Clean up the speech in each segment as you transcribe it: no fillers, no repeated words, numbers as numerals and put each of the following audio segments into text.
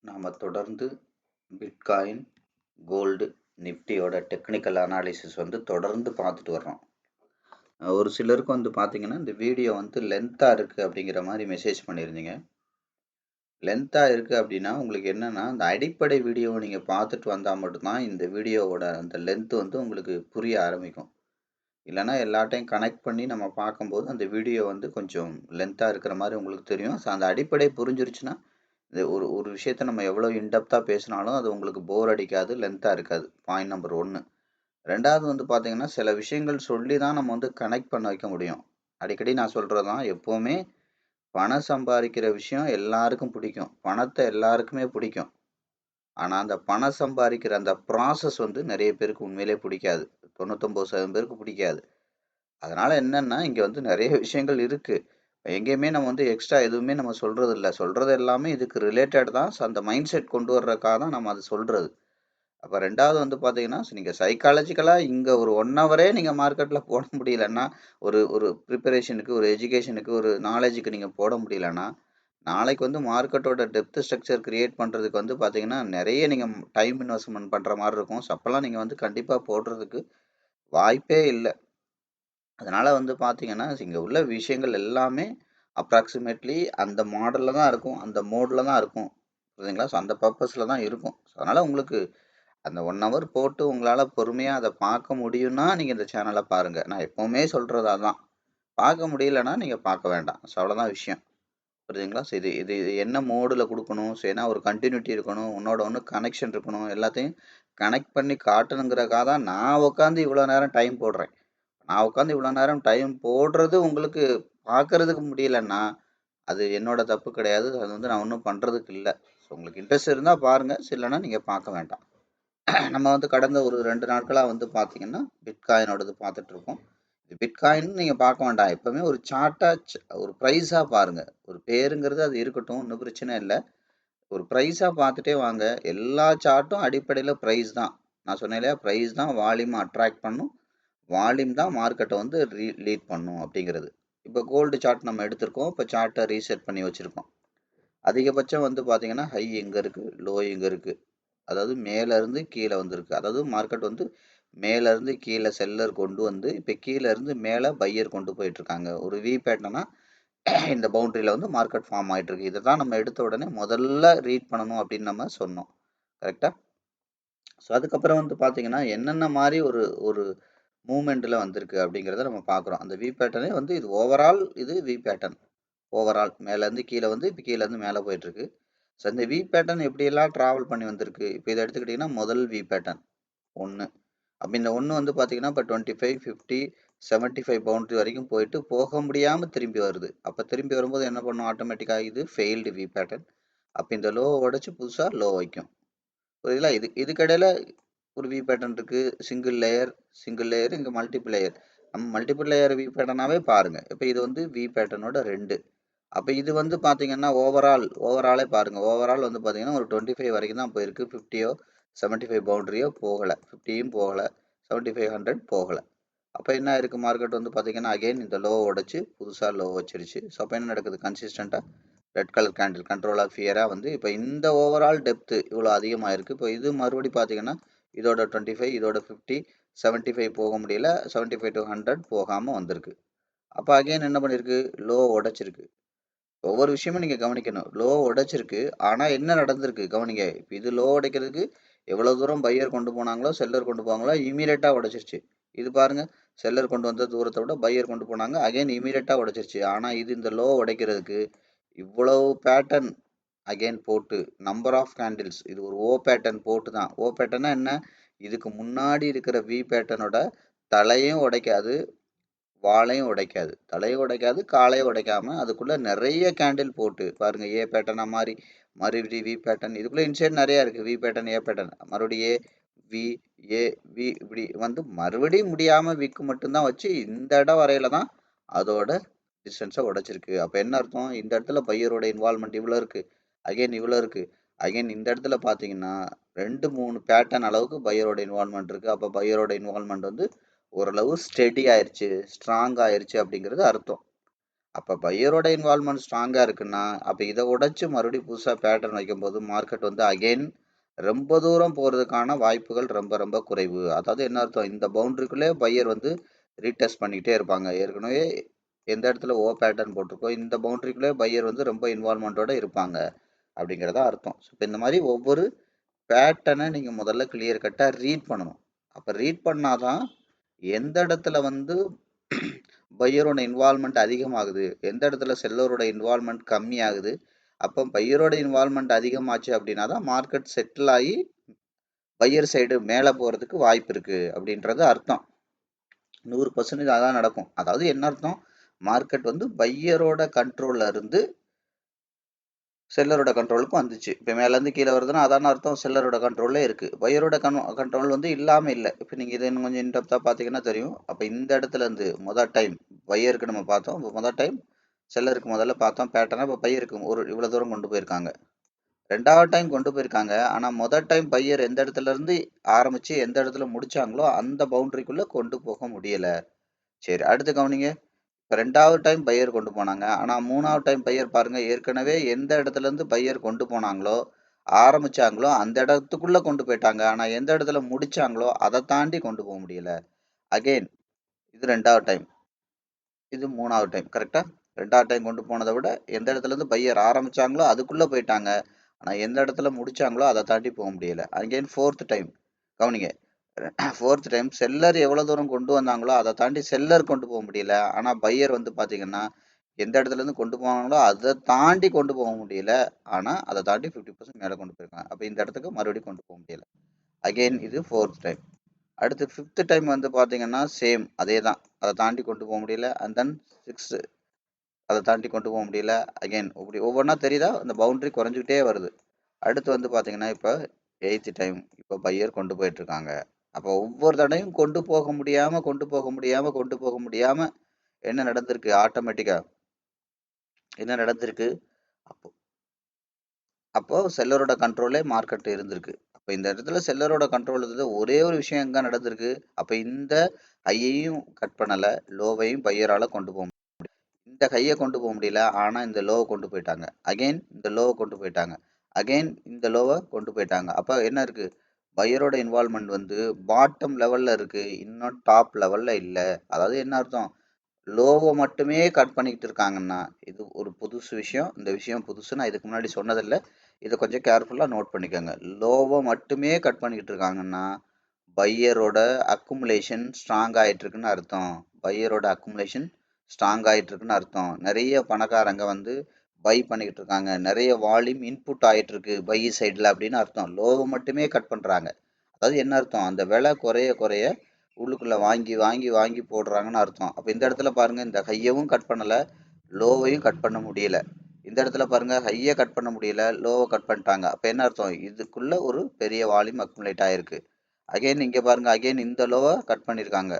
நாம் தொடர்ந்து bitcoin, gold, நிஃப்டியோட டெக்னிக்கல் அனாலிசிஸ் தொடர்ந்து பார்த்துட்டு வர்றோம். ஒரு சிலருக்கு பார்த்தீங்கன்னா இந்த வீடியோ லென்த்தாக இருக்குது அப்படிங்கிற மாதிரி மெசேஜ் பண்ணியிருந்தீங்க. லென்த்தாக இருக்குது அப்படின்னா உங்களுக்கு என்னென்னா இந்த அடிப்படை வீடியோவை நீங்கள் பார்த்துட்டு வந்தால் மட்டும்தான் இந்த வீடியோவோட அந்த லென்த்து உங்களுக்கு புரிய ஆரம்பிக்கும். இல்லைனா எல்லாட்டையும் கனெக்ட் பண்ணி நம்ம பார்க்கும்போது அந்த வீடியோ கொஞ்சம் லென்த்தாக இருக்கிற மாதிரி உங்களுக்கு தெரியும். ஸோ அந்த அடிப்படை புரிஞ்சிருச்சுன்னா இது ஒரு ஒரு விஷயத்த நம்ம எவ்வளோ இன்டெப்த்தாக பேசினாலும் அது உங்களுக்கு போர் அடிக்காது, லென்த்தாக இருக்காது. Point number 1. 2வது பார்த்தீங்கன்னா சில விஷயங்கள் சொல்லி தான் நம்ம கனெக்ட் பண்ண வைக்க முடியும். அடிக்கடி நான் சொல்கிறது தான், எப்போவுமே பணம் சம்பாதிக்கிற விஷயம் எல்லாருக்கும் பிடிக்கும். பணத்தை எல்லாருக்குமே பிடிக்கும். ஆனால் அந்த பணம் சம்பாதிக்கிற அந்த ப்ராசஸ் நிறைய பேருக்கு உண்மையிலே பிடிக்காது. 99% பேருக்கு பிடிக்காது. அதனால் என்னென்னா இங்கே நிறைய விஷயங்கள் இருக்குது. எங்கேயுமே நம்ம எக்ஸ்ட்ரா எதுவுமே நம்ம சொல்கிறது இல்லை. சொல்கிறது எல்லாமே இதுக்கு ரிலேட்டட் தான். ஸோ அந்த மைண்ட் செட் கொண்டு வர்றதுக்காக தான் நம்ம அது சொல்கிறது. அப்போ 2வது பார்த்தீங்கன்னா நீங்கள் சைக்காலஜிக்கலாக இங்கே ஒரு 1 ஹவரே நீங்கள் மார்க்கெட்டில் போட முடியலன்னா, ஒரு ஒரு ப்ரிப்பரேஷனுக்கு, ஒரு எஜுகேஷனுக்கு, ஒரு நாலேஜுக்கு நீங்கள் போட முடியலன்னா, நாளைக்கு மார்க்கெட்டோட டெப்த் ஸ்ட்ரக்சர் கிரியேட் பண்ணுறதுக்கு பார்த்தீங்கன்னா நிறைய நீங்கள் டைம் இன்வெஸ்ட்மெண்ட் பண்ணுற மாதிரி இருக்கும். ஸோ அப்போல்லாம் நீங்கள் கண்டிப்பாக போடுறதுக்கு வாய்ப்பே இல்லை. அதனால் பார்த்தீங்கன்னா இங்கே உள்ள விஷயங்கள் எல்லாமே அப்ராக்சிமேட்லி அந்த மாடலில் தான் இருக்கும், அந்த மோடில் தான் இருக்கும். புரியுதுங்களா? ஸோ அந்த பர்பஸில் தான் இருக்கும். ஸோ அதனால் உங்களுக்கு அந்த 1 ஹவர் போட்டு உங்களால் பொறுமையாக அதை பார்க்க முடியும்னா நீங்கள் இந்த சேனலை பாருங்கள். நான் எப்போவுமே சொல்கிறது அதான். பார்க்க முடியலன்னா நீங்கள் பார்க்க வேண்டாம். ஸோ அவ்வளோதான் விஷயம். புரியுதுங்களா? ஸோ இது இது இது என்ன மோடில் கொடுக்கணும், ஸோ ஏன்னா ஒரு கண்டினியூட்டி இருக்கணும், ஒன்னோட ஒன்று கனெக்ஷன் இருக்கணும், எல்லாத்தையும் கனெக்ட் பண்ணி காட்டணுங்கிறக்காக தான் நான் உட்காந்து இவ்வளோ நேரம் டைம் போடுறேன். நான் உட்காந்து இவ்வளோ நேரம் டைம் போடுறது உங்களுக்கு பார்க்கறதுக்கு முடியலன்னா, அது என்னோட தப்பு கிடையாது. அது நான் ஒன்றும் பண்ணுறதுக்கு இல்லை. ஸோ உங்களுக்கு இன்ட்ரெஸ்ட் இருந்தால் பாருங்கள், இல்லைன்னா நீங்கள் பார்க்க வேண்டாம். நம்ம கடந்த ஒரு 2 நாட்களாக பார்த்தீங்கன்னா பிட்காயினோடது பார்த்துட்ருக்கோம். பிட்காயின் நீங்கள் பார்க்க வேண்டாம். எப்போவுமே ஒரு சார்ட்டாக ஒரு ப்ரைஸாக பாருங்கள். ஒரு பேருங்கிறது அது இருக்கட்டும், ஒன்றும் பிரச்சனை இல்லை. ஒரு ப்ரைஸாக பார்த்துட்டே வாங்க. எல்லா சார்ட்டும் அடிப்படையில் ப்ரைஸ் தான். நான் சொன்னேன் இல்லையா, ப்ரைஸ் தான் வால்யூமை அட்ராக்ட் பண்ணும். வால்யூம் தான் மார்க்கெட்டை லீட் பண்ணும் அப்படிங்கிறது. இப்போ கோல்டு சார்ட் நம்ம எடுத்திருக்கோம். இப்போ சார்ட்டை ரீசெட் பண்ணி வச்சுருக்கோம். அதிகபட்சம் பார்த்தீங்கன்னா ஹை எங்கே இருக்குது, லோ எங்கே இருக்குது, அதாவது மேலேருந்து கீழே வந்திருக்கு. அதாவது மார்க்கெட் மேலேருந்து கீழே செல்லர் கொண்டு இப்போ கீழேருந்து மேலே பையர் கொண்டு போயிட்டுருக்காங்க. ஒரு வி பேட்டர்னா இந்த பவுண்டரியில் மார்க்கெட் ஃபார்ம் ஆகிட்டுருக்கு. இதை தான் நம்ம எடுத்த உடனே முதல்ல ரீட் பண்ணணும் அப்படின்னு நம்ம சொன்னோம். கரெக்டாக? ஸோ அதுக்கப்புறம் பார்த்தீங்கன்னா என்னென்ன மாதிரி ஒரு ஒரு மூமெண்ட்டில் வந்திருக்கு அப்படிங்கிறத நம்ம பார்க்குறோம். அந்த வி பேட்டர்னே இது ஓவரால் இது வி பேட்டர்ன். ஓவரால் மேலேருந்து கீழே இப்போ கீழேருந்து மேலே போயிட்டுருக்கு. ஸோ இந்த வி பேட்டர்ன் எப்படியெல்லாம் ட்ராவல் பண்ணி வந்திருக்கு. இப்போ இதை எடுத்துக்கிட்டிங்கன்னா முதல் வி பேட்டர்ன் 1. அப்போ இந்த 1 பார்த்தீங்கன்னா இப்போ 25, 50, 75 பவுண்டரி வரைக்கும் போயிட்டு போக முடியாமல் திரும்பி வருது. அப்போ திரும்பி வரும்போது என்ன பண்ணும், ஆட்டோமேட்டிக்காக இது ஃபெயில்டு வி பேட்டர்ன். அப்போ இந்த லோவை உடச்சி புதுசாக லோ வைக்கும். புரியுதுங்களா? இதுக்கிடையில் ஒரு வி பேட்டர்ன் இருக்குது. சிங்கிள் லேயர் இங்கே மல்டிபிள் லேயர். நம்ம மல்டிபிள் லேயர் வி பேட்டர்னாவே பாருங்கள். இப்போ இது வி பேட்டர்னோட 2. அப்போ இது பார்த்தீங்கன்னா ஓவராலே பாருங்கள். ஓவரால் பார்த்தீங்கன்னா ஒரு 25 வரைக்கும் தான் போயிருக்கு. 50யோ 75 பவுண்டரியோ போகலை. 50யும் போகலை, 75, 100 போகலை. அப்போ என்ன இருக்குது, மார்க்கெட் பார்த்தீங்கன்னா அகெயின் இந்த லோ உடைச்சு புதுசாக லோ வச்சிருச்சு. ஸோ அப்போ என்ன நடக்குது, கன்சிஸ்டண்ட்டாக red colour candle control of ஃபியராக இப்போ இந்த ஓவரால் டெப்த்து இவ்வளோ அதிகமாக இருக்குது. இப்போ இது மறுபடி பார்த்தீங்கன்னா இதோட 25, இதோட 50, 75 போக முடியல, 75 to 100 போகாமல் வந்திருக்கு. அப்போ அகெயின் என்ன பண்ணியிருக்கு, லோ உடைச்சிருக்கு. ஒவ்வொரு விஷயமும் நீங்கள் கவனிக்கணும். லோ உடைச்சிருக்கு, ஆனால் என்ன நடந்திருக்கு கவனிங்க. இப்போ இது லோ உடைக்கிறதுக்கு எவ்வளோ தூரம் பையர் கொண்டு போனாங்களோ செல்லர் கொண்டு போனாங்களோ இமீடியட்டாக உடைச்சிருச்சு. இது பாருங்க, செல்லர் கொண்டு வந்த தூரத்தை விட பையர் கொண்டு போனாங்க, அகைன் இமீடியட்டாக உடைச்சிருச்சு. ஆனால் இது இந்த லோ உடைக்கிறதுக்கு இவ்வளவு பேட்டர்ன் அகைன் போட்டு நம்பர் ஆஃப் கேண்டில்ஸ், இது ஒரு ஓ பேட்டர்ன் போட்டு தான். ஓ பேட்டர்னா என்ன, இதுக்கு முன்னாடி இருக்கிற வி பேட்டர்னோட தலையும் உடைக்காது, வாழையும் உடைக்காது, தலையும் உடைக்காது, காலையும் உடைக்காம அதுக்குள்ள நிறைய கேண்டில் போட்டு பாருங்க. ஏ பேட்டர்னா மாதிரி மறுபடியும் வி பேட்டர்ன், இதுக்குள்ள இன்சைட் நிறைய இருக்கு. வி பேட்டர்ன், ஏ பேட்டர்ன், மறுபடியும் வி ஏ வி இப்படி மறுபடியும் முடியாம விக்கு மட்டும்தான் வச்சு இந்த இடம் வரையில தான் அதோட டிஸ்டன்ஸை உடைச்சிருக்கு. அப்போ என்ன அர்த்தம், இந்த இடத்துல பையரோட இன்வால்மெண்ட் இவ்வளோ இருக்கு, அகைன் இவ்வளோ இருக்கு, அகைன் இந்த இடத்துல பார்த்தீங்கன்னா 2-3 பேட்டர்ன் அளவுக்கு பையரோட இன்வால்மெண்ட் இருக்கு. அப்போ பையரோட இன்வால்மெண்ட் ஓரளவு ஸ்டெடி ஆயிருச்சு, ஸ்ட்ராங் ஆயிருச்சு அப்படிங்கிறது அர்த்தம். அப்போ பையரோட இன்வால்மெண்ட் ஸ்ட்ராங்காக இருக்குன்னா அப்போ இதை உடைச்சு மறுபடியும் புதுசாக பேட்டர்ன் வைக்கும்போது மார்க்கெட் வந்து அகெயின் ரொம்ப தூரம் போகிறதுக்கான வாய்ப்புகள் ரொம்ப ரொம்ப குறைவு. அதாவது என்ன அர்த்தம், இந்த பவுண்டரிக்குள்ளே பையர் வந்து ரீடெஸ்ட் பண்ணிக்கிட்டே இருப்பாங்க. ஏற்கனவே எந்த இடத்துல ஓ பேட்டர்ன் போட்டிருக்கோ இந்த பவுண்டரிக்குள்ளே பையர் வந்து ரொம்ப இன்வால்மெண்ட்டோட இருப்பாங்க அப்படிங்கிறதா அர்த்தம். ஸோ இப்போ இந்த மாதிரி ஒவ்வொரு பேட்டர்னை நீங்கள் முதல்ல கிளியர் கட்டாக ரீட் பண்ணணும். அப்போ ரீட் பண்ணாதான் எந்த இடத்துல வந்து பையரோட இன்வால்மெண்ட் அதிகமாகுது, எந்த இடத்துல செல்லரோட இன்வால்மெண்ட் கம்மியாகுது, அப்போ பையரோட இன்வால்மெண்ட் அதிகமாச்சு அப்படின்னா தான் மார்க்கெட் செட்டில் ஆகி பையர் சைடு மேலே போகிறதுக்கு வாய்ப்பு இருக்குது அப்படின்றது அர்த்தம். 100% அதான் நடக்கும். அதாவது என்ன அர்த்தம், மார்க்கெட் வந்து பையரோட கண்ட்ரோலில் இருந்து செல்லரோட கண்ட்ரோலுக்கும் வந்துச்சு. இப்போ மேலேருந்து கீழே வருதுன்னா அதான அர்த்தம், செல்லரோட கண்ட்ரோலில் இருக்குது. பையரோட கண்ட்ரோல் வந்து இல்லாமல் இல்லை. இப்போ நீங்கள் இதை இன்னும் கொஞ்சம் இன்டெப்த்தாக பார்த்தீங்கன்னா தெரியும். அப்போ இந்த இடத்துல இருந்து மொதல் டைம் பையருக்கு நம்ம பார்த்தோம், இப்போ மொதல் டைம் செல்லருக்கு முதல்ல பார்த்தோம் பேட்டர்னா, இப்போ பையருக்கு ஒரு இவ்வளோ தூரம் கொண்டு போயிருக்காங்க. ரெண்டாவது டைம் கொண்டு போயிருக்காங்க. ஆனால் மொதல் டைம் பையர் எந்த இடத்துல இருந்து ஆரம்பித்து எந்த இடத்துல முடிச்சாங்களோ அந்த பவுண்டரிக்குள்ளே கொண்டு போக முடியலை. சரி, அடுத்து கவனிங்க. இப்போ ரெண்டாவது டைம் பையர் கொண்டு போனாங்க. ஆனால் மூணாவது டைம் பையர் பாருங்கள், ஏற்கனவே எந்த இடத்துலேருந்து பையர் கொண்டு போனாங்களோ ஆரம்பிச்சாங்களோ அந்த இடத்துக்குள்ளே கொண்டு போயிட்டாங்க. ஆனால் எந்த இடத்துல முடிச்சாங்களோ அதை தாண்டி கொண்டு போக முடியல. அகெயின் இது ரெண்டாவது டைம், இது மூணாவது டைம். கரெக்டாக ரெண்டாவது டைம் கொண்டு போனதை விட எந்த இடத்துலேருந்து பையர் ஆரம்பிச்சாங்களோ அதுக்குள்ளே போயிட்டாங்க. ஆனால் எந்த இடத்துல முடிச்சாங்களோ அதை தாண்டி போக முடியல. அகெயின் ஃபோர்த் டைம் கவனிங்க. ஃபோர்த் டைம் செல்லர் எவ்வளோ தூரம் கொண்டு வந்தாங்களோ அதை தாண்டி செல்லர் கொண்டு போக முடியல. ஆனால் பையர் வந்து பார்த்தீங்கன்னா எந்த இடத்துலேருந்து கொண்டு போனாங்களோ அதை தாண்டி கொண்டு போக முடியல. ஆனால் அதை தாண்டி 50% மேலே கொண்டு போயிருக்காங்க. அப்போ இந்த இடத்துக்கு மறுபடியும் கொண்டு போக முடியல. அகெயின் இது ஃபோர்த் டைம். அடுத்து ஃபிஃப்த் டைம் வந்து பார்த்தீங்கன்னா சேம் அதே தான், அதை தாண்டி கொண்டு போக முடியல. அண்ட் தென் சிக்ஸ்த்து அதை தாண்டி கொண்டு போக முடியல. அகெயின் இப்படி ஒவ்வொன்றா தெரியுதா, அந்த பவுண்டரி குறைஞ்சிக்கிட்டே வருது. அடுத்து வந்து பார்த்தீங்கன்னா இப்போ எயித்து டைம் இப்போ பையர் கொண்டு போயிட்டுருக்காங்க. அப்போ ஒவ்வொரு தடையும் கொண்டு போக முடியாமல் கொண்டு போக முடியாமல் கொண்டு போக முடியாமல் என்ன நடந்திருக்கு, ஆட்டோமேட்டிக்காக என்ன நடந்திருக்கு, அப்போ செல்லரோட கண்ட்ரோலே மார்க்கெட் இருந்திருக்கு. அப்போ இந்த இடத்துல செல்லரோட கண்ட்ரோல் இருந்தது. ஒரே ஒரு விஷயம் எங்கே நடந்திருக்கு, அப்போ இந்த ஹையையும் கட் பண்ணலை, லோவையும் பையரால் கொண்டு போக முடியும். இந்த ஹையை கொண்டு போக முடியல, ஆனால் இந்த லோவை கொண்டு போயிட்டாங்க. அகெயின் இந்த லோவை கொண்டு போயிட்டாங்க. அகெயின் இந்த லோவை கொண்டு போயிட்டாங்க. அப்போ என்ன இருக்குது, பையரோட இன்வால்மெண்ட் வந்து பாட்டம் லெவலில் இருக்குது, இன்னும் டாப் லெவலில் இல்லை. அதாவது என்ன அர்த்தம், லோவை மட்டுமே கட் பண்ணிக்கிட்டு இருக்காங்கன்னா இது ஒரு புதுசு விஷயம். இந்த விஷயம் புதுசு, நான் இதுக்கு முன்னாடி சொன்னதில்லை. இதை கொஞ்சம் கேர்ஃபுல்லாக நோட் பண்ணிக்கோங்க. லோவை மட்டுமே கட் பண்ணிக்கிட்டு இருக்காங்கன்னா பையரோட அக்குமுலேஷன் ஸ்ட்ராங் ஆகிட்டு இருக்குன்னு அர்த்தம். பையரோட அக்குமுலேஷன் ஸ்ட்ராங் ஆகிட்டு இருக்குன்னு அர்த்தம். நிறைய பணக்காரங்க வந்து பை பண்ணிக்கிட்டு இருக்காங்க, நிறைய வால்யூம் இன்புட் ஆகிட்டு இருக்கு பை சைடில் அப்படின்னு அர்த்தம். லோவை மட்டுமே கட் பண்ணுறாங்க. அதாவது என்ன அர்த்தம், அந்த விலை குறைய குறைய உள்ளுக்குள்ளே வாங்கி வாங்கி வாங்கி போடுறாங்கன்னு அர்த்தம். அப்போ இந்த இடத்துல பாருங்கள், இந்த ஹையவும் கட் பண்ணலை, லோவையும் கட் பண்ண முடியல. இந்த இடத்துல பாருங்கள், ஹையை கட் பண்ண முடியல, லோவை கட் பண்ணிட்டாங்க. அப்போ என்ன அர்த்தம், இதுக்குள்ளே ஒரு பெரிய வால்யூம் அக்குமுலேட் ஆகிருக்கு. அகெயின் இங்கே பாருங்கள், அகெயின் இந்த லோவை கட் பண்ணியிருக்காங்க.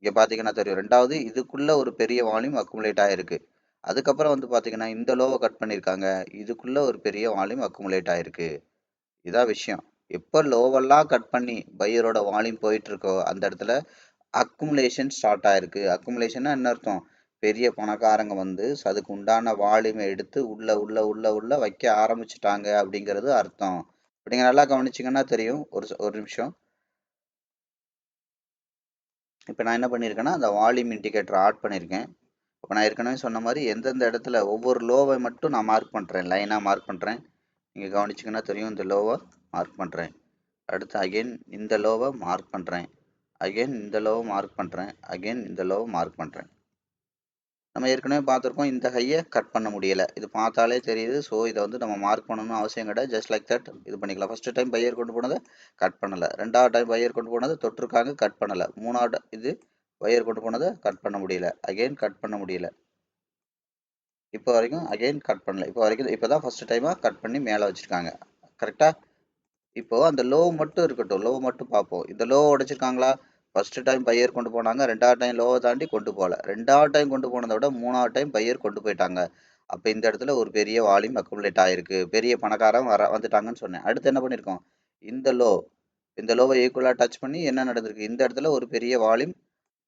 இங்கே பார்த்தீங்கன்னா தெரியும், ரெண்டாவது இதுக்குள்ளே ஒரு பெரிய வால்யூம் அக்குமுலேட் ஆகிருக்கு. அதுக்கப்புறம் வந்து பார்த்தீங்கன்னா இந்த லோவை கட் பண்ணியிருக்காங்க, இதுக்குள்ளே ஒரு பெரிய வால்யூம் அக்குமுலேட் ஆகிருக்கு. இதான் விஷயம். எப்போ லோவெல்லாம் கட் பண்ணி பையரோட வால்யூம் போயிட்டு இருக்கோ அந்த இடத்துல அக்குமுலேஷன் ஸ்டார்ட் ஆயிருக்கு. அக்குமுலேஷன்னா என்ன அர்த்தம், பெரிய பணக்காரங்க வந்து அதுக்கு உண்டான வால்யூமை எடுத்து உள்ள உள்ள உள்ள உள்ள வைக்க ஆரம்பிச்சிட்டாங்க அப்படிங்கிறது அர்த்தம். இப்போ நீங்கள் நல்லா கவனிச்சிங்கன்னா தெரியும். ஒரு நிமிஷம். இப்போ நான் என்ன பண்ணியிருக்கேன்னா அந்த வால்யூம் இண்டிகேட்டர் ஆட் பண்ணியிருக்கேன். இப்போ நான் ஏற்கனவே சொன்ன மாதிரி எந்தெந்த இடத்துல ஒவ்வொரு லோவை மட்டும் நான் மார்க் பண்ணுறேன், லைனாக மார்க் பண்ணுறேன். நீங்கள் கவனிச்சிங்கன்னா தெரியும், இந்த லோவை மார்க் பண்ணுறேன். அடுத்து அகெயின் இந்த லோவை மார்க் பண்ணுறேன், அகெயின் இந்த லோவை மார்க் பண்ணுறேன், அகெயின் இந்த லோவை மார்க் பண்ணுறேன். நம்ம ஏற்கனவே பார்த்துருக்கோம், இந்த ஹையை கட் பண்ண முடியலை, இது பார்த்தாலே தெரியுது. ஸோ இதை வந்து நம்ம மார்க் பண்ணணும்னு அவசியம் கிடையாது. ஜஸ்ட் லைக் தட் இது பண்ணிக்கலாம். ஃபஸ்ட்டு டைம் பையர் கொண்டு போனதை கட் பண்ணலை, ரெண்டாவது டைம் பையர் கொண்டு போனதை தொட்டிருக்காங்க, கட் பண்ணலை, மூணாவது இது பையர் கொண்டு போனதை கட் பண்ண முடியல, அகெயின் கட் பண்ண முடியல, இப்போ வரைக்கும் அகெயின் கட் பண்ணல. இப்போ வரைக்கும் இப்போ தான் ஃபஸ்ட்டு டைமாக கட் பண்ணி மேலே வச்சுருக்காங்க. கரெக்டாக இப்போது அந்த லோ மட்டும் இருக்கட்டும், லோ மட்டும் பார்ப்போம். இந்த லோ உடைச்சிருக்காங்களா, ஃபஸ்ட்டு டைம் பையர் கொண்டு போனாங்க, ரெண்டாவது டைம் லோவை தாண்டி கொண்டு போகல, ரெண்டாவது டைம் கொண்டு போனதை விட மூணாவது டைம் பையர் கொண்டு போயிட்டாங்க. அப்போ இந்த இடத்துல ஒரு பெரிய வால்யூம் அக்குமுலேட் ஆகிருக்கு, பெரிய பணக்காரன் வந்துட்டாங்கன்னு சொன்னேன். அடுத்து என்ன பண்ணியிருக்கோம், இந்த லோவை ஈக்குவலாக டச் பண்ணி என்ன நடந்திருக்கு, இந்த இடத்துல ஒரு பெரிய வால்யூம்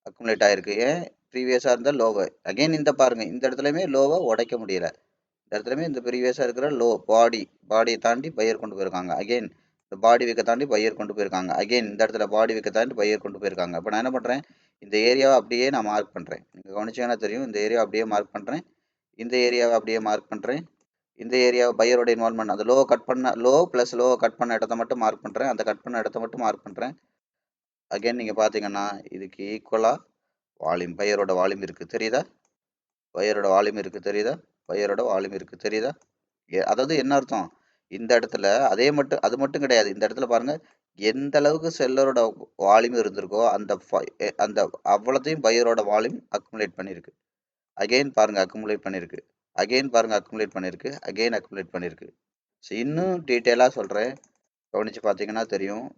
அக்குமுலேட் ஆகிருக்கு. ஏன் ப்ரீவியஸாக இருந்த லோவை அகைன் இந்த பாருங்கள் இந்த இடத்துலையுமே லோவை உடைக்க முடியல. இந்த இடத்துலையுமே இந்த ப்ரீவியஸாக இருக்கிற லோ பாடியை தாண்டி பையர் கொண்டு போயிருக்காங்க. அகைன் இந்த பாடி விற்க தாண்டி பையர் கொண்டு போயிருக்காங்க. அகைன் இந்த இடத்துல பாடி விற்க தாண்டி பையர் கொண்டு போயிருக்காங்க. இப்போ நான் என்ன பண்ணுறேன், இந்த ஏரியாவை அப்படியே நான் மார்க் பண்ணுறேன். நீங்கள் கவனிச்சீங்கன்னா தெரியும், இந்த ஏரியாவை அப்படியே மார்க் பண்ணுறேன், இந்த ஏரியாவை அப்படியே மார்க் பண்ணுறேன், இந்த ஏரியாவை பையரோட இன்வால்மெண்ட் அந்த லோவை கட் பண்ண லோ ப்ளஸ் லோவை கட் பண்ண இடத்த மட்டும் மார்க் பண்ணுறேன், அந்த கட் பண்ண இடத்த மட்டும் மார்க் பண்ணுறேன். அகைன் நீங்கள் பார்த்தீங்கன்னா இதுக்கு ஈக்குவலாக வால்யூம் பையரோட வால்யூம் இருக்குது தெரியுதா, பையரோட வால்யூம் இருக்குது தெரியுதா, பையரோட வால்யூம் இருக்குது தெரியுதா. அதாவது என்ன அர்த்தம், இந்த இடத்துல அது மட்டும் கிடையாது, இந்த இடத்துல பாருங்க எந்த அளவுக்கு செல்லரோட வால்யூம் இருந்திருக்கோ அந்த அவ்வளோத்தையும் பையரோட வால்யூம் அக்குமுலேட் பண்ணியிருக்கு. அகெயின் பாருங்க அக்குமுலேட் பண்ணியிருக்கு, அகெயின் பாருங்க அக்குமுலேட் பண்ணியிருக்கு, அகெயின் அக்குமுலேட் பண்ணியிருக்கு. ஸோ இன்னும் டீட்டெயிலாக சொல்கிறேன், கவனித்து பார்த்தீங்கன்னா தெரியும்.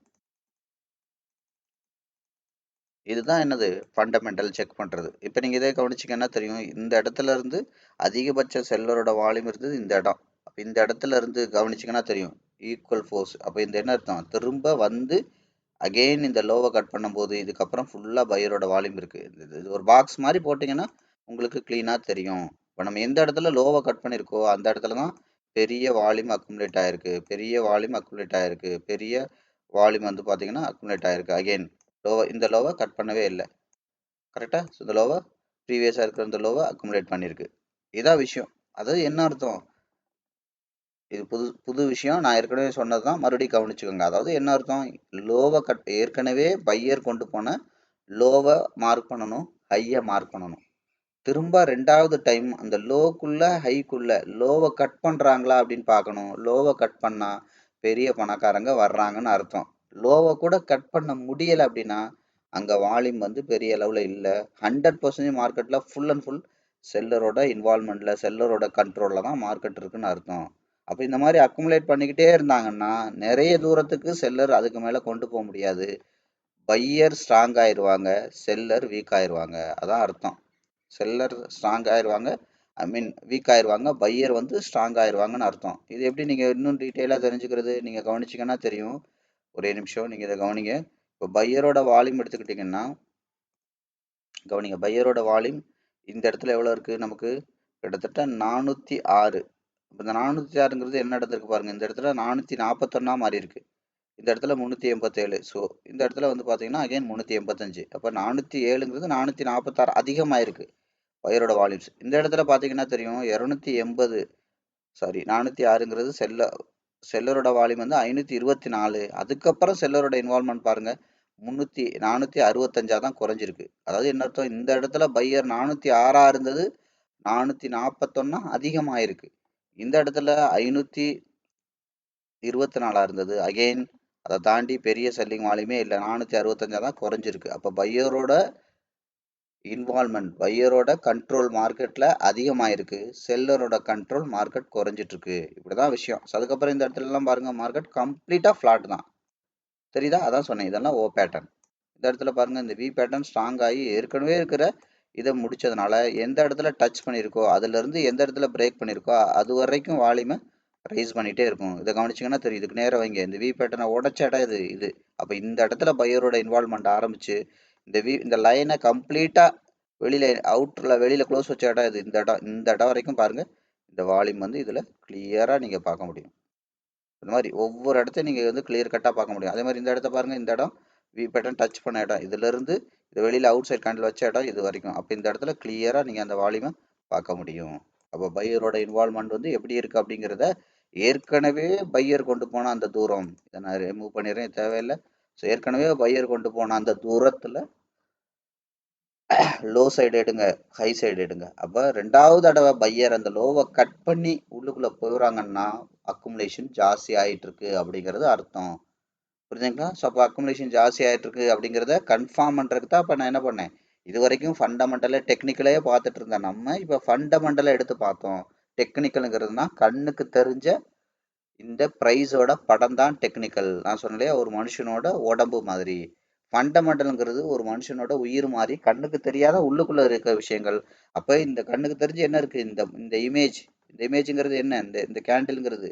இதுதான் என்னது ஃபண்டமெண்டல் செக் பண்ணுறது. இப்போ நீங்கள் இதே கவனிச்சிங்கன்னா தெரியும், இந்த இடத்துல இருந்து அதிகபட்ச செல்லரோட வால்யூம் இருந்தது இந்த இடம். அப்போ இந்த இடத்துல இருந்து கவனிச்சிங்கன்னா தெரியும் ஈக்குவல் ஃபோர்ஸ். அப்போ இந்த என்ன அர்த்தம், திரும்ப வந்து அகெயின் இந்த லோவை கட் பண்ணும்போது இதுக்கப்புறம் ஃபுல்லாக பையரோட வால்யூம் இருக்குது. இது ஒரு பாக்ஸ் மாதிரி போட்டிங்கன்னா உங்களுக்கு க்ளீனாக தெரியும். இப்போ நம்ம எந்த இடத்துல லோவை கட் பண்ணியிருக்கோ அந்த இடத்துல தான் பெரிய வால்யூம் அக்குமுலேட் ஆகிருக்கு, பெரிய வால்யூம் அக்குமுலேட் ஆகிருக்கு, பெரிய வால்யூம் வந்து பார்த்தீங்கன்னா அக்குமுலேட் ஆகிருக்கு. அகெயின் இந்த லோவை கட் பண்ணவே இல்லை கரெக்டாக. ஸோ இந்த லோவை ப்ரீவியஸாக இருக்கிற இந்த லோவை அக்குமுலேட் பண்ணியிருக்கு. இதான் விஷயம். அதாவது என்ன அர்த்தம், இது புது விஷயம், நான் ஏற்கனவே சொன்னது தான், மறுபடியும் கவனிச்சுக்கோங்க. அதாவது என்ன அர்த்தம், லோவை ஏற்கனவே பையர் கொண்டு போன லோவை மார்க் பண்ணணும், ஹையை மார்க் பண்ணணும். திரும்ப ரெண்டாவது டைம் அந்த லோக்குள்ள ஹைக்குள்ள லோவை கட் பண்ணுறாங்களா அப்படின்னு பார்க்கணும். லோவை கட் பண்ணால் பெரிய பணக்காரங்க வர்றாங்கன்னு அர்த்தம். லோவை கூட கட் பண்ண முடியலை அப்படின்னா அங்கே வால்யூம் வந்து பெரிய அளவில் இல்லை. 100% மார்க்கெட்டில் ஃபுல் அண்ட் ஃபுல் செல்லரோட இன்வால்மெண்ட்டில் செல்லரோட கண்ட்ரோலில் தான் மார்க்கெட் இருக்குன்னு அர்த்தம். அப்போ இந்த மாதிரி அக்குமுலேட் பண்ணிக்கிட்டே இருந்தாங்கன்னா நிறைய தூரத்துக்கு செல்லர் அதுக்கு மேலே கொண்டு போக முடியாது. பையர் ஸ்ட்ராங் ஆயிடுவாங்க, செல்லர் வீக் ஆயிடுவாங்க. அதான் அர்த்தம். செல்லர் ஸ்ட்ராங் ஆயிடுவாங்க, வீக் ஆயிடுவாங்க, பையர் வந்து ஸ்ட்ராங் ஆயிடுவாங்கன்னு அர்த்தம். இது எப்படி நீங்கள் இன்னும் டீட்டெயிலாக தெரிஞ்சுக்கிறது, நீங்கள் கவனிச்சிங்கன்னா தெரியும். ஒரே நிமிஷம் நீங்கள் இதை கவனிங்க. இப்போ பையரோட வால்யூம் எடுத்துக்கிட்டிங்கன்னா கவனிங்க, பையரோட வால்யூம் இந்த இடத்துல எவ்வளோ இருக்குது, நமக்கு கிட்டத்தட்ட 406. இப்போ இந்த 406ங்கிறது என்ன இடத்துக்கு பாருங்கள், இந்த இடத்துல 441 மாறி இருக்குது, இந்த இடத்துல 387. ஸோ இந்த இடத்துல வந்து பார்த்தீங்கன்னா அகைன் 385. அப்போ 407ங்கிறது 446 அதிகமாகிருக்கு பையரோட வால்யூம்ஸ். இந்த இடத்துல பார்த்தீங்கன்னா தெரியும் 280, சாரி 406ங்கிறது செல்லரோட வால்யூம் வந்து 524. அதுக்கப்புறம் செல்லரோட இன்வால்மெண்ட் பாருங்கள் 465 தான் குறைஞ்சிருக்கு. அதாவது என்ன அர்த்தம், இந்த இடத்துல பையர் 406 இருந்தது 441 அதிகமாயிருக்கு. இந்த இடத்துல 524 இருந்தது, அகெயின் அதை தாண்டி பெரிய செல்லிங் வால்யூமே இல்லை, 465 தான் குறைஞ்சிருக்கு. அப்போ பையரோட இன்வால்மெண்ட் பையரோட கண்ட்ரோல் மார்க்கெட்டில் அதிகமாயிருக்கு, செல்லரோட கண்ட்ரோல் மார்க்கெட் குறைஞ்சிட்ருக்கு. இப்படி தான் விஷயம். ஸோ அதுக்கப்புறம் இந்த இடத்துலலாம் பாருங்கள் மார்க்கெட் கம்ப்ளீட்டாக ஃப்ளாட் தான் தெரியுதா. அதான் சொன்னேன், இதெல்லாம் ஓ பேட்டர்ன். இந்த இடத்துல பாருங்கள் இந்த வி பேட்டர்ன் ஸ்ட்ராங் ஆகி ஏற்கனவே இருக்கிற இதை முடித்ததுனால எந்த இடத்துல டச் பண்ணியிருக்கோ அதுலேருந்து எந்த இடத்துல பிரேக் பண்ணியிருக்கோ அது வரைக்கும் வால்யூமை ரைஸ் பண்ணிகிட்டே இருக்கும். இதை கவனிச்சிங்கன்னா தெரியும். இதுக்கு நேரம் வைங்க, இந்த வி பேட்டர்னை உடச்ச இடம் இது. அப்போ இந்த இடத்துல பையரோட இன்வால்மெண்ட் ஆரம்பித்து இந்த லைனை கம்ப்ளீட்டாக வெளியில் க்ளோஸ் வச்ச இடம் இது. இந்த இடம் வரைக்கும் பாருங்கள் இந்த வால்யூம் வந்து இதில் கிளியராக நீங்கள் பார்க்க முடியும். இந்த மாதிரி ஒவ்வொரு இடத்தையும் நீங்கள் வந்து கிளியர் கட்டாக பார்க்க முடியும். அதே மாதிரி இந்த இடத்த பாருங்கள், இந்த இடம் வி பேட்டர்ன் டச் பண்ண இடம், இதிலிருந்து இது வெளியில் அவுட் சைட் கேண்டில் வச்ச இடம் இது வரைக்கும். அப்போ இந்த இடத்துல கிளியராக நீங்கள் அந்த வால்யூமை பார்க்க முடியும். அப்போ பையரோட இன்வால்மெண்ட் வந்து எப்படி இருக்குது அப்படிங்கிறத ஏற்கனவே பையர் கொண்டு போன அந்த தூரம், இதை நான் ரிமூவ் பண்ணிடுறேன், தேவையில்லை. ஸோ ஏற்கனவே பையர் கொண்டு போன அந்த தூரத்தில் லோ சைடு எடுங்க, ஹை சைடு எடுங்க. அப்போ ரெண்டாவது தடவை பையர் அந்த லோவை கட் பண்ணி உள்ளுக்குள்ளே போயிடுறாங்கன்னா அக்குமுலேஷன் ஜாஸ்தி ஆகிட்டு இருக்கு அப்படிங்கிறது அர்த்தம். புரிஞ்சுங்களா. ஸோ அப்போ அக்குமுலேஷன் ஜாஸ்தி ஆகிட்டு இருக்கு அப்படிங்கிறத கன்ஃபார்ம் பண்ணுறதுக்கு தான் இப்போ நான் என்ன பண்ணேன், இது வரைக்கும் ஃபண்டமெண்டலாக டெக்னிக்கலே பார்த்துட்டு இருந்தேன். நம்ம இப்போ ஃபண்டமெண்டலாக எடுத்து பார்த்தோம். டெக்னிக்கலுங்கிறதுனா கண்ணுக்கு தெரிஞ்ச இந்த ப்ரைஸோட படம் தான் டெக்னிக்கல். நான் சொன்னலையா ஒரு மனுஷனோட உடம்பு மாதிரி. ஃபண்டமெண்டலுங்கிறது ஒரு மனுஷனோட உயிர் மாதிரி, கண்ணுக்கு தெரியாத உள்ளுக்குள்ளே இருக்க விஷயங்கள். அப்போ இந்த கண்ணுக்கு தெரிஞ்சு என்ன இருக்குது, இந்த இமேஜுங்கிறது என்ன, இந்த கேண்டிலுங்கிறது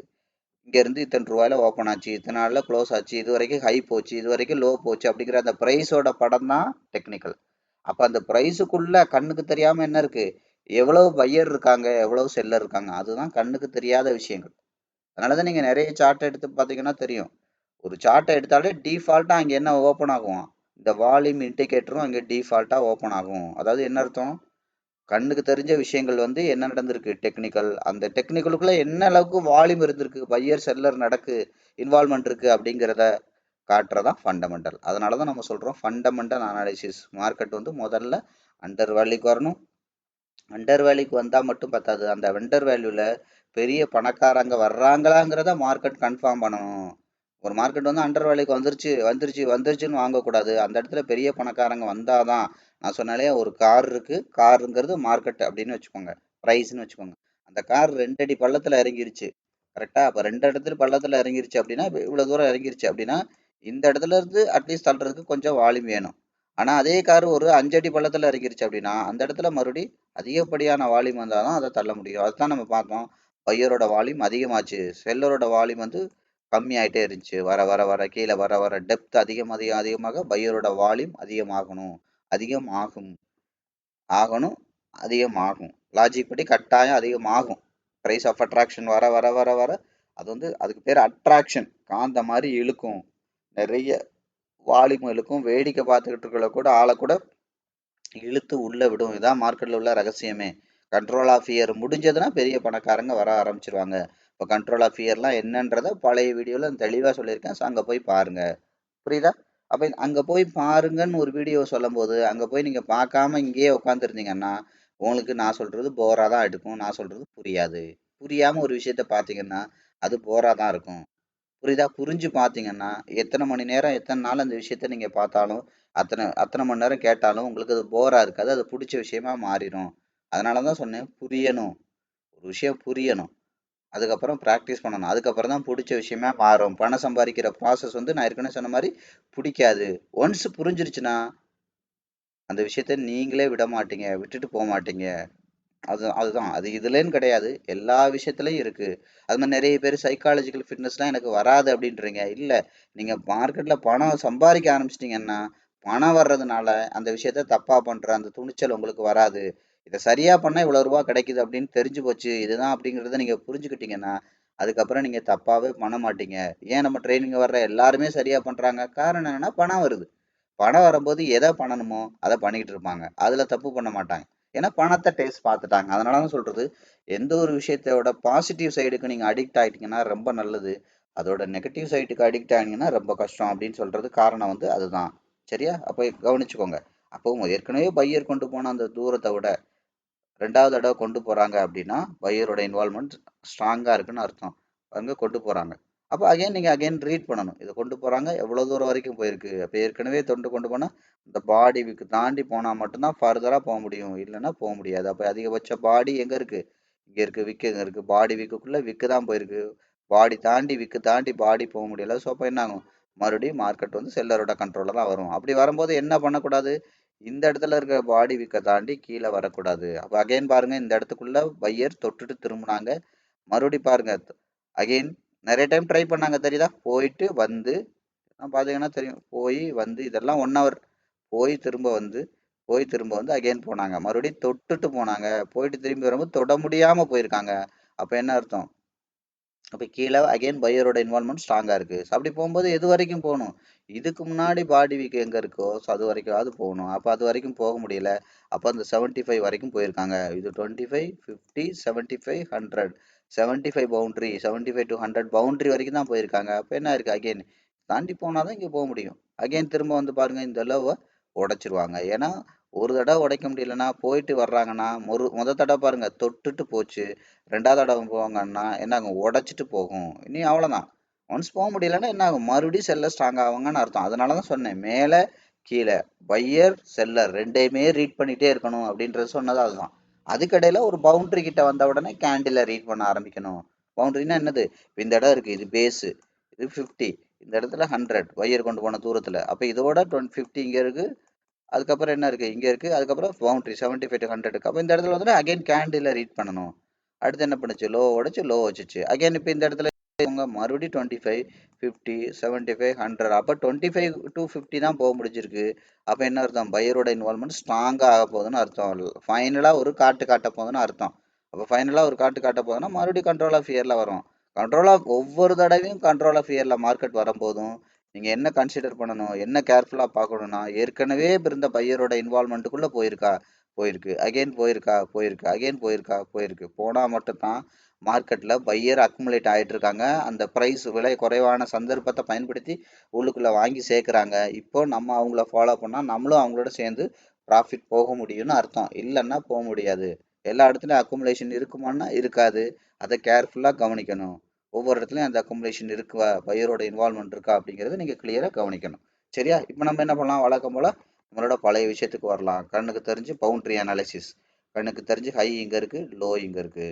இங்கேருந்து இத்தனை ரூபாயில் ஓப்பன் ஆச்சு, இத்தனை நாளில் க்ளோஸ் ஆச்சு, இது வரைக்கும் ஹை போச்சு, இது வரைக்கும் லோ போச்சு அப்படிங்கிற அந்த ப்ரைஸோட படம் தான் டெக்னிக்கல். அப்ப அந்த பிரைஸுக்குள்ள கண்ணுக்கு தெரியாம என்ன இருக்கு? எவ்வளவு பையர் இருக்காங்க, எவ்வளவு செல்லர் இருக்காங்க. அதுதான் கண்ணுக்கு தெரியாத விஷயங்கள். அதனாலதான் நீங்க நிறைய சார்ட் எடுத்து பாத்தீங்கன்னா தெரியும். ஒரு சார்ட்டை எடுத்தாலே டிஃபால்ட்டா அங்க என்ன ஓப்பன் ஆகும்? இந்த வால்யூம் இண்டிகேட்டரும் அங்க டிஃபால்ட்டா ஓப்பன் ஆகும். அதாவது என்ன அர்த்தம்? கண்ணுக்கு தெரிஞ்ச விஷயங்கள் வந்து என்ன நடந்திருக்கு டெக்னிக்கல், அந்த டெக்னிக்கலுக்குள்ள என்ன அளவுக்கு வால்யூம் இருந்திருக்கு, பையர் செல்லர் நடக்கு இன்வால்மெண்ட் இருக்கு அப்படிங்கிறத காட்டுறதா ஃபண்டமெண்டல். அதனால தான் நம்ம சொல்றோம் ஃபண்டமெண்டல் அனாலிசிஸ். மார்க்கெட் வந்து முதல்ல அண்டர் வேல்யூக்கு வரணும். அண்டர் வேல்யூக்கு வந்தா மட்டும் பத்தாது, அந்த அண்டர் வேல்யூல பெரிய பணக்காரங்க வர்றாங்களாங்கிறத மார்க்கெட் கன்ஃபார்ம் பண்ணணும். ஒரு மார்க்கெட் வந்து அண்டர் வேல்யூக்கு வந்துருச்சுன்னு வாங்கக்கூடாது. அந்த இடத்துல பெரிய பணக்காரங்க வந்தாதான். நான் சொன்னாலே ஒரு கார் இருக்கு, காருங்கிறது மார்க்கெட் அப்படின்னு வச்சுக்கோங்க, ப்ரைஸ்ன்னு வச்சுக்கோங்க. அந்த கார் 2 அடி பள்ளத்துல இறங்கிருச்சு, கரெக்டா? அப்ப 2 இடத்துல பள்ளத்துல இறங்கிருச்சு அப்படின்னா, இவ்வளவு தூரம் இறங்கிருச்சு அப்படின்னா, இந்த இடத்துல இருந்து அட்லீஸ்ட் தள்ளுறதுக்கு கொஞ்சம் வால்யூம் வேணும். ஆனா அதே கார் ஒரு 5 அடி பள்ளத்துல இறங்கிருச்சு அப்படின்னா, அந்த இடத்துல மறுபடி அதிகப்படியான வால்யூம் வந்தாதான் அதை தள்ள முடியும். அதுதான் நம்ம பார்த்தோம். பையரோட வால்யூம் அதிகமாச்சு, செல்லரோட வால்யூம் வந்து கம்மியாயிட்டே இருந்துச்சு. வர வர வர கீழே வர வர டெப்த் அதிகமாக பையரோட வால்யூம் அதிகமாகணும், அதிகமாகும், ஆகணும், அதிகமாகும். லாஜிக் படி கட்டாயம் அதிகமாகும். பிரைஸ் ஆஃப் அட்ராக்ஷன் வர வர வர வர அது வந்து அதுக்கு பேர் அட்ராக்ஷன். காந்த மாதிரி இழுக்கும், நிறைய வால்யூம் இழுக்கும். வேடிக்கை பார்த்துக்கிட்டு இருக்கிற கூட ஆளை கூட இழுத்து உள்ள விடும். இதான் மார்க்கெட்ல உள்ள ரகசியமே. கண்ட்ரோல் ஆஃப் ஃபியர் முடிஞ்சதுன்னா பெரிய பணக்காரங்க வர ஆரம்பிச்சிருவாங்க. இப்போ கண்ட்ரோல் ஆஃப் ஃபியர்லாம் என்னன்றத பழைய வீடியோல தெளிவாக சொல்லியிருக்கேன். ஸோ அங்கே போய் பாருங்க. புரியுதா? அப்போ அங்கே போய் பாருங்கன்னு ஒரு வீடியோ சொல்லும் போது அங்கே போய் நீங்கள் பார்க்காம இங்கேயே உட்காந்துருந்தீங்கன்னா உங்களுக்கு நான் சொல்றது போரா தான் எடுக்கும். நான் சொல்றது புரியாது. புரியாம ஒரு விஷயத்த பார்த்தீங்கன்னா அது போரா தான் இருக்கும். புரியுதா? புரிஞ்சு பார்த்தீங்கன்னா எத்தனை மணி நேரம் எத்தனை நாள் அந்த விஷயத்த நீங்க பார்த்தாலும் அத்தனை அத்தனை மணி நேரம் கேட்டாலும் உங்களுக்கு அது போரா இருக்காது. அது பிடிச்ச விஷயமா மாறிடும். அதனால தான் சொன்னேன் புரியணும். ஒரு விஷயம் புரியணும், அதுக்கப்புறம் ப்ராக்டிஸ் பண்ணணும், அதுக்கப்புறம் தான் பிடிச்ச விஷயமா மாறும். பணம் சம்பாதிக்கிற ப்ராசஸ் வந்து நான் ஏற்கனவே சொன்ன மாதிரி பிடிக்காது. ஒன்ஸ் புரிஞ்சிருச்சுன்னா அந்த விஷயத்த நீங்களே விட மாட்டீங்க, விட்டுட்டு போக மாட்டீங்க. அதுதான் அது இதுலன்னு கிடையாது, எல்லா விஷயத்துலயும் இருக்கு. அது மாதிரி நிறைய பேர் சைக்காலஜிக்கல் ஃபிட்னஸ்லாம் எனக்கு வராது அப்படின்றீங்க. இல்ல, நீங்க மார்க்கெட்ல பணம் சம்பாதிக்க ஆரம்பிச்சிட்டீங்கன்னா பணம் வர்றதுனால அந்த விஷயத்த தப்பா பண்ற அந்த துணிச்சல் உங்களுக்கு வராது. இதை சரியா பண்ணா இவ்வளவு ரூபா கிடைக்குது அப்படின்னு தெரிஞ்சு போச்சு, இதுதான் அப்படிங்கறத நீங்க புரிஞ்சுக்கிட்டீங்கன்னா அதுக்கப்புறம் நீங்க தப்பாவே பண்ண மாட்டீங்க. ஏன் நம்ம ட்ரைனிங் வர்ற எல்லாருமே சரியா பண்றாங்க? காரணம் என்னன்னா பணம் வருது. பணம் வரும்போது எதை பண்ணணுமோ அதை பண்ணிக்கிட்டு இருப்பாங்க, அதுல தப்பு பண்ண மாட்டாங்க. ஏன்னா பணத்தை டேஸ்ட் பார்த்துட்டாங்க. அதனால தான் சொல்றது, எந்த ஒரு விஷயத்தோட பாசிட்டிவ் சைடுக்கு நீங்க அடிக்ட் ஆயிட்டீங்கன்னா ரொம்ப நல்லது, அதோட நெகட்டிவ் சைடுக்கு அடிக்ட் ஆனீங்கன்னா ரொம்ப கஷ்டம் அப்படின்னு சொல்றது காரணம் வந்து அதுதான். சரியா? அப்போ கவனிச்சுக்கோங்க. அப்போ ஏற்கனவே பையர் கொண்டு போன அந்த தூரத்தை விட 2வது தடவை கொண்டு போறாங்க அப்படின்னா பையரோட இன்வால்மெண்ட் ஸ்ட்ராங்கா இருக்குன்னு அர்த்தம். அங்க கொண்டு போறாங்க. அப்போ அகைன் நீங்க அகைன் ரீட் பண்ணணும். இதை கொண்டு போறாங்க, எவ்வளவு தூரம் வரைக்கும் போயிருக்கு. அப்போ ஏற்கனவே கொண்டு போனா இந்த பாடி வீக் தாண்டி போனா மட்டும்தான் ஃபர்தரா போக முடியும், இல்லைன்னா போக முடியாது. அப்போ அதிகபட்ச பாடி எங்க இருக்கு? இங்க இருக்கு. விக்கு எங்க இருக்கு? பாடி வீக்குக்குள்ள விக்கு தான் போயிருக்கு. பாடி தாண்டி விக்கு தாண்டி பாடி போக முடியல. ஸோ அப்போ என்ன ஆகும்? மறுபடியும் மார்க்கெட் வந்து செல்லரோட கண்ட்ரோல்ல தான் வரும். அப்படி வரும்போது என்ன பண்ணக்கூடாது? இந்த இடத்துல இருக்க பாடி வீக்கை தாண்டி கீழே வரக்கூடாது. அப்போ அகைன் பாருங்க, இந்த இடத்துக்குள்ள பையர் தொட்டுட்டு திரும்பினாங்க. மறுபடி பாருங்க, அகைன் நிறைய டைம் ட்ரை பண்ணாங்க, தெரியுதா? போயிட்டு வந்து பார்த்தீங்கன்னா தெரியும், போய் வந்து இதெல்லாம் 1 ஹவர் போய் திரும்ப வந்து போய் திரும்ப வந்து அகைன் போனாங்க. மறுபடியும் தொட்டுட்டு போனாங்க. போயிட்டு திரும்பி வரும்போது தொட முடியாம போயிருக்காங்க. அப்ப என்ன அர்த்தம்? அப்ப கீழே அகைன் பையரோட இன்வால்மெண்ட் ஸ்ட்ராங்கா இருக்கு. ஸோ அப்படி போகும்போது எது வரைக்கும் போகணும்? இதுக்கு முன்னாடி பாடி வீக் எங்க இருக்கோ ஸோ அது வரைக்கும் போகணும். அப்ப அது வரைக்கும் போக முடியல. அப்ப அந்த 75 வரைக்கும் போயிருக்காங்க. இது 25, 50, 75, 100, 75 பவுண்டரி, 75 to 100 பவுண்டரி வரைக்கும் தான் போயிருக்காங்க. அப்ப என்ன இருக்கு? அகைன் தாண்டி போனாதான் இங்க போக முடியும். அகைன் திரும்ப வந்து பாருங்க, இந்த லவ் உடைச்சிருவாங்க. ஏன்னா ஒரு தடவை உடைக்க முடியலன்னா போயிட்டு வர்றாங்கன்னா முத தடவை பாருங்க தொட்டுட்டு போச்சு. 2வது தடவை போவாங்கன்னா என்ன ஆகும்? உடைச்சிட்டு போகும். இனி அவ்வளவுதான். ஒன்ஸ் போக முடியலன்னா என்ன ஆகும்? மறுபடியும் செல்லர் ஸ்ட்ராங் ஆவாங்கன்னு அர்த்தம். அதனாலதான் சொன்னேன், மேல கீழே பையர் செல்லர் ரெண்டையுமே ரீட் பண்ணிட்டே இருக்கணும் அப்படின்றது சொன்னது அதுதான். அதுக்கடையில ஒரு பவுண்டரி கிட்ட வந்த உடனே கேண்டில ரீட் பண்ண ஆரம்பிக்கணும். பவுண்டரினா என்னது? இந்த இடம் இருக்கு, இது பேஸ், இது 50, இந்த இடத்துல 100 பையர் கொண்டு போன தூரத்துல. அப்ப இதோட 50 இங்க இருக்கு, அதுக்கப்புறம் என்ன இருக்கு? இங்க இருக்கு, அதுக்கப்புறம் பவுண்டரி 75 to 100 இருக்கு. அப்ப இந்த இடத்துல வந்து அகைன் கேண்டில ரீட் பண்ணணும். அடுத்து என்ன பண்ணுச்சு? லோ உடைச்சு லோ வச்சுச்சு. அகைன் இப்ப இந்த இடத்துல மறுபடியும் 25, 50, 75, 100. அப்போ 25 to 50 தான் போக முடிஞ்சிருக்கு. அப்போ என்ன அர்த்தம்? பையரோட இன்வால்மெண்ட் ஸ்ட்ராங்காக ஆக போகுதுன்னு அர்த்தம். ஃபைனலாக ஒரு காட்ட போகுதுன்னு அர்த்தம். அப்போ ஃபைனலாக ஒரு காட்ட போகுதுன்னா மறுபடியும் கண்ட்ரோல் ஆஃப் இயரில் வரும். கண்ட்ரோல் ஆஃப் ஒவ்வொரு தடவையும் கண்ட்ரோல் ஆஃப் இயரில் மார்க்கெட் வரும்போதும் நீங்கள் என்ன கன்சிடர் பண்ணணும், என்ன கேர்ஃபுல்லாக பார்க்கணும்னா, ஏற்கனவே இருந்த பையரோட இன்வால்மெண்ட்டுக்குள்ளே போயிருக்கு, அகைன் போயிருக்கு. போனால் மட்டும்தான் மார்க்கெட்டில் பையர் அக்குமுலேட் ஆகிட்டு இருக்காங்க. அந்த ப்ரைஸ் விலை குறைவான சந்தர்ப்பத்தை பயன்படுத்தி உள்ளுக்குள்ளே வாங்கி சேர்க்குறாங்க. இப்போ நம்ம அவங்கள ஃபாலோ பண்ணால் நம்மளும் அவங்களோட சேர்ந்து ப்ராஃபிட் போக முடியும்னு அர்த்தம். இல்லைன்னா போக முடியாது. எல்லா இடத்துலையும் அக்குமுலேஷன் இருக்குமான்னா இருக்காது. அதை கேர்ஃபுல்லாக கவனிக்கணும். ஒவ்வொரு இடத்துலையும் அந்த அக்குமுலேஷன் இருக்கா, பையரோட இன்வால்மெண்ட் இருக்கா அப்படிங்கிறத நீங்கள் கிளியராக கவனிக்கணும். சரியா? இப்போ நம்ம என்ன பண்ணலாம், வழக்கம் போல் நம்மளோட பழைய விஷயத்துக்கு வரலாம். கண்ணுக்கு தெரிஞ்சு பவுண்ட்ரி அனாலிசிஸ். கண்ணுக்கு தெரிஞ்சு ஹை இங்கே இருக்குது, லோ இங்கே இருக்குது.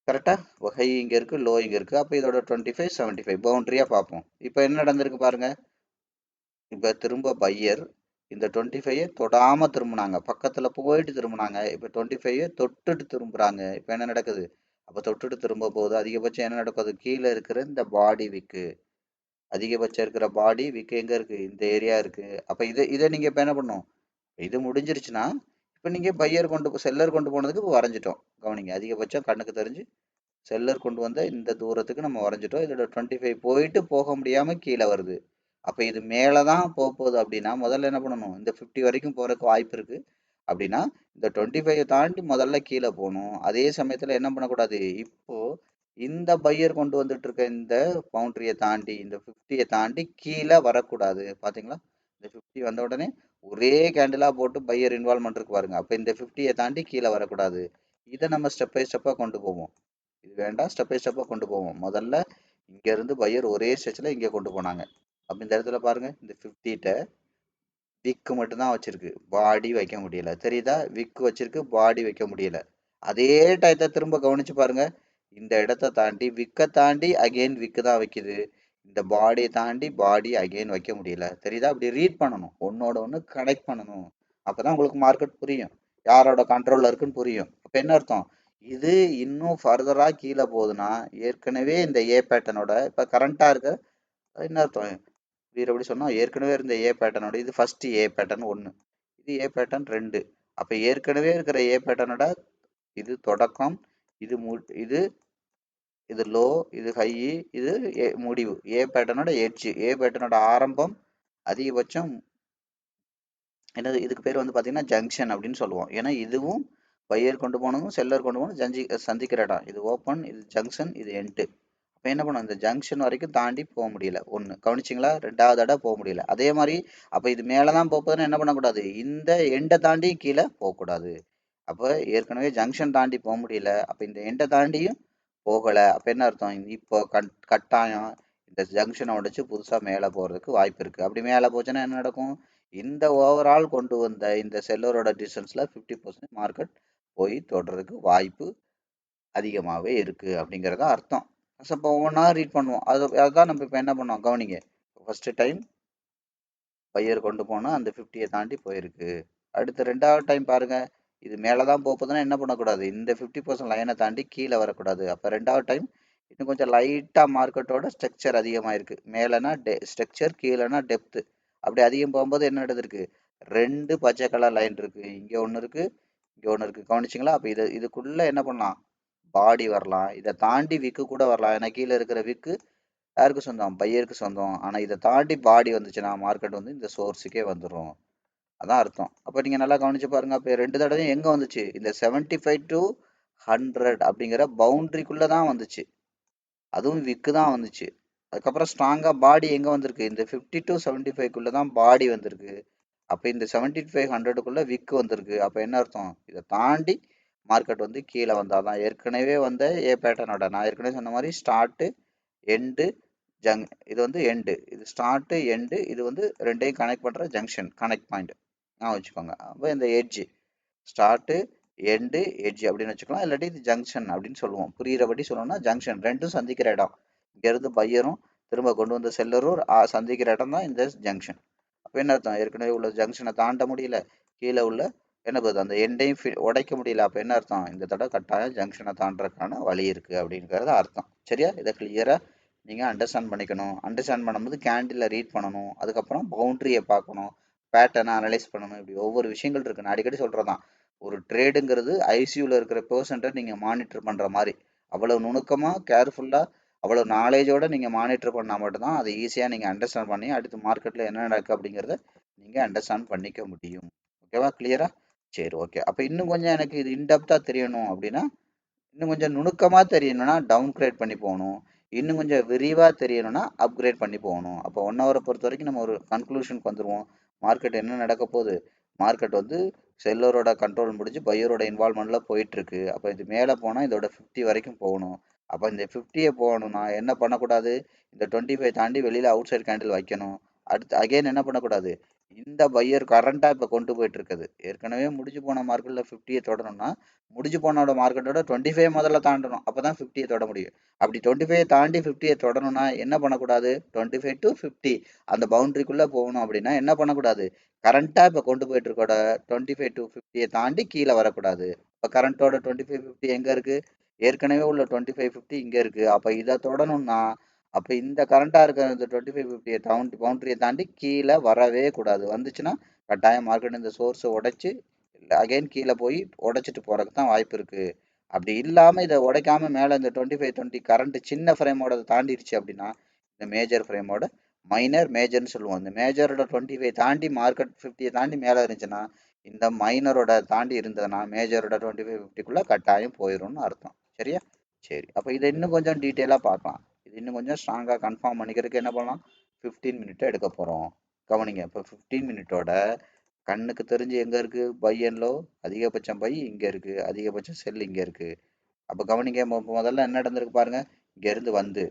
கரெக்டாக ஹை இங்கே இருக்குது, லோ இங்கே இருக்குது. அப்போ இதோட 25, 75 பவுண்ட்ரியாக பார்ப்போம். இப்போ என்ன நடந்திருக்கு பாருங்கள். இப்போ திரும்ப பையர் இந்த 25 தொடாமல் திரும்பினாங்க, பக்கத்தில் போயிட்டு திரும்பினாங்க. இப்போ 25 தொட்டுட்டு திரும்புகிறாங்க. இப்போ என்ன நடக்குது? அப்போ தொட்டுட்டு திரும்ப போகுது. அதிகபட்சம் என்ன நடக்குது? கீழே இருக்கிற இந்த பாடி விக்கு, அதிகபட்சம் இருக்கிற பாடி விக்கு எங்கே இருக்குது? இந்த ஏரியா இருக்குது. அப்போ இதை நீங்கள் இப்போ என்ன பண்ணணும்? இது முடிஞ்சிருச்சுன்னா இப்போ நீங்கள் செல்லர் கொண்டு போனதுக்கு இப்போ வரைஞ்சிட்டோம். கவனிங்க, அதிகபட்சம் கண்ணுக்கு தெரிஞ்சு செல்லர் கொண்டு வந்த இந்த தூரத்துக்கு நம்ம வரைஞ்சிட்டோம். இதோட 25 போயிட்டு போக முடியாமல் கீழே வருது. அப்போ இது மேலே தான் போகுது அப்படின்னா முதல்ல என்ன பண்ணணும்? இந்த 50 வரைக்கும் போகிறதுக்கு வாய்ப்பு இருக்குது அப்படின்னா இந்த 25 தாண்டி முதல்ல கீழே போகணும். அதே சமயத்தில் என்ன பண்ணக்கூடாது? இப்போது இந்த பையர் கொண்டு வந்துட்டு இருக்க இந்த பவுண்ட்ரியை தாண்டி, இந்த 50யை தாண்டி கீழே வரக்கூடாது. பார்த்தீங்களா? இந்த 50 வந்த உடனே ஒரே கேண்டிலாக போட்டு பையர் இன்வால்மெண்ட் இருக்கு பாருங்க. அப்போ இந்த 50யை தாண்டி கீழே வரக்கூடாது. இதை நம்ம ஸ்டெப் பை ஸ்டெப்பாக கொண்டு போவோம். இது வேண்டாம், ஸ்டெப் பை ஸ்டெப்பாக கொண்டு போவோம். முதல்ல இங்கேருந்து பையர் ஒரே ஸ்ட்ரெச்சில் இங்கே கொண்டு போனாங்க. அப்போ இந்த இடத்துல பாருங்கள், இந்த 50ட்ட விக்கு மட்டும்தான் வச்சுருக்கு, பாடி வைக்க முடியல. தெரியுதா? விக்கு வச்சிருக்கு, பாடி வைக்க முடியல. அதே டயத்தை திரும்ப கவனிச்சு பாருங்க. இந்த இடத்த தாண்டி விக்கை தாண்டி அகெயின் விக்கு தான் வைக்குது. இந்த பாடியை தாண்டி பாடி அகெயின் வைக்க முடியல. தெரியுதா? அப்படி ரீட் பண்ணணும், ஒன்னோட ஒன்று கனெக்ட் பண்ணணும். அப்போதான் உங்களுக்கு மார்க்கெட் புரியும், யாரோட கண்ட்ரோலில் இருக்குன்னு புரியும். அப்போ என்ன அர்த்தம்? இது இன்னும் ஃபர்தராக கீழே போகுதுன்னா ஏற்கனவே இந்த ஏ பேட்டர்னோட இப்போ கரண்ட்டாக இருக்க என்ன அர்த்தம்? வேறு எப்படி சொன்னால், ஏற்கனவே இருந்த ஏ பேட்டர்னோட இது ஃபஸ்ட்டு ஏ பேட்டர்ன் 1, இது ஏ பேட்டர்ன் 2. அப்போ ஏற்கனவே இருக்கிற ஏ பேட்டர்னோட இது தொடக்கம், இது இது இது லோ, இது ஹை, இது முடிவு. ஏ பேட்டர்னோட எட்ஜ், ஏ பேட்டர்னோட ஆரம்பம், அதிகபட்சம். என்னது இதுக்கு பேர் வந்து பார்த்தீங்கன்னா ஜங்ஷன் அப்படின்னு சொல்லுவோம். ஏன்னா இதுவும் பையர் கொண்டு போனதும் செல்லர் கொண்டு போகணும் சந்திக்கிற இடம். இது ஓப்பன், இது ஜங்ஷன், இது எண்டு. இப்போ என்ன பண்ணும்? இந்த ஜங்ஷன் வரைக்கும் தாண்டி போக முடியல. ஒன்று கவனிச்சிங்களா? ரெண்டாவது தடவை போக முடியல. அதே மாதிரி அப்போ இது மேலே தான் போகுதுன்னு என்ன பண்ணக்கூடாது? இந்த எண்டை தாண்டி கீழே போகக்கூடாது. அப்போ ஏற்கனவே ஜங்ஷன் தாண்டி போக முடியல, அப்போ இந்த எண்டை தாண்டியும் போகலை. அப்போ என்ன அர்த்தம்? இப்போ கட்டாயம் இந்த ஜங்ஷனை உடைச்சு புதுசாக மேலே போகிறதுக்கு வாய்ப்பு இருக்குது. அப்படி மேலே போச்சுன்னா என்ன நடக்கும்? இந்த ஓவரால் கொண்டு வந்த இந்த செல்லரோட டிஸ்டன்ஸில் 50% மார்க்கெட் போய் தொடுறதுக்கு வாய்ப்பு அதிகமாகவே இருக்குது அப்படிங்கிறத அர்த்தம். ஸோ இப்போ ஒவ்வொன்றா ரீட் பண்ணுவோம். அதுதான் நம்ம இப்போ என்ன பண்ணோம், கவனிங்க. ஃபஸ்ட்டு டைம் பையர் கொண்டு போனால் அந்த 50யை தாண்டி போயிருக்கு. அடுத்து ரெண்டாவது டைம் பாருங்கள், இது மேலே தான் போகுதுன்னா என்ன பண்ணக்கூடாது? இந்த 50% லைனை தாண்டி கீழே வரக்கூடாது. அப்போ ரெண்டாவது டைம் இன்னும் கொஞ்சம் லைட்டாக மார்க்கெட்டோட ஸ்ட்ரக்சர் அதிகமாக இருக்குது. மேலேனா ஸ்ட்ரக்சர், கீழேனா டெப்த்து. அப்படி அதிகம் போகும்போது என்ன நடந்திருக்கு? 2 பச்சை கலர் லைன் இருக்குது, இங்கே ஒன்று இருக்குது, இங்கே ஒன்று இருக்குது. கவனிச்சிங்களா? அப்போ இதுக்குள்ளே என்ன பண்ணலாம்? பாடி வரலாம். இதை தாண்டி விக்கு கூட வரலாம். ஏன்னா கீழே இருக்கிற விக்கு யாருக்கு சொந்தம்? பையருக்கு சொந்தம். ஆனால் இதை தாண்டி பாடி வந்துச்சுன்னா மார்க்கெட் வந்து இந்த சோர்ஸுக்கே வந்துடும். அதான் அர்த்தம். அப்போ நீங்கள் நல்லா கவனிச்சு பாருங்கள். அப்போ 2 தடவையும் எங்கே வந்துச்சு? இந்த 75 to 100 அப்படிங்கிற பவுண்ட்ரிக்குள்ளே தான் வந்துச்சு. அதுவும் விக்கு தான் வந்துச்சு. அதுக்கப்புறம் ஸ்ட்ராங்காக பாடி எங்கே வந்திருக்கு? இந்த 50 to 75க்குள்ளே தான் பாடி வந்திருக்கு. அப்போ இந்த 75, 100க்குள்ளே விக்கு வந்திருக்கு. அப்போ என்ன அர்த்தம்? இதை தாண்டி மார்க்கெட் வந்து கீழே வந்தால் தான் ஏற்கனவே வந்த ஏ பேட்டர்னோட, நான் ஏற்கனவே சொன்ன மாதிரி ஸ்டார்ட்டு எண்டு இது வந்து எண்டு, இது ஸ்டார்ட்டு எண்டு, இது வந்து ரெண்டையும் கனெக்ட் பண்ணுற ஜங்ஷன், கனெக்ட் பாயிண்ட் வச்சுக்கோங்க. அப்போ இந்த எட்ஜு ஸ்டார்ட்டு எண்டு எட்ஜ் அப்படின்னு வச்சுக்கலாம். இல்லாட்டி இது ஜங்ஷன் அப்படின்னு சொல்லுவோம். புரிகிறபடி சொல்லணும்னா ஜங்ஷன், ரெண்டும் சந்திக்கிற இடம். இங்கேருந்து பையரும் திரும்ப கொண்டு வந்த செல்லரும் சந்திக்கிற இடம் தான் இந்த ஜங்ஷன். அப்போ என்ன அர்த்தம்? ஏற்கனவே உள்ள ஜங்ஷனை தாண்ட முடியல, கீழே உள்ள என்ன போகுது அந்த எண்டையும் உடைக்க முடியல. அப்போ என்ன அர்த்தம்? இந்த தடவை கட்டாயம் ஜங்ஷனை தாண்டறதுக்கான வழி இருக்குது அப்படிங்கிறது அர்த்தம். சரியா? இதை கிளியராக நீங்கள் அண்டர்ஸ்டாண்ட் பண்ணிக்கணும். அண்டர்ஸ்டாண்ட் பண்ணும்போது கேண்டில் ரீட் பண்ணணும். அதுக்கப்புறம் பவுண்ட்ரியை பார்க்கணும், பேட்டர்னை அனலைஸ் பண்ணணும். இப்படி ஒவ்வொரு விஷயங்கள் இருக்குது. நான் அடிக்கடி சொல்கிறதான், ஒரு ட்ரேடுங்கிறது ஐசியூவில் இருக்கிற பெர்சன்ட்டை நீங்கள் மானிட்டர் பண்ணுற மாதிரி அவ்வளோ நுணுக்கமாக கேர்ஃபுல்லாக அவ்வளோ நாலேஜோடு நீங்கள் மானிட்டர் பண்ணால் மட்டும்தான் அதை ஈஸியாக நீங்கள் அண்டர்ஸ்டாண்ட் பண்ணி அடுத்து மார்க்கெட்டில் என்ன நடக்குது அப்படிங்கிறத நீங்கள் அண்டர்ஸ்டாண்ட் பண்ணிக்க முடியும். ஓகேவா? கிளியரா? சரி, ஓகே. அப்போ இன்னும் கொஞ்சம் எனக்கு இது இன்டெப்த்தாக தெரியணும் அப்படின்னா, இன்னும் கொஞ்சம் நுணுக்கமாக தெரியணும்னா டவுன் கிரேட் பண்ணி போகணும். இன்னும் கொஞ்சம் விரிவாக தெரியணும்னா அப்கிரேட் பண்ணி போகணும். அப்போ 1 ஹவரை பொறுத்த வரைக்கும் நம்ம ஒரு கன்க்ளூஷனுக்கு வந்துடுவோம். மார்க்கெட் என்ன நடக்க போகுது? மார்க்கெட் வந்து செல்லரோட கண்ட்ரோல் முடிஞ்சு பையரோட இன்வால்மெண்ட்டில் போயிட்டுருக்கு. அப்போ இது மேலே போனால் இதோட 50 வரைக்கும் போகணும். அப்போ இந்த 50யை போகணும்னா என்ன பண்ணக்கூடாது? இந்த 25 தாண்டி வெளியில் அவுட் சைட் கேண்டில் வைக்கணும். அடுத்து அகைன் என்ன பண்ணக்கூடாது? இந்த பையர் கரண்டாக இப்போ கொண்டு போயிட்டு இருக்குது. ஏற்கனவே முடிஞ்சு போன மார்க்கெட்டில் 50யை தொடணும்னா முடிஞ்சு போனோட மார்க்கெட்டோட 25 முதல்ல தாண்டணும். அப்போ தான் 50யை தொட முடியும். அப்படி 25 தாண்டி 50யை தொடணும்னா என்ன பண்ணக்கூடாது? 25 to 50 அந்த பவுண்டரிக்குள்ளே போகணும். அப்படின்னா என்ன பண்ணக்கூடாது? கரண்ட்டாக இப்போ கொண்டு போயிட்டு இருக்கோட 25 to 50யை தாண்டி கீழே வரக்கூடாது. இப்போ கரண்ட்டோட 25 50 எங்கே இருக்குது? ஏற்கனவே உள்ள 25 50 இங்கே இருக்குது. அப்போ இதை தொடணும்னா அப்போ இந்த கரண்ட்டாக இருக்கிற இந்த 25 50யை பவுண்டரியை தாண்டி கீழே வரவே கூடாது. வந்துச்சுன்னா கட்டாயம் மார்க்கெட் இந்த சோர்ஸை உடைச்சு அகைன் கீழே போய் உடைச்சிட்டு போகிறதுக்கு தான் வாய்ப்பு இருக்குது. அப்படி இல்லாமல் இதை உடைக்காம மேலே இந்த 25 20 கரண்ட் சின்ன ஃப்ரேமோட தாண்டிடுச்சு அப்படின்னா இந்த மேஜர் ஃப்ரேமோட மைனர் மேஜர்னு சொல்லுவோம். இந்த மேஜரோட 25 தாண்டி மார்க்கெட் 50யை தாண்டி மேலே இருந்துச்சுன்னா இந்த மைனரோட தாண்டி இருந்ததுன்னா மேஜரோட 25 50க்குள்ளே கட்டாயம் போயிடும்னு அர்த்தம். சரியா? சரி, அப்போ இதை இன்னும் கொஞ்சம் டீட்டெயிலாக பார்க்கலாம். இது இன்னும் கொஞ்சம் ஸ்ட்ராங்காக கன்ஃபார்ம் பண்ணிக்கிறதுக்கு என்ன பண்ணலாம்? 15 மினிட்டை எடுக்க போகிறோம். கவனிங்க, இப்போ 15 மினிட்டோட கண்ணுக்கு தெரிஞ்சு எங்கே இருக்குது? பை அண்ட் லோ. அதிகபட்சம் பை இங்கே இருக்குது, அதிகபட்சம் செல் இங்கே இருக்குது. அப்போ கவனிங்க, முதல்ல என்ன நடந்திருக்கு பாருங்கள். இங்கேருந்து வந்து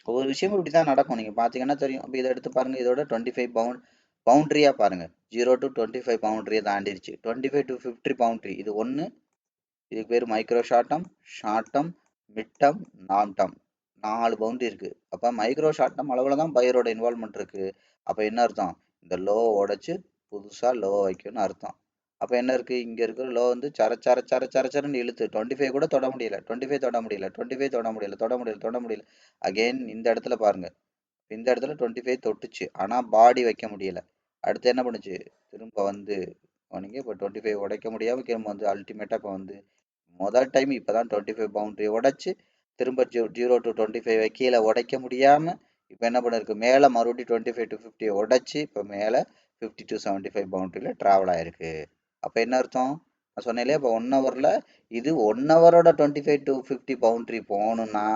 ஒவ்வொரு விஷயமும் இப்படி தான் நடக்கும். நீங்கள் பார்த்தீங்கன்னா தெரியும். அப்போ இதை எடுத்து பாருங்கள். இதோட 25 பவுண்ட்ரியாக பாருங்கள். 0 to 25 பவுண்ட்ரியை தாண்டிடுச்சு. 25 to 50 boundary. இது ஒன்று. இதுக்கு பேர் micro short term, mid term, long term. 4 boundary இருக்குது. அப்போ மைக்ரோ ஷார்ட் டர்ம் அளவில் தான் பையரோட இன்வால்மெண்ட் இருக்குது. அப்போ என்ன அர்த்தம்? இந்த லோவை உடைச்சு புதுசாக லோ வைக்கணும்னு அர்த்தம். அப்போ என்ன இருக்குது? இங்கே இருக்கிற லோ வந்து சரச்சரன்னு இழுத்து 25 கூட தொட முடியல, 25 தொட முடியல, 25 தொட முடியல. அகெயின் இந்த இடத்துல பாருங்கள். இந்த இடத்துல 25 தொட்டுச்சு, ஆனால் பாடி வைக்க முடியல. அடுத்து என்ன பண்ணுச்சு? திரும்ப வந்து நீங்கள் இப்போ 25 உடைக்க முடியாமல் திரும்ப வந்து அல்டிமேட்டாக இப்போ வந்து முதல் டைம் இப்போ தான் 25 பவுண்டரி உடைச்சு திரும்ப 0 to 25 கீழே உடைக்க முடியாமல் இப்போ என்ன பண்ணிருக்கு? மேலே மறுபடியும் 25 to 50 உடைச்சி இப்போ மேலே 50 to 75 பவுண்டரியில் ட்ராவல் ஆகிருக்கு. அப்போ என்ன அர்த்தம்? நான் சொன்னேன் இப்போ 1 ஹவரில் இது 1 ஹவரோட 25 to 50 பவுண்டரி போகணுன்னா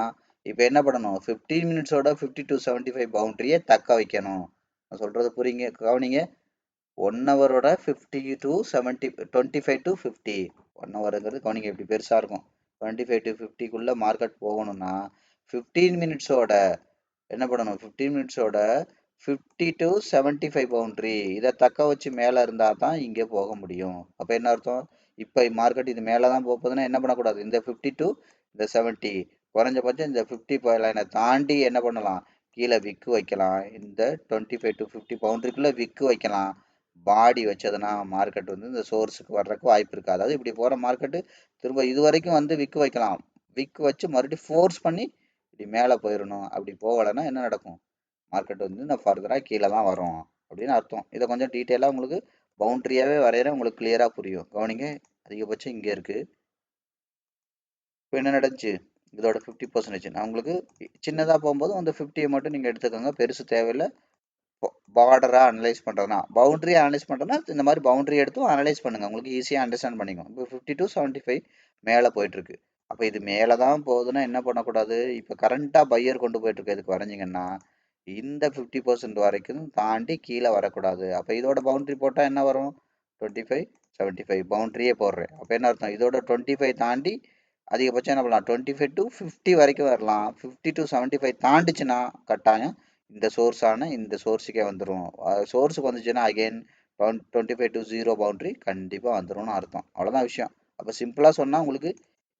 இப்போ என்ன பண்ணணும்? 15 மினிட்ஸோட 50 to 75 பவுண்டரியை தக்க வைக்கணும். நான் சொல்கிறது புரியுங்க, கவனிங்க. 1 ஹவரோட 50 to 70 25 to 50 1 ஹவருங்கிறது கவனிங்க எப்படி பெருசாக இருக்கும். 25 to 50க்குள்ளே மார்க்கெட் போகணும்னா 15 மினிட்ஸோட என்ன பண்ணணும்? 15 மினிட்ஸோட 50 to 75 பவுண்ட்ரி இதை தக்க வச்சு மேலே இருந்தால் தான் இங்கே போக முடியும். அப்போ என்ன அர்த்தம்? இப்போ மார்க்கெட் இது மேலே தான் போகுதுன்னா என்ன பண்ணக்கூடாது? இந்த 50 to இந்த 70 குறைஞ்சபட்சம் இந்த 50 லைனை தாண்டி என்ன பண்ணலாம்? கீழே விக்கு வைக்கலாம். இந்த 25 to 50 பவுண்ட்ரிக்குள்ளே விக்கு வைக்கலாம். பாடி வச்சதுன்னா மார்க்கெட் வந்து இந்த சோர்ஸுக்கு வர்றதுக்கு வாய்ப்பு இருக்குது. அதாவது இப்படி போகிற மார்க்கெட்டு திரும்ப இது வரைக்கும் வந்து விக்கு வைக்கலாம். விக்கு வச்சு மறுபடியும் ஃபோர்ஸ் பண்ணி இப்படி மேலே போயிடணும். அப்படி போகலைன்னா என்ன நடக்கும்? மார்க்கெட் வந்து இந்த ஃபர்தராக கீழே தான் வரும் அப்படின்னு அர்த்தம். இதை கொஞ்சம் டீட்டெயிலாக உங்களுக்கு பவுண்ட்ரியாகவே வரைகிறேன், உங்களுக்கு கிளியராக புரியும். கவனிங்க, அதிகபட்சம் இங்கே இருக்குது. இப்போ என்ன நடந்துச்சு? இதோட 50% நான் உங்களுக்கு சின்னதாக போகும்போது அந்த 50யை மட்டும் நீங்கள் எடுத்துக்கோங்க, பெருசு தேவையில்லை. பார்டராக அனலைஸ் பண்ணுறதுனா பவுண்டரியை அனலைஸ் பண்ணுறதுனா இந்த மாதிரி பவுண்டரி எடுத்தும் அனலைஸ் பண்ணுங்கள், உங்களுக்கு ஈஸியாக அண்டர்ஸ்டாண்ட் பண்ணிக்கும். இப்போ 50 to 75 மேலே போயிட்டுருக்கு. அப்போ இது மேலே தான் போகுதுன்னா என்ன பண்ணக்கூடாது? இப்போ கரண்ட்டாக பையர் கொண்டு போயிட்டுருக்கு. இதுக்கு வரைஞ்சிங்கன்னா இந்த 50% வரைக்கும் தாண்டி கீழே வரக்கூடாது. அப்போ இதோட பவுண்டரி போட்டால் என்ன வரும்? 25 75 பவுண்டரியே போடுறேன். அப்போ என்ன அர்த்தம்? இதோட 25 தாண்டி அதிகபட்சம் என்ன பண்ணலாம்? 25 to 50 வரைக்கும் வரலாம். 50 to 75 தாண்டிச்சுன்னா கட்டாயம் இந்த சோர்ஸான இந்த சோர்ஸுக்கே வந்துடும். சோர்ஸுக்கு வந்துச்சுன்னா அகெயின் 25 to 0 பவுண்டரி கண்டிப்பாக வந்துடும்னு அர்த்தம். அவ்வளோதான் விஷயம். அப்போ சிம்பிளாக சொன்னால் உங்களுக்கு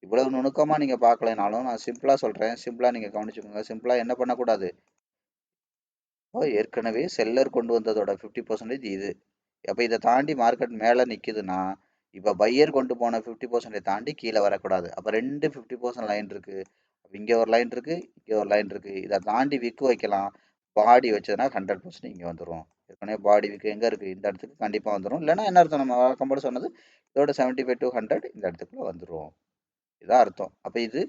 இவ்வளவு நுணுக்கமாக நீங்கள் பார்க்கலைனாலும் நான் சிம்பிளாக சொல்கிறேன். சிம்பிளாக நீங்கள் கவனிச்சுக்கோங்க. சிம்பிளாக என்ன பண்ணக்கூடாது? ஏற்கனவே செல்லர் கொண்டு வந்ததோட 50% இது. அப்போ இதை தாண்டி மார்க்கெட் மேலே நிற்குதுன்னா இப்போ பையர் கொண்டு போன 50% தாண்டி கீழே வரக்கூடாது. அப்போ ரெண்டு 50% லைன் இருக்குது. இங்கே ஒரு லைன் இருக்குது, இங்கே ஒரு லைன் இருக்குது. இதை தாண்டி விக்கு வைக்கலாம். பாடி வச்சதுன்னா 100% இங்கே வந்துடும். ஏற்கனவே பாடி விக்கு எங்கே இருக்குது, இந்த இடத்துக்கு கண்டிப்பாக வந்துடும். இல்லைன்னா என்ன அர்த்தம், நம்ம வழக்கம் சொன்னது இதோட 75 to 100 இந்த இடத்துக்குள்ள வந்துடும். இதான் அர்த்தம். அப்போ இது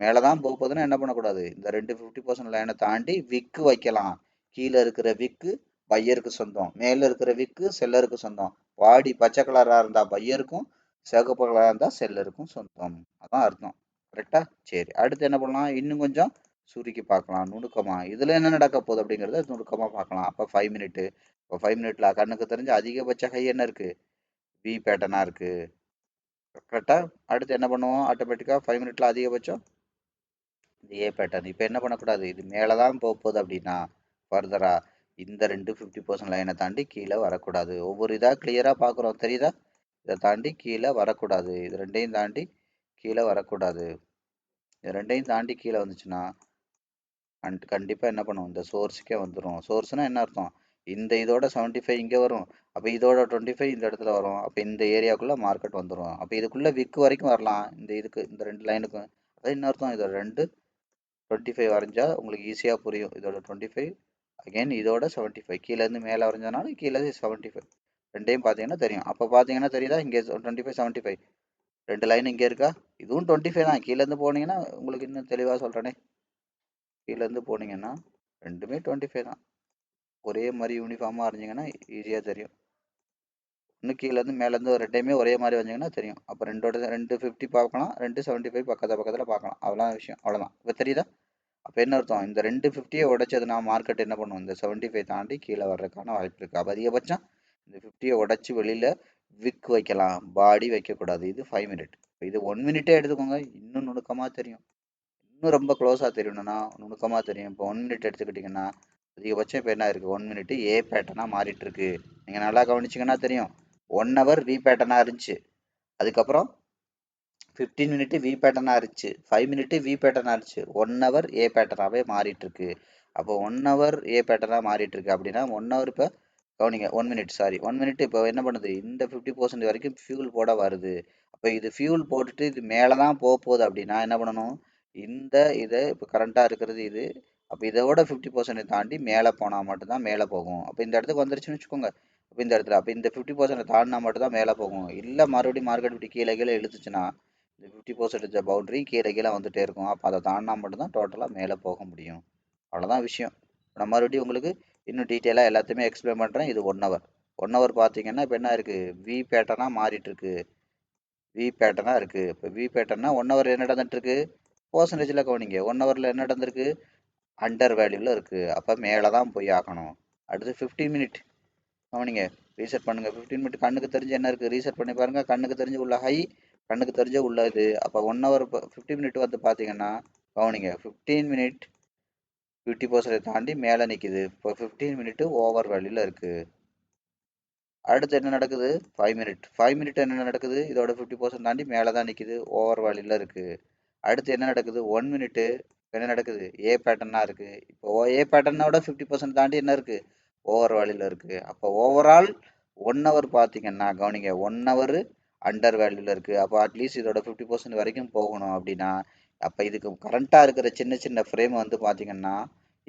மேலே தான் போக போகுதுன்னா என்ன பண்ணக்கூடாது, இந்த ரெண்டு 50% லைனை தாண்டி விக்கு வைக்கலாம். கீழே இருக்கிற விக்கு பையருக்கு சொந்தம், மேலே இருக்கிற விக்கு செல்லருக்கு சொந்தம். பாடி பச்சை கலராக இருந்தால் பையருக்கும், சிவப்பு கலராக இருந்தால் செல்லருக்கும் சொந்தம். அதான் அர்த்தம். கரெக்டா? சரி, அடுத்து என்ன பண்ணலாம், இன்னும் கொஞ்சம் சுருக்கி பார்க்கலாம் நுணுக்கமா. இதில் என்ன நடக்க போகுது அப்படிங்கிறத நுணுக்கமாக பார்க்கலாம். அப்போ 5 மினிட்டு. இப்போ 5 மினிட்ல கண்ணுக்கு தெரிஞ்ச அதிகபட்ச ஹை என்ன இருக்குது, வி பேட்டர்னாக இருக்குது. கரெக்டாக? அடுத்து என்ன பண்ணுவோம், ஆட்டோமேட்டிக்காக 5 மினிட்ல அதிகபட்சம் இது ஏ பேட்டர்ன். இப்போ என்ன பண்ணக்கூடாது, இது மேலே தான் போக போகுது அப்படின்னா ஃபர்தரா இந்த ரெண்டு 50% லைனை தாண்டி கீழே வரக்கூடாது. ஒவ்வொரு இதாக கிளியராக பார்க்குறோம், தெரியுதா? இதை தாண்டி கீழே வரக்கூடாது. இது ரெண்டையும் தாண்டி கீழே வரக்கூடாது. இது ரெண்டையும் தாண்டி கீழே வந்துச்சுன்னா கண்டிப்பாக என்ன பண்ணும், இந்த சோர்ஸுக்கே வந்துடும். சோர்ஸ்னால் என்ன அர்த்தம், இந்த இதோட 75 இங்கே வரும், அப்போ இதோட 25 இந்த இடத்துல வரும். அப்போ இந்த ஏரியாக்குள்ளே மார்க்கெட் வந்துடும். அப்போ இதுக்குள்ளே விக்கு வரைக்கும் வரலாம். இந்த இதுக்கு இந்த ரெண்டு லைனுக்கும் அது என்ன அர்த்தம், இதோட ரெண்டு 25 வரைஞ்சா உங்களுக்கு ஈஸியாக புரியும். இதோட 25 அகைன் இதோட 75, கீழேருந்து மேலே வரைஞ்சதுனால கீழே 75 ரெண்டையும் பார்த்தீங்கன்னா தெரியும். அப்போ பார்த்தீங்கன்னா தெரியுதா, இங்கே 25 75 ரெண்டு லைன் இங்கே இருக்கா, இதுவும் 25 தான். கீழேருந்து போனீங்கன்னா உங்களுக்கு இன்னும் தெளிவாக சொல்கிறேனே, கீழேருந்து போனீங்கன்னா ரெண்டுமே 25 தான். ஒரே மாதிரி யூனிஃபார்மாக வரைஞ்சிங்கன்னா ஈஸியாக தெரியும். இன்னும் கீழேருந்து மேலேருந்து ரெண்டையுமே ஒரே மாதிரி வரைஞ்சிங்கன்னா தெரியும். அப்போ ரெண்டு 50 பார்க்கலாம், ரெண்டு 75 பக்கத்தில் பார்க்கலாம். அவ்வளோதான் விஷயம், அவ்வளோதான். இப்போ தெரியுதா? அப்போ என்ன அர்த்தம், இந்த ரெண்டு 50யை உடைச்சதுன்னா மார்க்கெட் என்ன பண்ணும், இந்த 75 தாண்டி கீழே வர்றதுக்கான வாய்ப்பு இருக்குது. அப்போ அதிகபட்சம் இந்த 50யை உடைச்சி வெளியில் விக் வைக்கலாம், பாடி வைக்கக்கூடாது. இது 5 மினிட். இது 1 மினிட்டே எடுத்துக்கோங்க, இன்னும் நுணுக்கமாக தெரியும். இன்னும் ரொம்ப க்ளோஸாக தெரியணும்னா நுணுக்கமாக தெரியும். இப்போ 1 மினிட் எடுத்துக்கிட்டிங்கன்னா அதிகபட்சம் இப்போ என்ன இருக்குது, 1 மினிட் ஏ பேட்டர்னாக மாறிட்டு இருக்கு. நீங்கள் நல்லா கவனிச்சிங்கன்னா தெரியும். 1 ஹவர் வி பேட்டர்னாக இருந்துச்சு, அதுக்கப்புறம் 15 மினிட் வி பேட்டர்னாக இருந்துச்சு, 5 மினிட் வி பேட்டர்னாக இருந்துச்சு, 1 ஹவர் ஏ பேட்டர்னாகவே மாறிட்டு இருக்கு. அப்போ 1 ஹவர் ஏ பேட்டர்னாக மாறிட்டு இருக்கு அப்படின்னா 1 ஹவர் இப்போ கவனிங்க, 1 மினிட் சாரி 1 மினிட் இப்போ என்ன பண்ணுது, இந்த 50% வரைக்கும் ஃபியூல் போட வருது. அப்போ இது ஃபியூல் போட்டுட்டு இது மேலே தான் போக போகுது அப்படின்னா என்ன பண்ணணும், இந்த இதை இப்போ கரண்ட்டாக இருக்கிறது இது, அப்போ இதோட 50% தாண்டி மேலே போனால் மட்டும்தான் மேலே போகும். அப்போ இந்த இடத்துக்கு வந்துருச்சுன்னு வச்சுக்கோங்க, அப்போ இந்த இடத்துல அப்போ இந்த 50% தாண்டினா மட்டும் தான் மேலே போகும். இல்லை மறுபடியும் மார்க்கெட் இப்படி கீழே கீழே இழுத்துச்சுன்னா இந்த 50% பவுண்டரி கீழே கீழே வந்துட்டே இருக்கும். அப்போ அதை தாண்டினா மட்டும்தான் டோட்டலாக மேலே போக முடியும். அவ்வளோதான் விஷயம். நான் மறுபடியும் உங்களுக்கு இன்னும் டீட்டெயிலாக எல்லாத்தையுமே எக்ஸ்பிளைன் பண்ணுறேன். இது 1 ஹவர். 1 ஹவர் பார்த்தீங்கன்னா இப்போ என்ன இருக்குது, வி பேட்டர்னாக மாறிட்டு இருக்கு, வி பேட்டர்னாக இருக்குது. இப்போ வி பேட்டர்னா 1 ஹவர் என்ன நடந்துட்டுருக்கு, பர்சன்டேஜில் கவனிங்க. 1 ஹவரில் என்ன நடந்திருக்கு, அண்டர் வேல்யூவில் இருக்குது. அப்போ மேலே தான் போய் ஆகணும். அடுத்து 15 மினிட் கவனிங்க, ரீசெட் பண்ணுங்கள். 15 மினிட் கண்ணுக்கு தெரிஞ்சு என்ன இருக்குது, ரீசெட் பண்ணி பாருங்கள். கண்ணுக்கு தெரிஞ்சு உள்ள ஹை, கண்ணுக்கு தெரிஞ்ச உள்ள இது. அப்போ 1 ஹவர் 50 மினிட் வந்து பார்த்தீங்கன்னா கவனிங்க, 15 மினிட் 50% தாண்டி மேலே நிற்கிது. இப்போ 15 மினிட் ஓவர் வேல்யூவில் இருக்குது. அடுத்து என்ன நடக்குது, 5 மினிட். 5 மினிட் என்ன நடக்குது, இதோட 50% தாண்டி மேலே தான் நிற்கிது, ஓவர் வேல்யூவில் இருக்குது. அடுத்து என்ன நடக்குது, 1 மினிட்டு என்ன நடக்குது, ஏ பேட்டர்னாக இருக்குது. இப்போ ஏ பேட்டர்னோட 50% தாண்டி என்ன இருக்குது, ஓவர் வேல்யூவில் இருக்குது. அப்போ ஓவரால் 1 ஹவர் பார்த்தீங்கன்னா கவனிங்க, 1 ஹவர் அண்டர் வேல்யூவில் இருக்குது. அப்போ அட்லீஸ்ட் இதோட 50% வரைக்கும் போகணும் அப்படின்னா அப்போ இதுக்கு கரண்ட்டாக இருக்கிற சின்ன சின்ன ஃப்ரேம் வந்து பார்த்தீங்கன்னா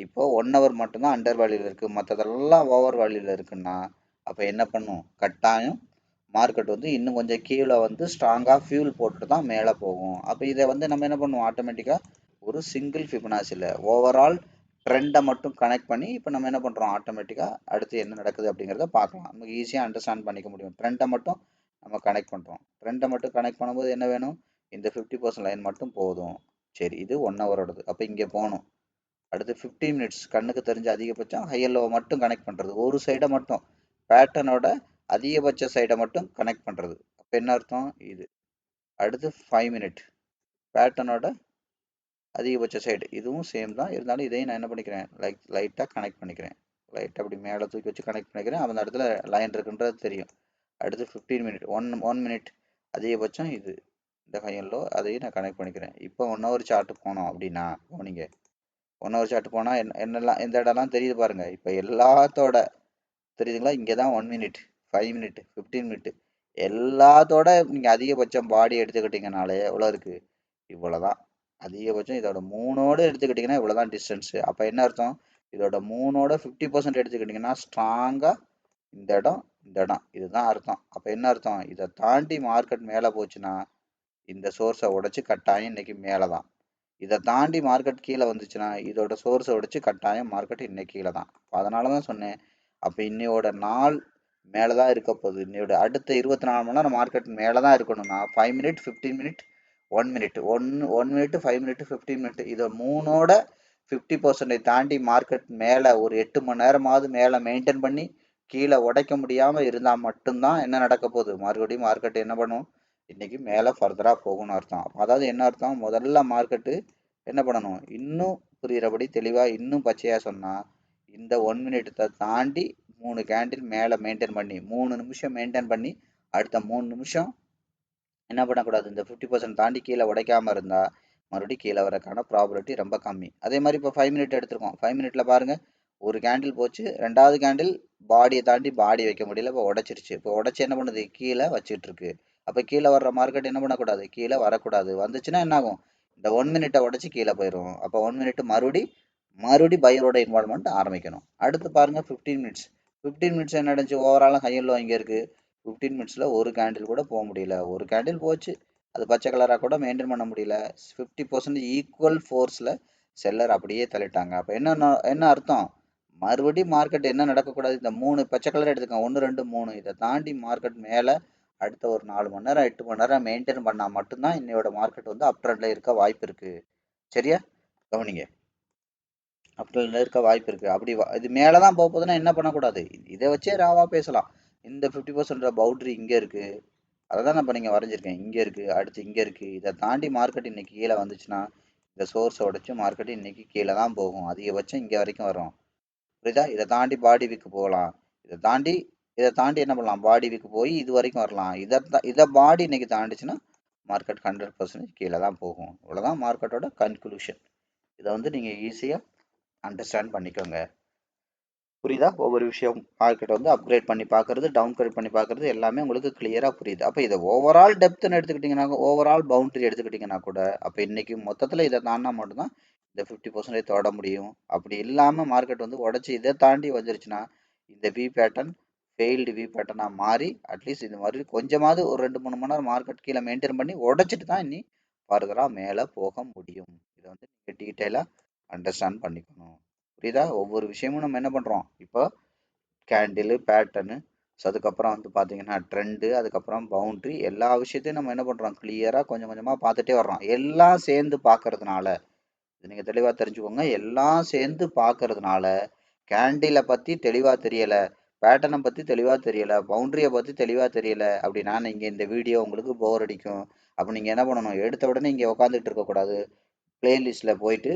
இப்போ 1 ஹவர் மட்டும்தான் அண்டர் வேல்யூவில் இருக்குது, மற்றதெல்லாம் ஓவர் வேல்யூவில் இருக்குன்னா அப்போ என்ன பண்ணும், கட்டாயம் மார்க்கெட் வந்து இன்னும் கொஞ்சம் கீழே வந்து ஸ்ட்ராங்காக ஃபியூல் போட்டு தான் மேலே போகும். அப்போ இதை வந்து நம்ம என்ன பண்ணுவோம், ஆட்டோமேட்டிக்காக ஒரு சிங்கிள் ஃபிபனாசியில் ஓவரால் ட்ரெண்டை மட்டும் கனெக்ட் பண்ணி இப்போ நம்ம என்ன பண்ணுறோம், ஆட்டோமேட்டிக்காக அடுத்து என்ன நடக்குது அப்படிங்கிறத பார்க்கலாம். நமக்கு ஈஸியாக அண்டர்ஸ்டாண்ட் பண்ணிக்க முடியும். ட்ரெண்டை மட்டும் நம்ம கனெக்ட் பண்ணுறோம். ட்ரெண்டை மட்டும் கனெக்ட் பண்ணும்போது என்ன வேணும், இந்த 50% லைன் மட்டும் போதும். சரி, இது 1 ஹவரோடது. அப்போ இங்கே போகணும். அடுத்து 15 மினிட்ஸ் கண்ணுக்கு தெரிஞ்ச அதிகபட்சம் ஹையர் லோ மட்டும் கனெக்ட் பண்ணுறது, ஒரு சைடை மட்டும் பேட்டர்னோட அதிகபட்ச சைடை மட்டும் கனெக்ட் பண்ணுறது. அப்போ என்ன அர்த்தம் இது. அடுத்து 5 மினிட் பேட்டர்னோட அதிகபட்ச சைடு, இதுவும் சேம் தான், இருந்தாலும் இதையும் நான் என்ன பண்ணிக்கிறேன், லைட்டாக கனெக்ட் பண்ணிக்கிறேன். லைட்டாக அப்படி மேலே தூக்கி வச்சு கனெக்ட் பண்ணிக்கிறேன், அந்த இடத்துல லைன் இருக்குன்றது தெரியும். அடுத்து 15 மினிட் 1 மினிட் அதிகபட்சம் இது, இந்த ஹையர் லோ அதையும் நான் கனெக்ட் பண்ணிக்கிறேன். இப்போ 1 ஹவர் சார்ட்டு போனோம் அப்படின்னா நீங்கள் 1 ஹவர் சார்ட் போனால் என்னெல்லாம் எந்த இடம்லாம் தெரியுது பாருங்கள். இப்போ எல்லாத்தோட தெரியுதுங்களா, இங்கே தான் 1 மினிட் 5 மினிட் 15 மினிட் எல்லாத்தோட நீங்கள் அதிகபட்சம் பாடி எடுத்துக்கிட்டிங்கனாலே எவ்வளோ இருக்குது, இவ்வளோதான் அதிகபட்சம். இதோட 3ஓட எடுத்துக்கிட்டிங்கன்னா இவ்வளோதான் டிஸ்டன்ஸு. அப்போ என்ன அர்த்தம், இதோட 3ஓட 50% எடுத்துக்கிட்டிங்கன்னா ஸ்ட்ராங்காக இந்த இடம் இதுதான் அர்த்தம். அப்போ என்ன அர்த்தம், இதை தாண்டி மார்க்கெட் மேலே போச்சுன்னா இந்த சோர்ஸை உடைச்சு கட்டாயம் இன்னைக்கு மேலே தான். இதை தாண்டி மார்க்கெட் கீழே வந்துச்சுன்னா இதோட சோர்ஸை உடைச்சு கட்டாயம் மார்க்கெட் இன்னைக்கு கீழே தான். அதனால தான் சொன்னேன், அப்போ இன்னையோட நாள் மேலே தான் இருக்க போகுது. இன்னையோட அடுத்த 24 மணி நேரம் மார்க்கெட் மேலே தான் இருக்கணும்னா 5 minute 15 minute 1 minute 1 minute 5 minute 15 minute இதை 3ஓட 50% தாண்டி மார்க்கெட் மேலே ஒரு 8 மணி நேரமாவது மேலே மெயின்டைன் பண்ணி கீழே உடைக்க முடியாமல் இருந்தால் மட்டும்தான் என்ன நடக்க போகுது, மறுபடியும் மார்க்கெட் என்ன பண்ணும், இன்னைக்கு மேலே ஃபர்தராக போகணும்னு அர்த்தம். அதாவது என்ன அர்த்தம், முதல்ல மார்க்கெட்டு என்ன பண்ணணும், இன்னும் புரிகிறபடி தெளிவாக இன்னும் பச்சையாக சொன்னால் இந்த 1 மினிட்டை தாண்டி 3 கேண்டில் மேலே மெயின்டைன் பண்ணி 3 நிமிஷம் மெயின்டைன் பண்ணி அடுத்த 3 நிமிஷம் என்ன பண்ணக்கூடாது, இந்த 50% தாண்டி கீழே உடைக்காமல் இருந்தால் மறுபடியும் கீழே வரக்கான ப்ராபபிலிட்டி ரொம்ப கம்மி. அதே மாதிரி இப்போ 5 மினிட் எடுத்துருக்கோம். 5 மினிட்ல பாருங்கள், ஒரு கேண்டில் போச்சு, ரெண்டாவது கேண்டில் பாடியை தாண்டி பாடி வைக்க முடியல, இப்போ உடைச்சிருச்சு. இப்போ உடச்சி என்ன பண்ணுது, கீழே வச்சிட்டு இருக்கு. அப்போ கீழே வர்ற மார்க்கெட் என்ன பண்ணக்கூடாது, கீழே வரக்கூடாது. வந்துச்சுன்னா என்ன ஆகும், இந்த 1 மினிட்டை உடச்சி கீழே போயிடும். அப்போ 1 மினிட் மறுபடி பையரோட இன்வால்மெண்ட் ஆரம்பிக்கணும். அடுத்து பாருங்க 15 மினிட்ஸ். 15 மினிட்ஸ் என்ன நடந்துச்சு, ஓவராலாக ஹையர்லோ இங்கே இருக்கு. 15 மினிட்ஸில் ஒரு கேண்டில் கூட போக முடியல. ஒரு கேண்டில் போச்சு, அது பச்சை கலராக கூட மெயின்டைன் பண்ண முடியல. 50% ஈக்குவல் ஃபோர்ஸில் செல்லர் அப்படியே தள்ளிட்டாங்க. அப்போ என்ன அர்த்தம், மறுபடியும் மார்க்கெட் என்ன நடக்கக்கூடாது, இந்த 3 பச்சை கலர் எடுத்துக்கோங்க, 1 2 3 இதை தாண்டி மார்க்கெட் மேலே அடுத்த ஒரு 4 மணி நேரம் 8 மணி நேரம் மெயின்டைன் பண்ணால் மட்டும்தான் இன்னையோட மார்க்கெட் வந்து அப் ட்ரெண்டில் இருக்க வாய்ப்பு இருக்குது. சரியா, கவனிங்க, அப் ட்ரெண்டில் இருக்க வாய்ப்பு இருக்குது. அப்படி இது மேலே தான் போக போகுதுன்னா என்ன பண்ணக்கூடாது, இதை வச்சே ராவாக பேசலாம். இந்த 50% பவுண்டரி இங்கே இருக்குது, அதை தான் நான் இப்போ நீங்கள் வரைஞ்சிருக்கேன், இங்கே இருக்குது, அடுத்து இங்கே இருக்குது. இதை தாண்டி மார்க்கெட் இன்னைக்கு கீழே வந்துச்சுன்னா இந்த சோர்ஸை உடைச்சு மார்க்கெட் இன்னைக்கு கீழே தான் போகும், அதிகபட்சம் இங்கே வரைக்கும் வரும். புரியுதா, இதை தாண்டி பாடி வீக்கு போகலாம், இதை தாண்டி என்ன பண்ணலாம், பாடி வீக்கு போய் இது வரைக்கும் வரலாம். இதை பாடி இன்னைக்கு தாண்டிச்சுன்னா மார்க்கெட் 100% கீழே தான் போகும். இவ்வளோதான் மார்க்கெட்டோட கன்க்ளூஷன். இதை வந்து நீங்கள் ஈஸியாக அண்டர்ஸ்டாண்ட் பண்ணிக்கோங்க. புரியுதா, ஒவ்வொரு விஷயம் மார்க்கெட் வந்து அப்கிரேட் பண்ணி பார்க்கறது, டவுன் கிரேட் பண்ணி பார்க்கறது எல்லாமே உங்களுக்கு கிளியராக புரியுது. அப்போ இதை ஓவரால் டெப்த்னு எடுத்துக்கிட்டிங்கன்னா, ஓவரால் பவுண்டரி எடுத்துக்கிட்டிங்கன்னா கூட அப்போ இன்னைக்கு மொத்தத்தில் இதை தாண்டினா மட்டும்தான் இந்த 50% தொட முடியும். அப்படி இல்லாமல் மார்க்கெட் வந்து உடச்சி இதை தாண்டி வந்துருச்சுன்னா இந்த வி பேட்டர்ன் ஃபெயில்டு வி பேட்டர்னாக மாறி அட்லீஸ்ட் இது மாதிரி கொஞ்சமாவது ஒரு 2-3 மணி நேரம் மார்க்கெட் கீழே மெயின்டைன் பண்ணி உடச்சிட்டு தான் இனி ஃபர்தராக மேலே போக முடியும். இதை வந்து நீங்கள் டீட்டெயிலாக அண்டர்ஸ்டாண்ட் பண்ணிக்கணும். புரியுதா, ஒவ்வொரு விஷயமும் நம்ம என்ன பண்ணுறோம், இப்போ கேண்டிலு பேட்டர்னு, ஸோ அதுக்கப்புறம் வந்து பார்த்தீங்கன்னா ட்ரெண்டு, அதுக்கப்புறம் பவுண்ட்ரி, எல்லா விஷயத்தையும் நம்ம என்ன பண்ணுறோம் கிளியராக கொஞ்சம் கொஞ்சமாக பார்த்துட்டே வர்றோம். எல்லாம் சேர்ந்து பார்க்கறதுனால இது நீங்கள் தெளிவாக தெரிஞ்சுக்கோங்க, எல்லாம் சேர்ந்து பார்க்கறதுனால கேண்டிலை பற்றி தெளிவாக தெரியலை, பேட்டர்னை பற்றி தெளிவாக தெரியலை, பவுண்ட்ரியை பற்றி தெளிவாக தெரியலை அப்படின்னா நீங்கள் இந்த வீடியோ உங்களுக்கு போர் அடிக்கும். அப்போ நீங்கள் என்ன பண்ணணும், எடுத்த உடனே இங்கே உட்காந்துட்டு இருக்கக்கூடாது, பிளேலிஸ்ட்டில் போயிட்டு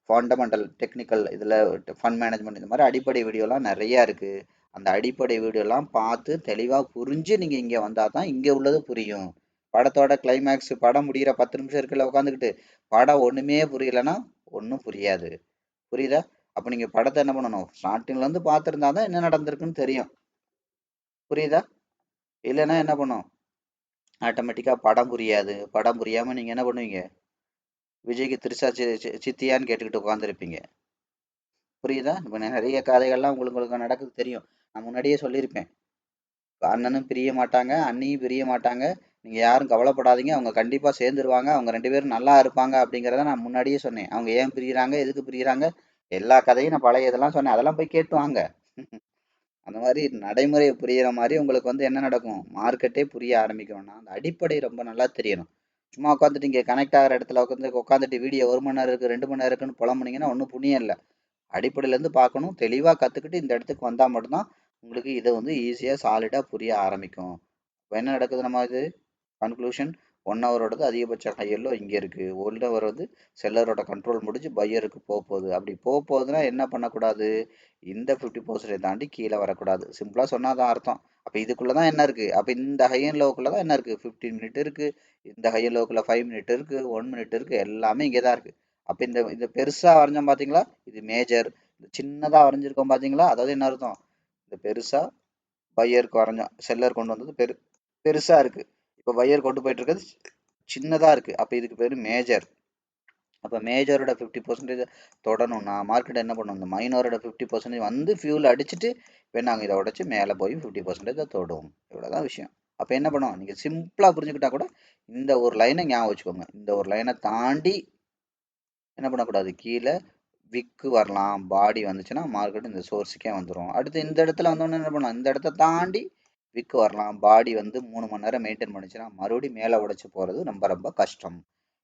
ஃபண்டமெண்டல் டெக்னிக்கல் இதில் ஃபண்ட் மேனேஜ்மெண்ட் இந்த மாதிரி அடிப்படை வீடியோலாம் நிறையா இருக்குது. அந்த அடிப்படை வீடியோலாம் பார்த்து தெளிவாக புரிஞ்சு நீங்கள் இங்கே வந்தால் தான் இங்கே உள்ளது புரியும். படத்தோட கிளைமேக்ஸ் படம் முடிகிற 10 நிமிஷம் இருக்குல்ல உட்காந்துக்கிட்டு, படம் ஒன்றுமே புரியலைன்னா ஒன்றும் புரியாது. புரியுதா, அப்போ நீங்கள் படத்தை என்ன பண்ணணும், ஸ்டார்டிங்லேருந்து பார்த்துருந்தா தான் என்ன நடந்திருக்குன்னு தெரியும். புரியுதா, இல்லைன்னா என்ன பண்ணும், ஆட்டோமேட்டிக்காக படம் புரியாது. படம் புரியாமல் நீங்கள் என்ன பண்ணுவீங்க, விஜய்க்கு திருசா சித்தியான்னு கேட்டுக்கிட்டு உட்காந்துருப்பீங்க. புரியுதா, இப்போ நிறைய கதைகள்லாம் உங்களுக்கு நடக்குது தெரியும். நான் முன்னாடியே சொல்லியிருப்பேன், அண்ணனும் பிரிய மாட்டாங்க, அண்ணியும் பிரிய மாட்டாங்க, நீங்கள் யாரும் கவலைப்படாதீங்க, அவங்க கண்டிப்பாக சேர்ந்துருவாங்க, அவங்க 2 பேரும் நல்லா இருப்பாங்க அப்படிங்கிறத நான் முன்னாடியே சொன்னேன். அவங்க ஏன் பிரிகிறாங்க, எதுக்கு பிரிகிறாங்க, எல்லா கதையும் நான் பழைய இதெல்லாம் சொன்னேன், அதெல்லாம் போய் கேட்டு வாங்க. அந்த மாதிரி நடைமுறை புரிகிற மாதிரி உங்களுக்கு வந்து என்ன நடக்கும், மார்க்கெட்டே புரிய ஆரம்பிக்கணும்னா அந்த அடிப்படை ரொம்ப நல்லா தெரியணும். சும்மா உட்காந்துட்டு இங்கே கனெக்ட் ஆகிற இடத்துல உட்காந்துட்டு வீடியோ 1 மணி நேரம் இருக்குது 2 மணி நேரம் இருக்குன்னு புலம்புனீங்கன்னா ஒன்றும் புண்ணியம் இல்லை. அடிப்படையிலேருந்து பார்க்கணும், தெளிவாக கற்றுக்கிட்டு இந்த இடத்துக்கு வந்தால் மட்டும்தான் உங்களுக்கு இதை வந்து ஈஸியாக சாலிடாக புரிய ஆரம்பிக்கும். இப்போ என்ன நடக்குது, நம்ம இது கன்க்ளூஷன் 1 ஹவரோடது அதிகபட்ச ஹையர்லோ இங்கே இருக்குது, 1 ஹவர் வந்து செல்லரோட கண்ட்ரோல் முடிஞ்சு பையருக்கு போகுது. அப்படி போகுதுன்னா என்ன பண்ணக்கூடாது, இந்த 50% தாண்டி கீழே வரக்கூடாது. சிம்பிளாக சொன்னால் தான் அர்த்தம். அப்போ இதுக்குள்ளே தான் என்ன இருக்குது, அப்போ இந்த ஹை அண்ட் லோக்குள்ளே தான் என்ன இருக்குது, 15 மினிட் இருக்குது, இந்த ஹை அண்ட் லோக்குள்ளே 5 மினிட் இருக்குது, 1 மினிட் இருக்குது, எல்லாமே இங்கே தான் இருக்குது. அப்போ இந்த பெருசாக வரைஞ்சோம் பார்த்தீங்களா, இது மேஜர். இந்த சின்னதாக வரைஞ்சிருக்கோம் பார்த்தீங்களா, அதாவது என்ன அர்த்தம், இந்த பெருசாக பையருக்கு வரைஞ்சோம், செல்லர் கொண்டு வந்தது பெருசா இருக்கு. இப்போ பையர் கொண்டு போயிட்டு இருக்கிறது சின்னதா இருக்கு. அப்போ இதுக்கு பேர் மேஜர். அப்போ மேஜரோட 50% தொடணும்னா மார்க்கெட் என்ன பண்ணும், இந்த மைனரோட 50% வந்து ஃபியூல் அடிச்சுட்டு இப்போ நாங்கள் இதை உடச்சி மேலே போய் 50% தொடும். இவ்வளோதான் விஷயம். அப்போ என்ன பண்ணுவோம், நீங்கள் சிம்பிளாக புரிஞ்சுக்கிட்டா கூட இந்த ஒரு லைனை ஞாபகம் வச்சுக்கோங்க. இந்த ஒரு லைனை தாண்டி என்ன பண்ணக்கூடாது, கீழே விக்கு வரலாம், பாடி வந்துச்சுன்னா மார்க்கெட் இந்த சோர்ஸுக்கே வந்துடும். அடுத்து இந்த இடத்துல வந்தோடனே என்ன பண்ணலாம், இந்த இடத்த தாண்டி விக்கு வரலாம், பாடி வந்து 3 மணி நேரம் மெயின்டைன் பண்ணிச்சுன்னா மறுபடியும் மேலே உடைச்சு போகிறது ரொம்ப ரொம்ப கஷ்டம்.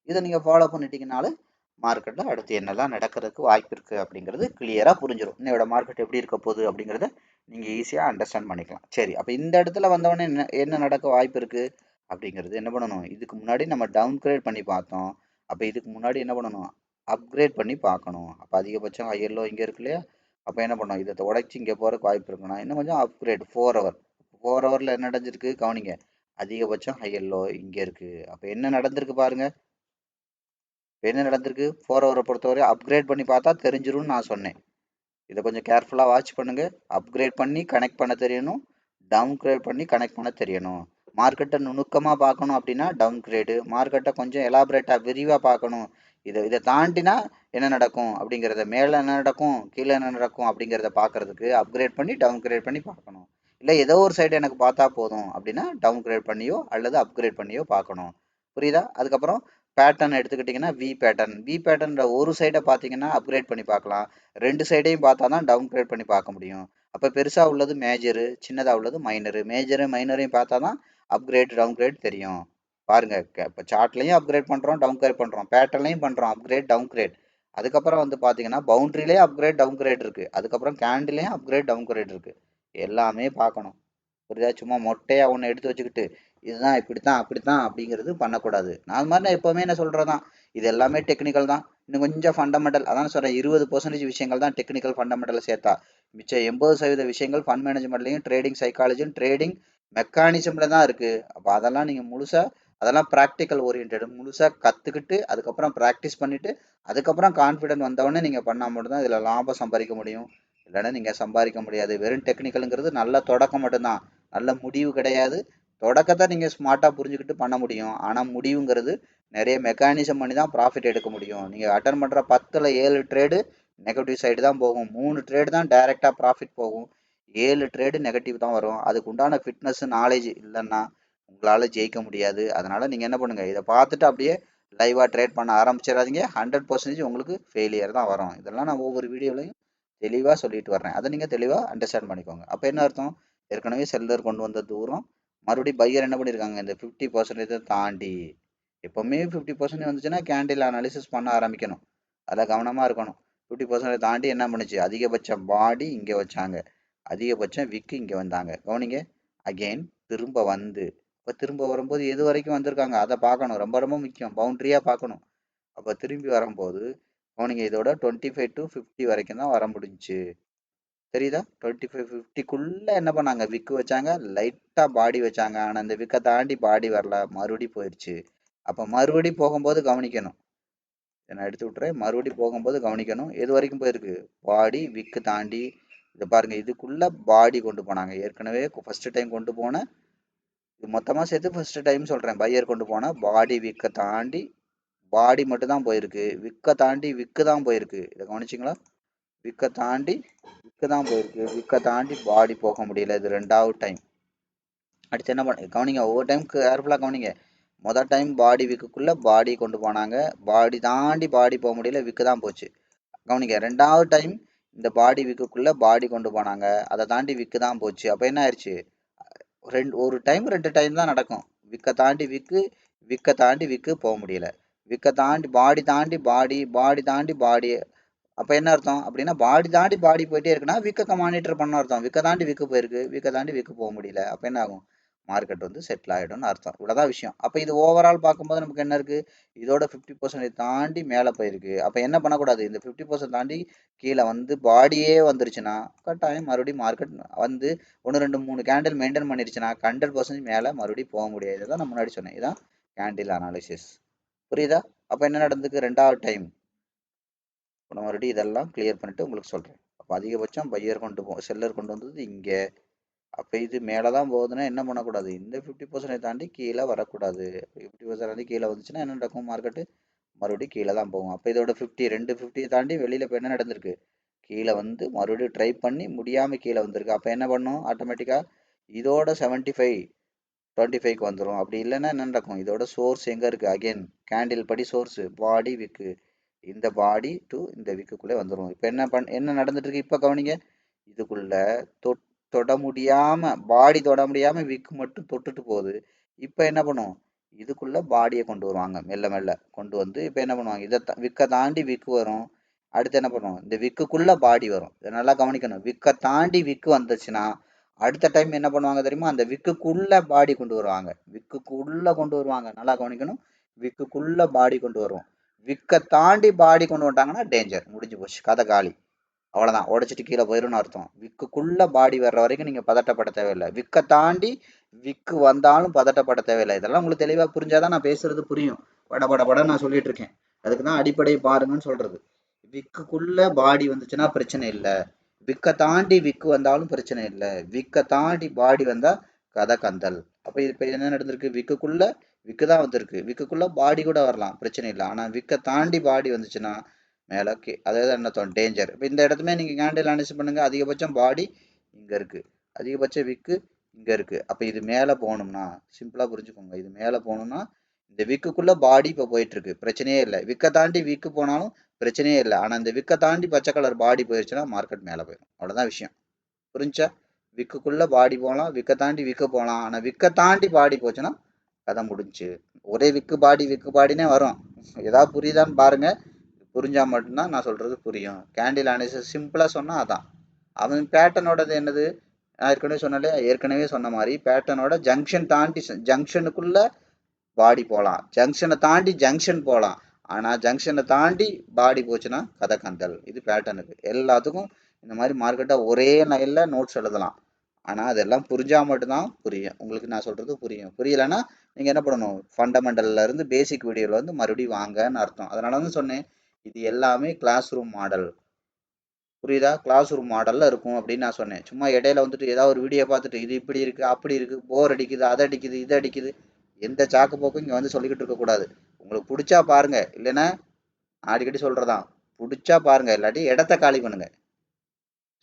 இதை நீங்கள் ஃபாலோ பண்ணிட்டீங்கனாலும் மார்க்கெட்டில் அடுத்து என்னெல்லாம் நடக்கிறதுக்கு வாய்ப்பு இருக்குது அப்படிங்கிறது கிளியராக புரிஞ்சிடும். இன்னையோட மார்க்கெட் எப்படி இருக்க போகுது அப்படிங்கிறத நீங்கள் ஈஸியாக அண்டர்ஸ்டாண்ட் பண்ணிக்கலாம். சரி, அப்போ இந்த இடத்துல வந்தவொடனே என்ன நடக்க வாய்ப்பு இருக்குது அப்படிங்கிறது என்ன பண்ணணும், இதுக்கு முன்னாடி நம்ம டவுன் கிரேட் பண்ணி பார்த்தோம். அப்போ இதுக்கு முன்னாடி என்ன பண்ணணும், அப்கிரேட் பண்ணி பார்க்கணும். அப்போ அதிகபட்சம் ஐஎல்ஓ இங்கே இருக்கு இல்லையா, அப்போ என்ன பண்ணணும், இதை உடைச்சி இங்கே போகிறதுக்கு வாய்ப்பு இருக்குன்னா இன்னும் கொஞ்சம் அப்கிரேட் 4 ஹவர். 4 ஹவரில் என்ன நடந்திருக்கு கவனிங்க, அதிகபட்சம் ஐஎல்ஓ இங்கே இருக்குது. அப்போ என்ன நடந்திருக்கு பாருங்கள், என்ன நடந்திருக்கு, 4 ஹவரை பொறுத்தவரை அப்கிரேட் பண்ணி பார்த்தா தெரிஞ்சிரும்னு நான் சொன்னேன். இதை கொஞ்சம் கேர்ஃபுல்லாக வாட்ச் பண்ணுங்க. அப்கிரேட் பண்ணி கனெக்ட் பண்ண தெரியணும், டவுன் கிரேட் பண்ணி கனெக்ட் பண்ண தெரியணும். மார்க்கெட்டை நுணுக்கமாக பார்க்கணும் அப்படின்னா டவுன் கிரேடு, மார்க்கெட்டை கொஞ்சம் எலாபரேட்டாக விரிவாக பார்க்கணும், இதை தாண்டினா என்ன நடக்கும் அப்படிங்கிறத, மேலே என்ன நடக்கும் கீழே என்ன நடக்கும் அப்படிங்கிறத பார்க்கறதுக்கு அப்கிரேட் பண்ணி டவுன் கிரேட் பண்ணி பார்க்கணும். இல்லை ஏதோ ஒரு சைடு எனக்கு பார்த்தா போதும் அப்படின்னா டவுன் கிரேட் பண்ணியோ அல்லது அப்கிரேட் பண்ணியோ பார்க்கணும். புரியுதா? அதுக்கப்புறம் பேட்டர்ன் எடுத்துக்கிட்டிங்கன்னா வி பேட்டர்ன்ற ஒரு சைடை பார்த்தீங்கன்னா அப்கிரேட் பண்ணி பார்க்கலாம், 2 சைடையும் பார்த்தா தான் டவுன் கிரேட் பண்ணி பார்க்க முடியும். அப்போ பெருசாக உள்ளது மேஜரு, சின்னதாக உள்ளது மைனரு, மேஜரு மைனரையும் பார்த்தா தான் அப்கிரேட் டவுன் கிரேட் தெரியும். பாருங்க, இப்போ சார்ட்லையும் அப்கிரேட் பண்ணுறோம் டவுன் கிரேட் பண்ணுறோம், பேட்டர்லையும் பண்ணுறோம் அப்கிரேட் டவுன் கிரேட். அதுக்கப்புறம் வந்து பார்த்தீங்கன்னா பவுண்ட்ரிலேயே அப்கிரேட் டவுன் கிரேட் இருக்குது, அதுக்கப்புறம் கேண்டிலையும் அப்கிரேட் டவுன் கிரேட் இருக்குது. எல்லாமே பார்க்கணும். புரியுதா? சும்மா மொட்டையாக ஒன்று எடுத்து வச்சுக்கிட்டு இதுதான் இப்படித்தான் அப்படித்தான் அப்படிங்கிறது பண்ணக்கூடாது. நான் மாதிரி நான் எப்போவுமே என்ன சொல்கிறதான், இது எல்லாமே டெக்னிக்கல் தான், இன்னும் கொஞ்சம் ஃபண்டமெண்டல். அதான் சொல்கிறேன், 20% விஷயங்கள் தான் டெக்னிக்கல் ஃபண்டமெண்டலை சேர்த்தா, மிச்சம் 80% விஷயங்கள் ஃபண்ட் மேனேஜ்மெண்ட்லையும் ட்ரேடிங் சைக்காலஜியும் ட்ரேடிங் மெக்கானிசமில் தான் இருக்குது. அப்போ அதெல்லாம் நீங்கள் முழுசாக, அதெல்லாம் ப்ராக்டிக்கல் ஓரியன்ட், முழுசாக கற்றுக்கிட்டு அதுக்கப்புறம் ப்ராக்டிஸ் பண்ணிவிட்டு அதுக்கப்புறம் கான்ஃபிடென்ட் வந்தவொடனே நீங்கள் பண்ணால் மட்டும்தான் இதில் லாபம் சம்பாதிக்க முடியும். இல்லைன்னா நீங்கள் சம்பாதிக்க முடியாது. வெறும் டெக்னிக்கலுங்கிறது நல்ல தொடக்கம் மட்டும்தான், நல்ல முடிவு கிடையாது. தொடக்கத்தை நீங்கள் ஸ்மார்ட்டாக புரிஞ்சுக்கிட்டு பண்ண முடியும், ஆனால் முடிவுங்கிறது நிறைய மெக்கானிசம் பண்ணி தான் ப்ராஃபிட் எடுக்க முடியும். நீங்கள் அட்டன் பண்ணுற 10ல் 7 ட்ரேடு நெகட்டிவ் சைடு தான் போகும், 3 ட்ரேடு தான் டைரெக்டாக ப்ராஃபிட் போகும், 7 ட்ரேடு நெகட்டிவ் தான் வரும். அதுக்கு உண்டான ஃபிட்னஸ் நாலேஜ் இல்லைன்னா உங்களால் ஜெயிக்க முடியாது. அதனால் நீங்கள் என்ன பண்ணுங்கள், இதை பார்த்துட்டு அப்படியே லைவாக ட்ரேட் பண்ண ஆரம்பிச்சிடாதீங்க. 100% உங்களுக்கு ஃபெயிலியர் தான் வரும். இதெல்லாம் நான் ஒவ்வொரு வீடியோலையும் தெளிவாக சொல்லிட்டு வர்றேன், அதை நீங்கள் தெளிவாக அண்டர்ஸ்டாண்ட் பண்ணிக்கோங்க. அப்போ என்ன அர்த்தம், ஏற்கனவே செல்லர் கொண்டு வந்த தூரம் மறுபடியும் பையர் என்ன பண்ணியிருக்காங்க, இந்த 50% தாண்டி, எப்போவுமே 50% வந்துச்சுன்னா கேண்டில் அனாலிசிஸ் பண்ண ஆரம்பிக்கணும், அதில் கவனமாக இருக்கணும். 50% தாண்டி என்ன பண்ணுச்சு, அதிகபட்சம் பாடி இங்கே வச்சாங்க, அதிகபட்சம் விக்கு இங்கே வந்தாங்க. கவனிங்க, அகெயின் திரும்ப வந்து, இப்போ திரும்ப வரும்போது எது வரைக்கும் வந்திருக்காங்க அதை பார்க்கணும், ரொம்ப ரொம்ப முக்கியம், பவுண்ட்ரியாக பார்க்கணும். அப்போ திரும்பி வரும்போது கவனிங்க, இதோட 25 to 50 வரைக்கும் தான் வர முடிஞ்சுச்சு. தெரியுதா? 25 50க்குள்ளே என்ன பண்ணாங்க, விக்கு வச்சாங்க, லைட்டாக பாடி வச்சாங்க, ஆனால் அந்த விக்கை தாண்டி பாடி வரல, மறுபடி போயிடுச்சு. அப்போ மறுபடி போகும்போது கவனிக்கணும், நான் எடுத்து விட்டுறேன், மறுபடி போகும்போது கவனிக்கணும் எது வரைக்கும் போயிருக்கு, பாடி விக்கு தாண்டி. இதை பாருங்க, இதுக்குள்ள பாடி கொண்டு போனாங்க, ஏற்கனவே ஃபர்ஸ்ட் டைம் கொண்டு போன, இது மொத்தமாக சேர்த்து ஃபர்ஸ்ட் டைம் சொல்கிறேன், பையர் கொண்டு போன பாடி விக்கை தாண்டி, பாடி மட்டும் தான் போயிருக்கு, விக்கை தாண்டி விக்கு தான் போயிருக்கு. இதை கவனிச்சிங்களா, விக்கை தாண்டி விக்கு தான் போயிருக்கு, விக்கை தாண்டி பாடி போக முடியல, இது 2வது டைம். அடுத்து என்ன பண்ண கவனிங்க, ஒவ்வொரு டைம் கேர்ஃபுல்லாக கவனிங்க. மொதல் டைம் பாடி விக்குக்குள்ளே பாடி கொண்டு போனாங்க, பாடி தாண்டி பாடி போக முடியல, விக்கு தான் போச்சு. கவனிங்க, 2வது டைம் இந்த பாடி விக்குக்குள்ளே பாடி கொண்டு போனாங்க, அதை தாண்டி விக்கு தான் போச்சு. அப்போ என்ன ஆயிடுச்சு, ஒரு டைம் 2 டைம் தான் நடக்கும், விக்கை தாண்டி விக்கு, விக்கை தாண்டி விக்கு போக முடியல, விக்கை தாண்டி தாண்டி பாடி, பாடி தாண்டி பாடி. அப்போ என்ன அர்த்தம் அப்படின்னா, பாடி தாண்டி பாடி போயிட்டே இருக்குன்னா விக்கை மானிட்டர் பண்ண அர்த்தம், விக்கை தாண்டி விக்கு போயிருக்கு, விக்கை தாண்டி விக்கு போக முடியல, அப்போ என்ன ஆகும், மார்க்கெட் வந்து செட்டில் ஆகிடும்னு அர்த்தம். இவ்வளோதான் விஷயம். அப்போ இது ஓவரால் பார்க்கும்போது நமக்கு என்ன இருக்குது, இதோட 50% தாண்டி மேலே போயிருக்கு. அப்போ என்ன பண்ணக்கூடாது, இந்த 50% தாண்டி கீழே வந்து பாடியே வந்துருச்சுன்னா கட்டாயம் மறுபடியும் மார்க்கெட் வந்து 1 2 3 கேண்டில் மெயின்டைன் பண்ணிருச்சுன்னா 100% மேலே மறுபடியும் போக முடியாது. இதான் நான் முன்னாடி சொன்னேன், இதான் கேண்டில் அனாலிசிஸ். புரியுதா? அப்போ என்ன நடந்துக்கு, 2வது டைம் நான் மறுபடியும் இதெல்லாம் கிளியர் பண்ணிட்டு உங்களுக்கு சொல்கிறேன். அப்போ அதிகபட்சம் பையர் கொண்டு செல்லர் கொண்டு வந்தது இங்கே, அப்போ இது மேலே தான் போகுதுன்னா என்ன பண்ணக்கூடாது, இந்த 50% தாண்டி கீழே வரக்கூடாது. 50% தாண்டி கீழே வந்துச்சுன்னா என்ன நடக்கும், மார்க்கெட்டு மறுபடியும் கீழே தான் போகும். அப்போ இதோட 250 தாண்டி வெளியில் இப்போ என்ன நடந்திருக்கு, கீழே வந்து மறுபடியும் ட்ரை பண்ணி முடியாமல் கீழே வந்திருக்கு. அப்போ என்ன பண்ணும், ஆட்டோமேட்டிக்காக இதோட 75 25க்கு வந்துடும். அப்படி இல்லைன்னா என்ன நடக்கும், இதோட சோர்ஸ் எங்கே இருக்குது, அகைன் கேண்டில் படி சோர்ஸு பாடி விக்கு, இந்த பாடி டு இந்த விக்குள்ளே வந்துடும். இப்போ என்ன நடந்துட்டு இருக்கு இப்போ கவனிங்க, இதுக்குள்ள தொட முடியாம பாடி தொட முடியாம விக்கு மட்டும் தொட்டுட்டு போகுது. இப்போ என்ன பண்ணும், இதுக்குள்ள பாடியை கொண்டு வருவாங்க, மெல்ல மெல்ல கொண்டு வந்து இப்போ என்ன பண்ணுவாங்க, இதை விக்கை தாண்டி விக்கு வரும். அடுத்து என்ன பண்ணுவோம், இந்த விக்குக்குள்ள பாடி வரும். இதை நல்லா கவனிக்கணும், விக்கை தாண்டி விக்கு வந்துச்சுன்னா அடுத்த டைம் என்ன பண்ணுவாங்க தெரியுமா, அந்த விக்குக்குள்ள பாடி கொண்டு வருவாங்க, விக்குக்குள்ள கொண்டு வருவாங்க. நல்லா கவனிக்கணும், விக்குக்குள்ள பாடி கொண்டு வருவோம். விக்கை தாண்டி பாடி கொண்டு வந்துட்டாங்கன்னா டேஞ்சர், முடிஞ்சு போச்சு, கதை காலி, அவ்வளோதான், உடச்சிட்டு கீழே போயிடும்னு அர்த்தம். விக்குக்குள்ள பாடி வர்ற வரைக்கும் நீங்கள் பதட்டப்பட தேவையில்லை, விக்கை தாண்டி விக்கு வந்தாலும் பதட்டப்பட தேவையில்லை. இதெல்லாம் உங்களுக்கு தெளிவாக புரிஞ்சாதான் நான் பேசுறது புரியும். பட நான் சொல்லிட்டு இருக்கேன், அதுக்கு தான் அடிப்படை பாருங்கன்னு சொல்றது. விக்குக்குள்ள பாடி வந்துச்சுன்னா பிரச்சனை இல்லை, விக்கை தாண்டி விக்கு வந்தாலும் பிரச்சனை இல்லை, விக்கை தாண்டி பாடி வந்தா கதை கந்தல். அப்போ இப்போ என்ன நடந்திருக்கு, விக்கு தான் வந்திருக்கு, விக்குக்குள்ள பாடி கூட வரலாம் பிரச்சனை இல்லை, ஆனால் விக்கை தாண்டி பாடி வந்துச்சுன்னா மேலே அதாவது என்ன டேஞ்சர். இப்போ இந்த இடத்துமே நீங்கள் கேண்டில் அனலைஸ் பண்ணுங்க, அதிகபட்சம் பாடி இங்கே இருக்குது, அதிகபட்ச விக்கு இங்கே இருக்குது. அப்போ இது மேலே போகணும்னா சிம்பிளாக புரிஞ்சுக்கோங்க, இது மேலே போகணும்னா இந்த விக்குக்குள்ளே பாடி இப்போ போயிட்டுருக்கு, பிரச்சனையே இல்லை. விக்கை தாண்டி விக்கு போனாலும் பிரச்சனையே இல்லை, ஆனால் இந்த விக்கை தாண்டி பச்சை கலர் பாடி போயிடுச்சுன்னா மார்க்கெட் மேலே போயிடும். அவ்வளோதான் விஷயம், புரிஞ்சா. விக்குக்குள்ளே பாடி போகலாம், விக்கை தாண்டி விக்கு போகலாம், ஆனால் விக்கை தாண்டி பாடி போச்சுன்னா கதை முடிஞ்சு. ஒரே விக்கு பாடினே வரும். ஏதாவது புரியுதான்னு பாருங்கள், புரிஞ்சால் மட்டும்தான் நான் சொல்கிறது புரியும். கேண்டில் அனாலிசிஸ் சிம்பிளாக சொன்னால் அதான். அவன் பேட்டர்னோடது என்னது, நான் ஏற்கனவே சொன்ன மாதிரி பேட்டர்னோட ஜங்ஷன் தாண்டி ஜங்ஷனுக்குள்ளே பாடி போகலாம், ஜங்ஷனை தாண்டி ஜங்ஷன் போகலாம், ஆனால் ஜங்ஷனை தாண்டி பாடி போச்சுன்னா கதை கந்தல். இது பேட்டர்னுக்கு எல்லாத்துக்கும் இந்த மாதிரி மார்க்கெட்டை ஒரே லைனில் நோட்ஸ் எழுதலாம், ஆனால் அதெல்லாம் புரிஞ்சால் மட்டும்தான் புரியும் உங்களுக்கு. நான் சொல்கிறது புரியும், புரியலைன்னா நீங்கள் என்ன பண்ணணும், ஃபண்டமெண்டல்லேருந்து பேசிக் வீடியோவில் வந்து மறுபடியும் வாங்கன்னு அர்த்தம். அதனால தான் சொன்னேன் இது எல்லாமே கிளாஸ் ரூம் மாடல், புரியுதா, கிளாஸ் ரூம் மாடலில் இருக்கும் அப்படின்னு நான் சொன்னேன். சும்மா இடையில வந்துட்டு ஏதாவது ஒரு வீடியோ பார்த்துட்டு இது இப்படி இருக்குது அப்படி இருக்குது, போர் அடிக்குது, அதை அடிக்குது இதை அடிக்குது, எந்த சாக்கு போக்கும் இங்கே வந்து சொல்லிக்கிட்டு இருக்கக்கூடாது. உங்களுக்கு பிடிச்சா பாருங்கள், இல்லைன்னா அடிக்கடி சொல்கிறதான், பிடிச்சா பாருங்கள், இல்லாட்டி இடத்த காலி பண்ணுங்கள்.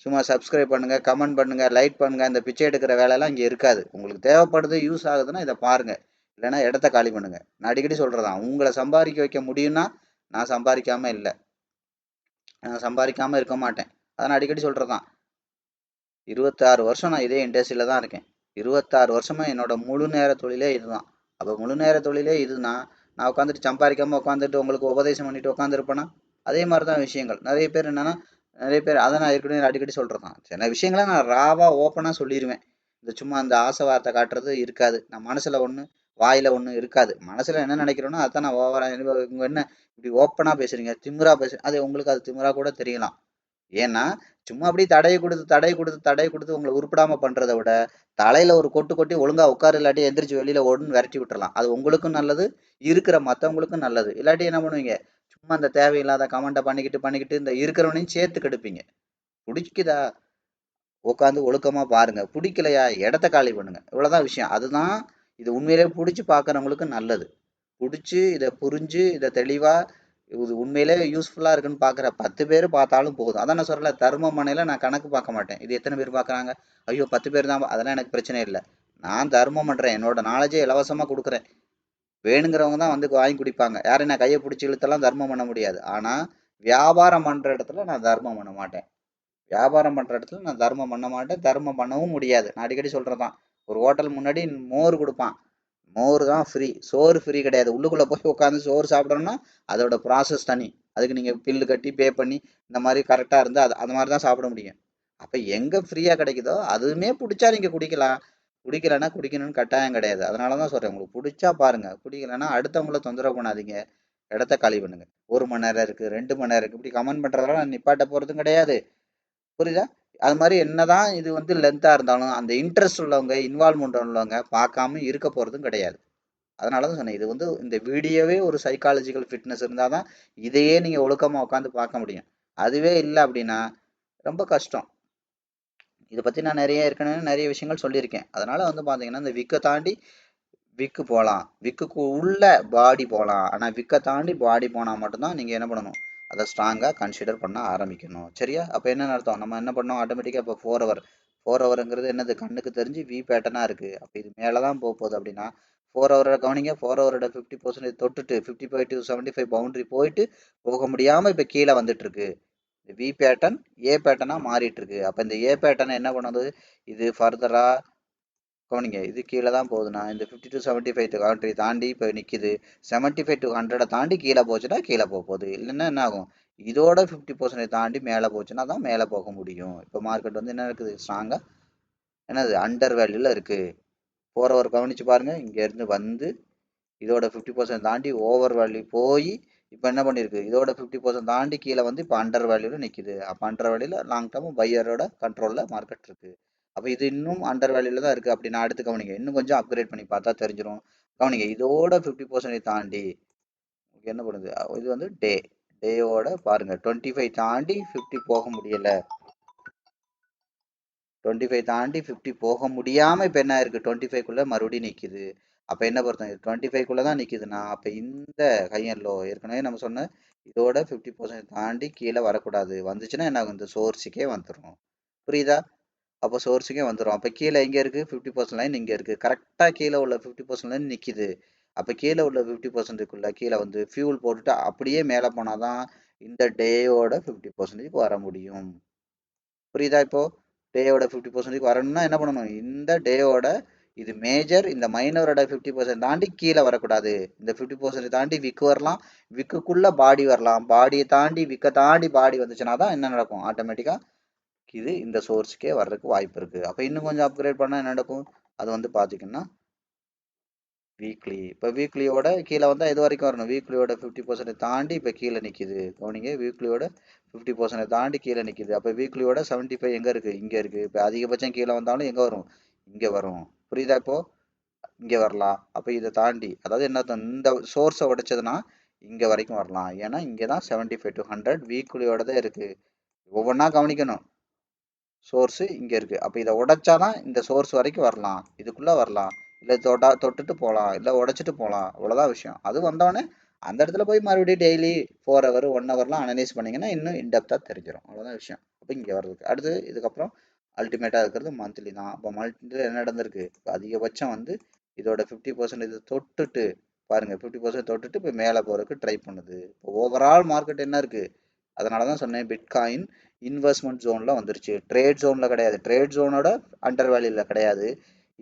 சும்மா சப்ஸ்கிரைப் பண்ணுங்கள், கமெண்ட் பண்ணுங்கள், லைக் பண்ணுங்கள், இந்த பிச்சை எடுக்கிற வேலையெல்லாம் இங்கே இருக்காது. உங்களுக்கு தேவைப்படுது, யூஸ் ஆகுதுன்னா இதை பாருங்கள், இல்லைன்னா இடத்த காலி பண்ணுங்கள். நான் அடிக்கடி சொல்கிறதான், உங்களை சம்பாதிக்க வைக்க முடியும்னா நான் சம்பாதிக்காமல் இல்லை, நான் சம்பாதிக்காமல் இருக்க மாட்டேன். அதை நான் அடிக்கடி சொல்கிறதான். 26 வருஷம் நான் இதே இண்டஸ்ட்ரியில் தான் இருக்கேன். 26 வருஷமாக என்னோட முழு நேர தொழிலே இதுதான். அப்போ முழு நேர தொழிலே இதுனா நான் உட்காந்துட்டு சம்பாதிக்காமல் உட்காந்துட்டு உங்களுக்கு உபதேசம் பண்ணிட்டு உட்காந்துருப்பேனா, அதே மாதிரி தான் விஷயங்கள். நிறைய பேர் அதை நான் ஏற்கனவே அடிக்கடி சொல்கிறதான். சில விஷயங்களை நான் ராவாக ஓப்பனாக சொல்லிடுவேன். இந்த சும்மா அந்த ஆசை வார்த்தை காட்டுறது இருக்காது. நான் மனசில் ஒன்று வாயில் ஒன்று இருக்காது. மனசில் என்ன நினைக்கிறேனோ அதான் நான் ஓவராக. இவங்க என்ன இப்படி ஓப்பனாக பேசுகிறீங்க, திமிரா அது உங்களுக்கு அது திமிரா கூட தெரியலாம். ஏன்னா சும்மா அப்படியே தடை கொடுத்து உங்களை உருப்படாமல் பண்ணுறதை விட தலையில் ஒரு கொட்டு கொட்டி ஒழுங்காக உட்காரு, இல்லாட்டி எந்திரிச்சு வெளியில் ஓடுன்னு விரட்டி விட்டுறலாம். அது உங்களுக்கும் நல்லது, இருக்கிற மற்றவங்களுக்கும் நல்லது. இல்லாட்டி என்ன பண்ணுவீங்க, சும்மா அந்த தேவையில்லாத கமெண்ட்டை பண்ணிக்கிட்டு இந்த இருக்கிறவனையும் சேர்த்து கெடுப்பீங்க. பிடிக்குதா உட்காந்து ஒழுக்கமாக பாருங்கள், பிடிக்கலையா இடத்த காலி பண்ணுங்க, இவ்வளோதான் விஷயம். அதுதான் இது உண்மையிலே பிடிச்சி பார்க்குறவங்களுக்கு நல்லது. பிடிச்சி இதை புரிஞ்சு இதை தெளிவாக இது உண்மையிலே யூஸ்ஃபுல்லாக இருக்குன்னு பார்க்குற 10 பேர் பார்த்தாலும் போதும். அதான் நான் சொல்லலை, தர்மமனையில் நான் கணக்கு பார்க்க மாட்டேன், இது எத்தனை பேர் பார்க்குறாங்க, ஐயோ 10 பேர் தான், அதெல்லாம் எனக்கு பிரச்சனை இல்லை. நான் தர்மம் பண்ணுறேன், என்னோட நாலேஜே இலவசமாக கொடுக்குறேன். வேணுங்கிறவங்க தான் வந்து வாங்கி குடிப்பாங்க. யாரையும் நான் கையை பிடிச்சி இழுத்தெல்லாம் தர்மம் பண்ண முடியாது. ஆனால் வியாபாரம் பண்ணுற இடத்துல நான் தர்மம் பண்ண மாட்டேன். வியாபாரம் பண்ணுற இடத்துல நான் தர்மம் பண்ண மாட்டேன், தர்மம் பண்ணவும் முடியாது. நான் அடிக்கடி சொல்கிறதான், ஒரு ஹோட்டல் முன்னாடி மோர் கொடுப்பான், மோர் தான் ஃப்ரீ, சோறு ஃப்ரீ கிடையாது. உள்ளுக்குள்ளே போய் உட்காந்து சோறு சாப்பிட்றோன்னா அதோட ப்ராசஸ் தனி, அதுக்கு நீங்கள் பில்லு கட்டி பே பண்ணி இந்த மாதிரி கரெக்டாக இருந்தால் அது மாதிரி தான் சாப்பிட முடியும். அப்போ எங்கே ஃப்ரீயாக கிடைக்குதோ அதுவுமே பிடிச்சா நீங்கள் குடிக்கலாம், குடிக்கலைன்னா குடிக்கணும்னு கட்டாயம் கிடையாது. அதனால தான் சொல்கிறேன், உங்களுக்கு பிடிச்சா பாருங்கள், குடிக்கலைன்னா அடுத்தவங்கள தொந்தரவு பண்ணாதீங்க, இடத்த காலி பண்ணுங்கள். 1 மணி நேரம் இருக்குது, 2 மணி நேரம் இருக்குது, இப்படி கமெண்ட் பண்ணுறதெல்லாம் நான் நிப்பாட்ட போகிறதும் கிடையாது, புரியுதா. அது மாதிரி என்னதான் இது வந்து லென்த்தாக இருந்தாலும் அந்த இன்ட்ரெஸ்ட் உள்ளவங்க, இன்வால்வ்மெண்ட் உள்ளவங்க பார்க்காம இருக்க போகிறதும் கிடையாது. அதனால தான் சொன்னேன், இது வந்து இந்த வீடியோவே ஒரு சைக்காலஜிக்கல் ஃபிட்னஸ் இருந்தால் தான் இதையே நீங்கள் ஒழுக்கமாக உட்காந்து பார்க்க முடியும். அதுவே இல்லை அப்படின்னா ரொம்ப கஷ்டம், இதை பற்றி நான் நிறைய விஷயங்கள் சொல்லியிருக்கேன். அதனால் வந்து பார்த்தீங்கன்னா இந்த விக்கை தாண்டி விக்கு போகலாம், விக்குக்கு உள்ள பாடி போகலாம். ஆனால் விக்கை தாண்டி பாடி போனால் மட்டும்தான் நீங்கள் என்ன பண்ணணும், அதை ஸ்ட்ராங்காக கன்சிடர் பண்ண ஆரம்பிக்கணும். சரியா? அப்போ என்ன அர்த்தம், நம்ம என்ன பண்ணோம் ஆட்டோமேட்டிக்காக இப்போ 4 ஹவருங்கிறது என்னது, கண்ணுக்கு தெரிஞ்சு வி பேட்டர்னாக இருக்குது. அப்போ இது மேலே தான் போக போகுது அப்படின்னா 4 ஹவரோட கவனிங்க, 4 ஹவரோட 50% தொட்டுட்டு 55 to 75 பவுண்டரி போயிட்டு போக முடியாமல் இப்போ கீழே வந்துட்டு இருக்கு. வி பேட்டர்ன் ஏ பேட்டர்னாக மாறிட்டு இருக்கு. அப்போ இந்த ஏ பேட்டர்ன் என்ன பண்ணுது, இது ஃபர்தராக கவனிங்க, இது கீழே தான் போகுதுன்னா இந்த 50 to 75 கவுண்டரி தாண்டி இப்போ நிற்கிது. 75 to 100 தாண்டி கீழே போச்சுன்னா கீழே போக போகுது. இல்லைன்னா என்ன ஆகும், இதோட 50% தாண்டி மேலே போச்சுன்னா தான் மேலே போக முடியும். இப்போ மார்க்கெட் வந்து என்ன இருக்குது, ஸ்ட்ராங்காக என்னது அண்டர் வேல்யூவில் இருக்குது. 4 ஹவர் கவனிச்சு பாருங்க, இங்கேருந்து வந்து இதோட 50% தாண்டி ஓவர் வேல்யூ போய் இப்போ என்ன பண்ணியிருக்கு, இதோட 50% தாண்டி கீழே வந்து இப்போ அண்டர் வேல்யூவில் நிற்கிது. அப்போ அண்டர் வேல்யூவில் லாங் டேர்ம் பையரோட கண்ட்ரோலில் மார்க்கெட் இருக்குது. அப்போ இது இன்னும் அண்டர் வேல்யூவில் தான் இருக்குது. அப்படின்னா அடுத்து கவனிங்க, இன்னும் கொஞ்சம் அப்கிரேட் பண்ணி பார்த்தா தெரிஞ்சிடும். கவனிங்க, இதோட 50% தாண்டி என்ன பண்ணுது, இது வந்து டேயோட பாருங்க 25 தாண்டி 50 போக முடியல. 25 தாண்டி 50 போக முடியாமல் இப்போ என்ன இருக்குது, 25க்குள்ளே மறுபடியும் நிற்கிது. அப்போ என்ன பொறுத்தம், 25க்குள்ளே தான் நிற்கிதுன்னா அப்போ இந்த ஹை அண்ட் லோ ஏற்கனவே நம்ம சொன்ன இதோட 50% தாண்டி கீழே வரக்கூடாது. வந்துச்சுன்னா என்ன ஆகும், இந்த சோர்ஸுக்கே வந்துடும். புரியுதா? அப்போ சோர்ஸுக்கே வந்துடும். அப்போ கீழே எங்கே இருக்குது, 50% லைன் இங்கே இருக்குது. கரெக்டாக கீழே உள்ள 50% லைன் நிற்கிது. அப்போ கீழே உள்ள 50%க்குள்ளே கீழே வந்து ஃபியூல் போட்டுட்டு அப்படியே மேலே போனால் தான் இந்த டேயோட 50%க்கு வர முடியும். புரியுதா? இப்போ டேயோட 50% வரணும்னா என்ன பண்ணணும், இந்த டேயோட இது மேஜர், இந்த மைனரோட 50% தாண்டி கீழே வரக்கூடாது. இந்த 50% தாண்டி விக்கு வரலாம், விக்குக்குள்ள பாடி வரலாம், பாடியை தாண்டி விக்கை தாண்டி பாடி வந்துச்சுன்னா தான் என்ன நடக்கும், ஆட்டோமேட்டிக்காக இது இந்த சோர்ஸுக்கே வர்றதுக்கு வாய்ப்பு இருக்குது. அப்போ இன்னும் கொஞ்சம் அப்கிரேட் பண்ணால் என்ன நடக்கும், அது வந்து பார்த்தீங்கன்னா வீக்லி. இப்போ வீக்லியோட கீழே வந்தால் எது வரைக்கும் வரணும், வீக்லியோட 50% தாண்டி இப்போ கீழே நிற்கிது. கவனிங்க, வீக்லியோட 50% தாண்டி கீழே நிற்கிது. அப்போ வீக்லியோட 75 எங்கே இருக்குது, இங்கே இருக்குது. இப்போ அதிகபட்சம் கீழே வந்தாலும் எங்கே வரும், இங்கே வரும். புரியுதா? இப்போ இங்கே வரலாம். அப்போ இதை தாண்டி அதாவது என்ன அர்த்தம், இந்த சோர்ஸை உடைச்சதுன்னா இங்கே வரைக்கும் வரலாம். ஏன்னா இங்கே தான் 75 to 100 வீக்லியோட தான் இருக்குது. ஒவ்வொன்றா கவனிக்கணும். சோர்ஸு இங்கே இருக்குது. அப்போ இதை உடைச்சா தான் இந்த சோர்ஸ் வரைக்கும் வரலாம், இதுக்குள்ளே வரலாம். இல்லை தொட்டுட்டு போகலாம், இல்லை உடைச்சிட்டு போகலாம். அவ்வளோதான் விஷயம். அது வந்தோடனே அந்த இடத்துல போய் மறுபடியும் டெய்லி 4 ஹவர் 1 ஹவர்லாம் அனலைஸ் பண்ணிங்கன்னா இன்னும் இன்டெப்த்தாக தெரிஞ்சிடும். அவ்வளோதான் விஷயம். அப்போ இங்கே வர்றதுக்கு அடுத்து இதுக்கப்புறம் அல்டிமேட்டாக இருக்கிறது மந்த்லி தான். அப்போ மந்த்லியில் என்ன நடந்திருக்கு, இப்போ அதிகபட்சம் வந்து இதோட 50% இது தொட்டுட்டு பாருங்கள், 50% தொட்டுட்டு இப்போ மேலே போகிறதுக்கு ட்ரை பண்ணுது. இப்போ ஓவரால் மார்க்கெட் என்ன இருக்குது, அதனால தான் சொன்னேன் பிட்காயின் இன்வெஸ்ட்மெண்ட் ஜோனில் வந்துருச்சு. ட்ரேட் ஜோனில் கிடையாது, ட்ரேட் ஜோனோட அண்டர் வேல்யூவில் கிடையாது,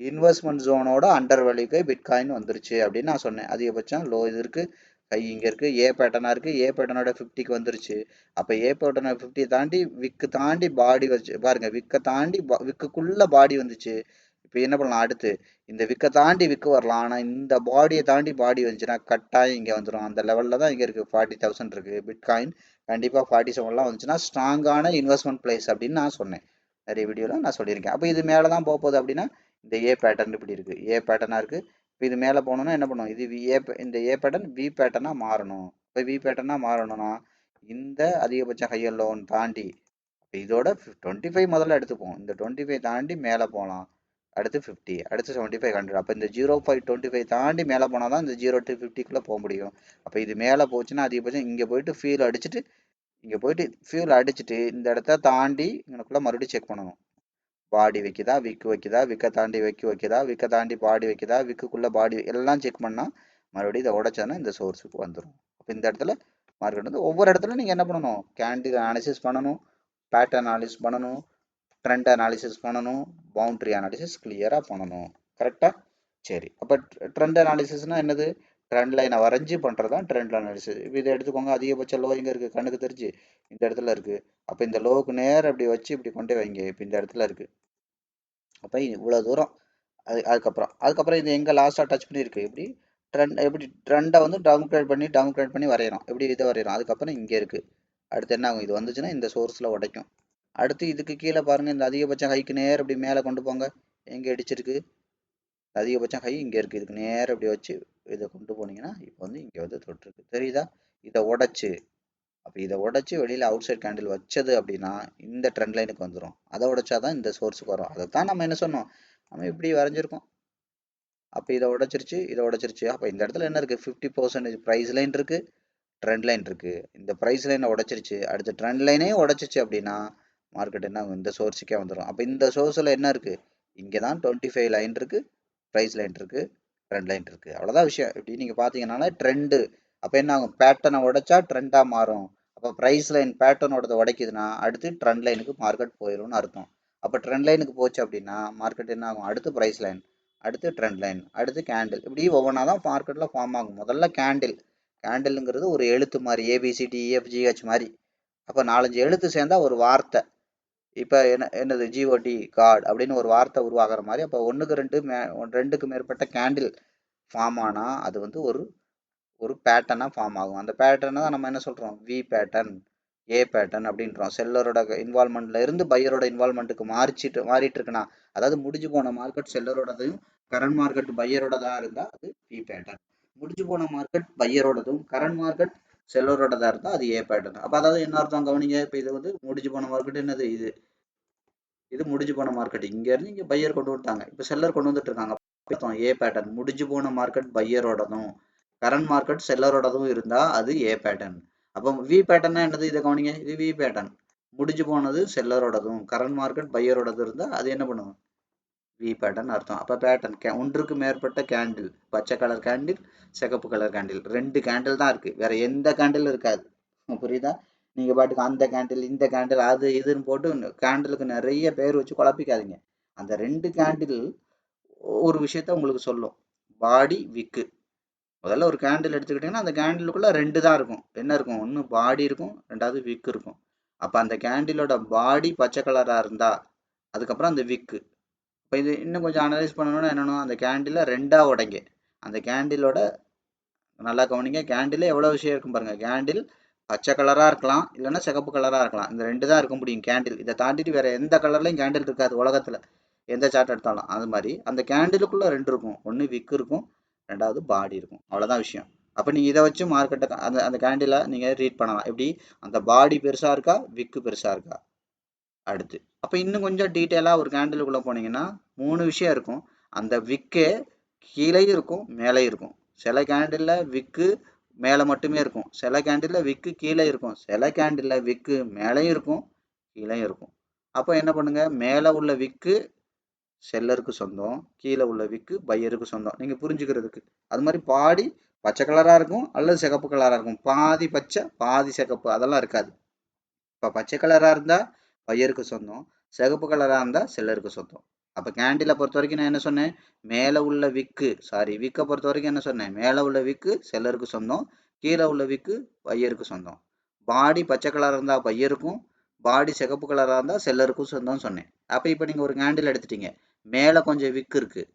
இன்வெஸ்ட்மெண்ட் ஜோனோட அண்டர் வேல்யூக்கு பிட்காயின் வந்துருச்சு அப்படின்னு நான் சொன்னேன். அதிகபட்சம் லோ இது இருக்குது, ஹை இங்கே இருக்குது, ஏ பேட்டர்னாக இருக்குது, ஏ பேட்டர்னோட 50க்கு வந்துருச்சு. அப்போ ஏ பேட்டர்னோட 50 தாண்டி விக்கு தாண்டி பாடி வச்சு பாருங்கள், விக்கை தாண்டி விக்குக்குள்ளே பாடி வந்துச்சு. இப்போ என்ன பண்ணலாம், அடுத்து இந்த விக்கை தாண்டி விக்கு வரலாம். ஆனால் இந்த பாடியை தாண்டி பாடி வந்துச்சுன்னா கட்டாயம் இங்கே வந்துடும். அந்த லெவலில் தான் இங்கே இருக்குது, 40,000 இருக்குது பிட்காயின். கண்டிப்பாக 47லாம் வந்துச்சுன்னா ஸ்ட்ராங்கான இன்வெஸ்ட்மெண்ட் பிளேஸ் அப்படின்னு நான் சொன்னேன், நிறைய வீடியோவில் நான் சொல்லியிருக்கேன். அப்போ இது மேலே தான் போக போகுது அப்படின்னா இந்த ஏ பேட்டர்ன் இப்படி இருக்குது, ஏ பேட்டர்னாக இருக்குது. இப்போ இது மேலே போகணுன்னா என்ன பண்ணும், இது இந்த ஏ பேட்டர்ன் வி பேட்டர்னாக மாறணும். இப்போ வி பேட்டர்னாக மாறணும்னா இந்த அதிகபட்ச ஹையர் லோன் தாண்டி இப்போ இதோட 25 முதல்ல எடுத்துப்போம், இந்த 25 தாண்டி மேலே போகலாம். அடுத்து 50, அடுத்து 75 100. அப்போ இந்த 0.25 தாண்டி மேலே போனால் தான் இந்த 0 to 50க்குள்ளே போக முடியும். அப்போ இது மேலே போச்சுன்னா அதிகபட்சம் இங்கே போயிட்டு ஃபியூல் அடிச்சுட்டு இந்த இடத்த தாண்டி இங்கனக்குள்ளே மறுபடியும் செக் பண்ணணும். பாடி வைக்குதா, விக்கு வைக்குதா, விக்கை தாண்டி வைக்குதா, விக்கை தாண்டி பாடி வைக்குதா, விக்குக்குள்ளே பாடி எல்லாம் செக் பண்ணால் மறுபடியும் இதை உடைச்சோன்னா இந்த சோர்ஸுக்கு வந்துடும். அப்போ இந்த இடத்துல மார்க்கெட் வந்து ஒவ்வொரு இடத்துல நீங்கள் என்ன பண்ணணும், கேண்டில் அனாலிசிஸ் பண்ணணும், பேட்டர்ன் அனாலிசிஸ் பண்ணணும், ட்ரெண்ட் அனாலிசிஸ் பண்ணணும், பவுண்ட்ரி அனாலிசிஸ் கிளியராக பண்ணணும். கரெக்டாக? சரி, அப்போ ட்ரெண்ட் அனாலிசிஸ்னால் என்னது, ட்ரெண்ட் லைனை வரைஞ்சி பண்ணுறது தான் ட்ரெண்ட் அனாலிசிஸ். இப்போ இதை எடுத்துக்கோங்க, அதிகபட்ச லோ இங்கே இருக்குது, கண்ணுக்கு தெரிஞ்சு இந்த இடத்துல இருக்குது. அப்போ இந்த லோவுக்கு நேரம் இப்படி வச்சு இப்படி கொண்டே வைங்க, இப்போ இந்த இடத்துல இருக்குது. அப்போ இவ்வளோ தூரம் அதுக்கப்புறம் இது எங்கே லாஸ்ட்டாக டச் பண்ணியிருக்கு, எப்படி ட்ரெண்டை வந்து டவுன் கிரேட் பண்ணி வரையணும், எப்படி இதை வரையணும். அதுக்கப்புறம் இங்கே இருக்குது. அடுத்து என்ன ஆகும், இது வந்துச்சுன்னா இந்த சோர்ஸில் உடைக்கும். அடுத்து இதுக்கு கீழே பாருங்கள், இந்த அதிகபட்சம் ஹைக்கு நேரம் இப்படி மேலே கொண்டு போங்க, எங்கே அடிச்சிருக்கு, அதிகபட்சம் ஹை இங்கே இருக்குது, இதுக்கு நேரம் இப்படி வச்சு இதை கொண்டு போனீங்கன்னா இப்போ வந்து இங்கே வந்து தொட்டிருக்கு. தெரியுதா? இதை உடைச்சு அப்போ இதை உடைச்சி வெளியில் அவுட் சைட் கேண்டில் வச்சது அப்படின்னா இந்த ட்ரெண்ட் லைனுக்கு வந்துடும். அதை உடைச்சாதான் இந்த சோர்ஸுக்கு வரும். அதை தான் நம்ம என்ன சொன்னோம், நம்ம இப்படி வரைஞ்சிருக்கோம். அப்போ இதை உடைச்சிருச்சு. அப்போ இந்த இடத்துல என்ன இருக்குது, 50% ப்ரைஸ் லைன் இருக்குது, ட்ரெண்ட் லைன் இருக்குது. இந்த ப்ரைஸ் லைனை உடைச்சிருச்சு, அடுத்த ட்ரெண்ட் லைனே உடைச்சிச்சு அப்படின்னா மார்க்கெட் என்ன இந்த சோர்ஸுக்கே வந்துடும். அப்போ இந்த சோர்ஸில் என்ன இருக்குது, இங்கே தான் 25 லைன் இருக்குது, ப்ரைஸ் லைன் இருக்குது, ட்ரெண்ட் லைன் இருக்குது. அவ்வளோதான் விஷயம். இப்படி நீங்கள் பார்த்தீங்கன்னா ட்ரெண்டு அப்போ என்ன ஆகும், பேட்டர்னை உடைச்சா ட்ரெண்டாக மாறும். அப்போ ப்ரைஸ் லைன் பேட்டர்னோட உடைக்குதுன்னா அடுத்து ட்ரெண்ட் லைனுக்கு மார்க்கெட் போயிடும்னு அர்த்தம். அப்போ ட்ரெண்ட் லைனுக்கு போச்சு அப்படின்னா மார்க்கெட் என்ன ஆகும், அடுத்து ப்ரைஸ் லைன், அடுத்து ட்ரெண்ட் லைன், அடுத்து கேண்டில், இப்படி ஒவ்வொன்றா தான் மார்க்கெட்டில் ஃபார்ம் ஆகும். முதல்ல கேண்டிலுங்கிறது ஒரு எழுத்து மாதிரி, ABCDEFGH மாதிரி. அப்போ 4-5 எழுத்து சேர்ந்தா ஒரு வார்த்தை. இப்போ என்னது GOD காட் அப்படின்னு ஒரு வார்த்தை உருவாகிற மாதிரி. அப்போ ரெண்டுக்கு மேற்பட்ட கேண்டில் ஃபார்ம் ஆனால் அது வந்து ஒரு பேட்டர்னாக ஃபார்ம் ஆகும். அந்த பேட்டர்னை தான் நம்ம என்ன சொல்கிறோம், V பேட்டர்ன், A பேட்டர்ன் அப்படின்றோம். செல்லரோட இன்வால்மெண்ட்ல இருந்து பையரோட இன்வால்மெண்ட்டுக்கு மாறிட்டு இருக்குன்னா, அதாவது முடிஞ்சு போன மார்க்கெட் செல்லரோடதையும் கரண்ட் மார்க்கெட் பையரோடதாக இருந்தால் அது V பேட்டர்ன். முடிஞ்சு போன மார்க்கெட் பையரோடதும் கரண்ட் மார்க்கெட் செல்லரோடதாக இருந்தால் அது A பேட்டர்ன். அப்போ அதாவது என்ன அர்த்தம் கவனிங்க, இப்போ இது வந்து முடிஞ்சு போன மார்க்கெட் என்னது, இது முடிஞ்சு போன மார்க்கெட். இங்கேருந்து இங்கே பையர் கொண்டு வந்துட்டாங்க, இப்போ செல்லர் கொண்டு வந்துட்டு இருக்காங்க. A பேட்டர்ன் முடிஞ்சு போன மார்க்கெட் பையரோடதும் கரண்ட் மார்க்கெட் செல்லரோடதும் இருந்தால் அது A பேட்டர்ன். அப்போ V பேட்டர்னா என்னது, இதை கவனிங்க, இது V பேட்டர்ன். முடிஞ்சு போனது செல்லரோடதும் கரண்ட் மார்க்கெட் பையரோடது இருந்தால் அது என்ன பண்ணுவோம், V பேட்டர்ன் அர்த்தம். அப்போ பேட்டர்ன் ஒன்றுக்கு மேற்பட்ட கேண்டில், பச்சை கலர் கேண்டில், சிகப்பு கலர் கேண்டில், 2 கேண்டில் தான் இருக்குது, வேற எந்த கேண்டில் இருக்காது. புரியுதா? நீங்கள் பாட்டுக்கு அந்த கேண்டில் இந்த கேண்டில் அது இதுன்னு போட்டு கேண்டிலுக்கு நிறைய பேர் வச்சு குழப்பிக்காதீங்க. அந்த 2 கேண்டில் ஒரு விஷயத்த உங்களுக்கு சொல்லும், பாடி விக்கு. முதல்ல ஒரு கேண்டில் எடுத்துக்கிட்டிங்கன்னா அந்த கேண்டிலுக்குள்ளே 2 தான் இருக்கும். என்ன இருக்கும், ஒன்று பாடி இருக்கும், ரெண்டாவது விக்கு இருக்கும். அப்போ அந்த கேண்டிலோட பாடி பச்சை கலராக இருந்தால் அதுக்கப்புறம் அந்த விக்கு. இப்போ இது இன்னும் கொஞ்சம் அனலைஸ் பண்ணணும்னா என்னென்னா, அந்த கேண்டிலை 2ஆக உடைங்க. அந்த கேண்டிலோட நல்லா கவனிங்க, கேண்டில் எவ்வளோ விஷயம் இருக்கும் பாருங்கள். கேண்டில் பச்சை கலராக இருக்கலாம், இல்லைன்னா சிகப்பு கலராக இருக்கலாம். இந்த 2 தான் இருக்க முடியும் கேண்டில். இதை தாண்டிட்டு வேறு எந்த கலர்லையும் கேண்டில் இருக்காது உலகத்தில், எந்த சார்ட் எடுத்தாலும். அது மாதிரி அந்த கேண்டிலுக்குள்ளே 2 இருக்கும், ஒன்று விக்கு இருக்கும், ரெண்டாவது பாடி இருக்கும். அவ்வளோதான் விஷயம். அப்போ நீங்கள் இதை வச்சு மார்க்கெட்டை அந்த கேண்டிலை நீங்கள் ரீட் பண்ணலாம். எப்படி, அந்த பாடி பெருசாக இருக்கா, விக்கு பெருசாக இருக்கா. அடுத்து அப்போ இன்னும் கொஞ்சம் டீட்டெயிலாக ஒரு கேண்டிலுக்குள்ளே போனீங்கன்னா 3 விஷயம் இருக்கும். அந்த விக்கே கீழேயும் இருக்கும் மேலேயும் இருக்கும். சில கேண்டிலில் விக்கு மேலே மட்டுமே இருக்கும், சில கேண்டிலில் விக்கு கீழே இருக்கும், சில கேண்டிலில் விக்கு மேலேயும் இருக்கும் கீழேயும் இருக்கும். அப்போ என்ன பண்ணுங்க, மேலே உள்ள விக்கு செல்லருக்கு சொந்தம், கீழே உள்ள விக்கு பையருக்கு சொந்தம், நீங்கள் புரிஞ்சுக்கிறதுக்கு. அது மாதிரி பாடி பச்சை கலராக இருக்கும் அல்லது சிகப்பு கலராக இருக்கும், பாதி பச்சை பாதி சிகப்பு அதெல்லாம் இருக்காது. இப்போ பச்சை கலராக இருந்தால் பையருக்கு சொந்தம், சிகப்பு கலராக இருந்தால் செல்லருக்கு சொந்தம். அப்போ கேண்டிலை பொறுத்த வரைக்கும் நான் என்ன சொன்னேன், மேலே உள்ள விக்கை பொறுத்த வரைக்கும் என்ன சொன்னேன், மேலே உள்ள விக்கு செல்லருக்கு சொந்தம், கீழே உள்ள விக்கு பையருக்கு சொந்தம். பாடி பச்சை கலராக இருந்தால் பையருக்கும், பாடி சிகப்பு கலராக இருந்தால் செல்லருக்கும் சொந்தம்னு சொன்னேன். அப்போ இப்போ நீங்கள் ஒரு கேண்டில் எடுத்துட்டீங்க, மேலே கொஞ்சம் விக்கு இருக்குது,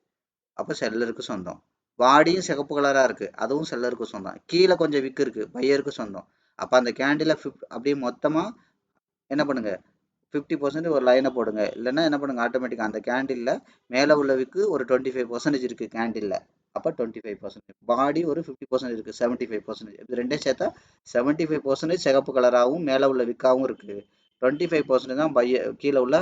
அப்போ செல்லருக்கு சொந்தம். பாடியும் சிகப்பு கலராக இருக்குது, அதுவும் செல்லருக்கு சொந்தம். கீழே கொஞ்சம் விக்கு இருக்குது, பையருக்கு சொந்தம். அப்போ அந்த கேண்டிலை அப்படியே மொத்தமாக என்ன பண்ணுங்க, 50% ஒரு லைனை போடுங்க. இல்லைன்னா என்ன பண்ணுங்க, ஆட்டோமேட்டிக்காக அந்த கேண்டிலில் மேலே உள்ள விக்கு ஒரு 25% இருக்குது கேண்டிலில், அப்போ 25%. பாடி ஒரு 50% இருக்குது, 75%. இது ரெண்டே சேர்த்தா 75% சிகப்பு கலராகவும் மேலே உள்ள விக்காகவும் இருக்குது, 25% தான் கீழே உள்ள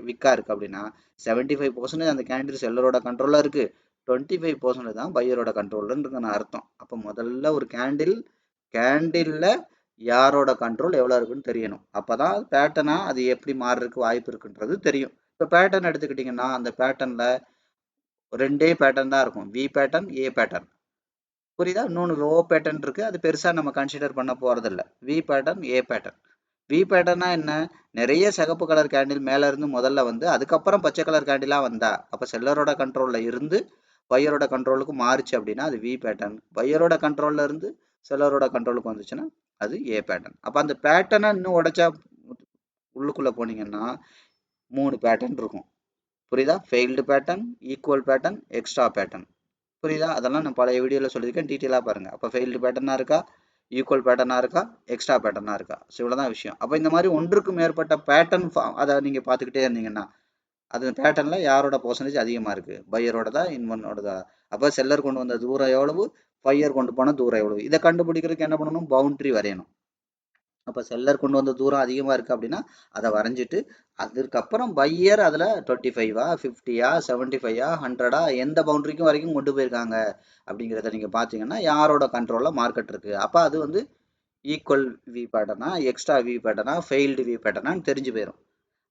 விக்கா இருக்குது. அப்படின்னா 75% அந்த கேண்டில் செல்லரோட கண்ட்ரோலில் இருக்குது, 25% தான் பையரோட கண்ட்ரோல்னு அர்த்தம். அப்போ முதல்ல ஒரு கேண்டிலில் யாரோட கண்ட்ரோல் எவ்வளோ இருக்குன்னு தெரியணும். அப்போ தான் பேட்டர்னா அது எப்படி மாறுறதுக்கு வாய்ப்பு இருக்குன்றது தெரியும். இப்போ பேட்டர்ன் எடுத்துக்கிட்டிங்கன்னா அந்த பேட்டர்னில் 2 பேட்டர்ன் தான் இருக்கும், V பேட்டர்ன், A பேட்டர்ன். புரியுதா? இன்னொன்று ரோ பேட்டர்ன் இருக்குது, அது பெருசாக நம்ம கன்சிடர் பண்ண போகிறதில்ல. V pattern, A pattern. V பேட்டர்னா என்ன, நிறைய சிகப்பு கலர் கேண்டில் மேலே இருந்து முதல்ல வந்து அதுக்கப்புறம் பச்சை கலர் கேண்டிலாக வந்தா, அப்போ செல்லரோட கண்ட்ரோலில் இருந்து பையரோட கண்ட்ரோலுக்கு மாறுச்சு அப்படின்னா அது V பேட்டர்ன். பையரோட கண்ட்ரோலில் இருந்து செல்லரோட கண்ட்ரோலுக்கு வந்துச்சுன்னா அது A பேட்டர்ன். அப்போ அந்த பேட்டர்னை இன்னும் உடைச்சா உள்ளுக்குள்ளே போனீங்கன்னா 3 பேட்டர்ன் இருக்கும். புரியுதா? Failed pattern, equal pattern, extra pattern. புரியுதா? அதெல்லாம் நான் பழைய வீடியோவில் சொல்லியிருக்கேன், டீட்டெயிலாக பாருங்கள். அப்போ ஃபெயில்டு பேட்டர்னாக இருக்கா, ஈக்குவல் பேட்டர்னாக இருக்கா, எக்ஸ்ட்ரா பேட்டர்னாக இருக்கா, ஸோ இவ்வளோதான் விஷயம். அப்போ இந்த மாதிரி ஒன்றுக்கு மேற்பட்ட பேட்டர்ன் அதை நீங்கள் பார்த்துக்கிட்டே இருந்தீங்கன்னா அது பேட்டர்னில் யாரோட பர்சன்டேஜ் அதிகமாக இருக்குது, பையரோடதா இன்வனோடதா. அப்போ செல்லர் கொண்டு வந்த தூரம் எவ்வளவு, பையர் கொண்டு போன தூரம் எவ்வளவு, இதை கண்டுபிடிக்கிறதுக்கு என்ன பண்ணணும், பவுண்ட்ரி வரையணும். அப்போ செல்லர் கொண்டு வந்த தூரம் அதிகமாக இருக்குது அப்படின்னா அதை வரைஞ்சிட்டு அதுக்கப்புறம் பையர் அதில் 25 50 75 100 எந்த பவுண்டரிக்கும் வரைக்கும் கொண்டு போயிருக்காங்க அப்படிங்கிறத நீங்கள் பார்த்தீங்கன்னா யாரோட கண்ட்ரோலில் மார்க்கெட் இருக்குது. அப்போ அது வந்து ஈக்குவல் வி பேட்டர்னா, எக்ஸ்ட்ரா வி பேட்டர்னா, ஃபெயில்டு வி பேட்டர்னான்னு தெரிஞ்சு போயிடும்.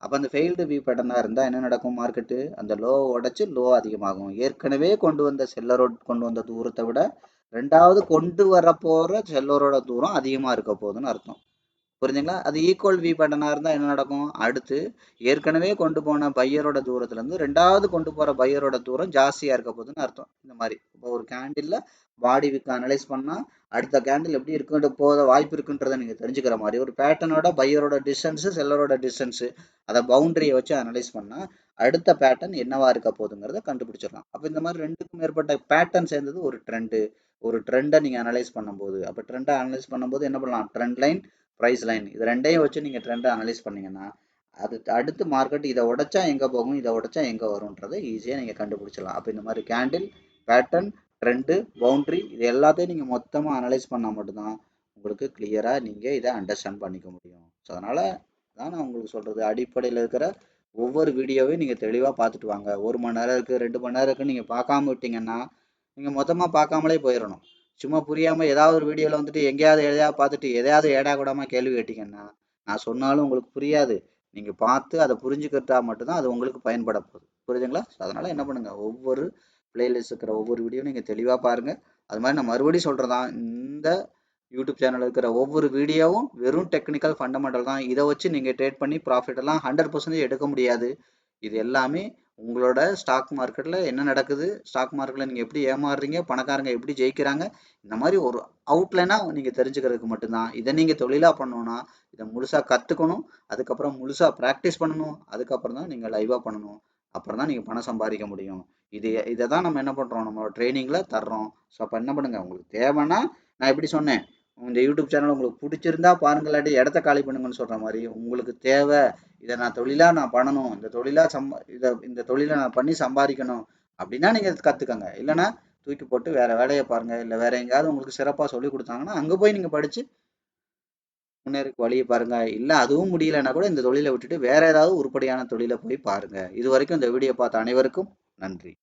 அப்போ அந்த ஃபெயில்டு வி பேட்டர்னாக இருந்தால் என்ன நடக்கும்? மார்க்கெட்டு அந்த லோ உடச்சி லோ அதிகமாகும். ஏற்கனவே கொண்டு வந்த செல்லரோட கொண்டு வந்த தூரத்தை விட ரெண்டாவது கொண்டு வர போகிற செல்லரோட தூரம் அதிகமாக இருக்க போகுதுன்னு அர்த்தம். புரிஞ்சுங்களா? அது ஈக்குவல் வி பேட்டர்னாக இருந்தால் என்ன நடக்கும்? அடுத்து ஏற்கனவே கொண்டு போன பையரோட தூரத்துலேருந்து ரெண்டாவது கொண்டு போகிற பையரோட தூரம் ஜாஸ்தியாக இருக்க போகுதுன்னு அர்த்தம். இந்த மாதிரி இப்போ ஒரு கேண்டிலில் பாடி விக் அனலைஸ் பண்ணால் அடுத்த கேண்டில் எப்படி இருக்குன்ற போத வாய்ப்பு இருக்குன்றதை நீங்கள் தெரிஞ்சுக்கிற மாதிரி ஒரு பேட்டர்னோட பையரோட டிஸ்டன்ஸு செல்லரோட டிஸ்டன்ஸு அதை பவுண்டரியை வச்சு அனலைஸ் பண்ணால் அடுத்த பேட்டர்ன் என்னவா இருக்க போகுதுங்கிறத கண்டுபிடிச்சிடலாம். அப்போ இந்த மாதிரி 2க்கும் மேற்பட்ட பேட்டர்ன் சேர்ந்தது ஒரு ட்ரெண்டு. ஒரு ட்ரெண்டை நீங்கள் அனலைஸ் பண்ணும்போது அப்போ ட்ரெண்டை அனலைஸ் பண்ணும்போது என்ன பண்ணலாம்? ட்ரெண்ட் லைன், ப்ரைஸ் லைன் இது ரெண்டையும் வச்சு நீங்கள் ட்ரெண்டை அனலைஸ் பண்ணீங்கன்னா அது அடுத்து மார்க்கெட் இதை உடைச்சா எங்கே போகும், இதை உடைச்சா எங்கே வரும்ன்றதை ஈஸியாக நீங்கள் கண்டுபிடிச்சிடலாம். அப்போ இந்த மாதிரி கேண்டில், பேட்டர்ன், ட்ரெண்டு, பவுண்ட்ரி இது எல்லாத்தையும் நீங்கள் மொத்தமாக அனலைஸ் பண்ணால் மட்டும்தான் உங்களுக்கு கிளியராக நீங்கள் இதை அண்டர்ஸ்டாண்ட் பண்ணிக்க முடியும். ஸோ அதனால் தான் நான் உங்களுக்கு சொல்கிறது, அடிப்படையில் இருக்கிற ஒவ்வொரு வீடியோவையும் நீங்கள் தெளிவாக பார்த்துட்டு வாங்க. 1 மணி நேரம் இருக்குது, 2 மணி நேரம் இருக்குன்னு நீங்கள் பார்க்காம விட்டீங்கன்னா நீங்கள் மொத்தமாக பார்க்காமலே போயிடணும். சும்மா புரியாமல் ஏதாவது ஒரு வீடியோவில் வந்துட்டு எங்கேயாவது எதையாவது பார்த்துட்டு எதையாவது ஏடா கூடாமல் கேள்வி கேட்டிங்கன்னா நான் சொன்னாலும் உங்களுக்கு புரியாது. நீங்கள் பார்த்து அதை புரிஞ்சுக்கிட்டா மட்டும்தான் அது உங்களுக்கு பயன்பட போகுது. புரியுதுங்களா? ஸோ அதனால் என்ன பண்ணுங்கள், ஒவ்வொரு பிளேலிஸ்ட் இருக்கிற ஒவ்வொரு வீடியோ நீங்கள் தெளிவாக பாருங்கள். அது மாதிரி நான் மறுபடியும் சொல்கிறதான், இந்த யூடியூப் சேனல் இருக்கிற ஒவ்வொரு வீடியோவும் வெறும் டெக்னிக்கல் ஃபண்டமெண்டல் தான். இதை வச்சு நீங்கள் ட்ரேட் பண்ணி ப்ராஃபிட் எல்லாம் 100% எடுக்க முடியாது. இது எல்லாமே உங்களோட ஸ்டாக் மார்க்கெட்டில் என்ன நடக்குது, ஸ்டாக் மார்க்கெட்டில் நீங்கள் எப்படி ஏமாறுறீங்க, பணக்காரங்க எப்படி ஜெயிக்கிறாங்க, இந்த மாதிரி ஒரு அவுட்லைனாக நீங்கள் தெரிஞ்சுக்கிறதுக்கு மட்டும்தான். இதை நீங்கள் தொழிலாக பண்ணணும்னா இதை முழுசாக கற்றுக்கணும், அதுக்கப்புறம் முழுசாக ப்ராக்டிஸ் பண்ணணும், அதுக்கப்புறம் தான் நீங்கள் லைவாக பண்ணணும். அப்புறம் தான் நீங்கள் பணம் சம்பாதிக்க முடியும். இதை தான் நம்ம என்ன பண்ணுறோம், நம்மளோட ட்ரைனிங்கில் தர்றோம். ஸோ அப்போ என்ன பண்ணுங்கள், உங்களுக்கு தேவைன்னா நான் எப்படி சொன்னேன், இந்த யூடியூப் சேனல் உங்களுக்கு பிடிச்சிருந்தா பாருங்க, இல்லாட்டி இடத்த காலி பண்ணுங்கன்னு சொல்கிற மாதிரி உங்களுக்கு தேவை இதை நான் தொழிலாக நான் பண்ணணும், இந்த தொழிலாக இந்த தொழிலை நான் பண்ணி சம்பாதிக்கணும் அப்படின்னா நீங்கள் கற்றுக்கங்க. இல்லைன்னா தூக்கி போட்டு வேறு வேலையை பாருங்கள். இல்லை வேறு எங்கேயாவது உங்களுக்கு சிறப்பாக சொல்லி கொடுத்தாங்கன்னா அங்கே போய் நீங்கள் படித்து முன்னேறக்கு வழியை பாருங்கள். இல்லை அதுவும் முடியலைன்னா கூட இந்த தொழிலை விட்டுட்டு வேறு ஏதாவது உருப்படியான தொழிலை போய் பாருங்கள். இது வரைக்கும் இந்த வீடியோ பார்த்த அனைவருக்கும் நன்றி.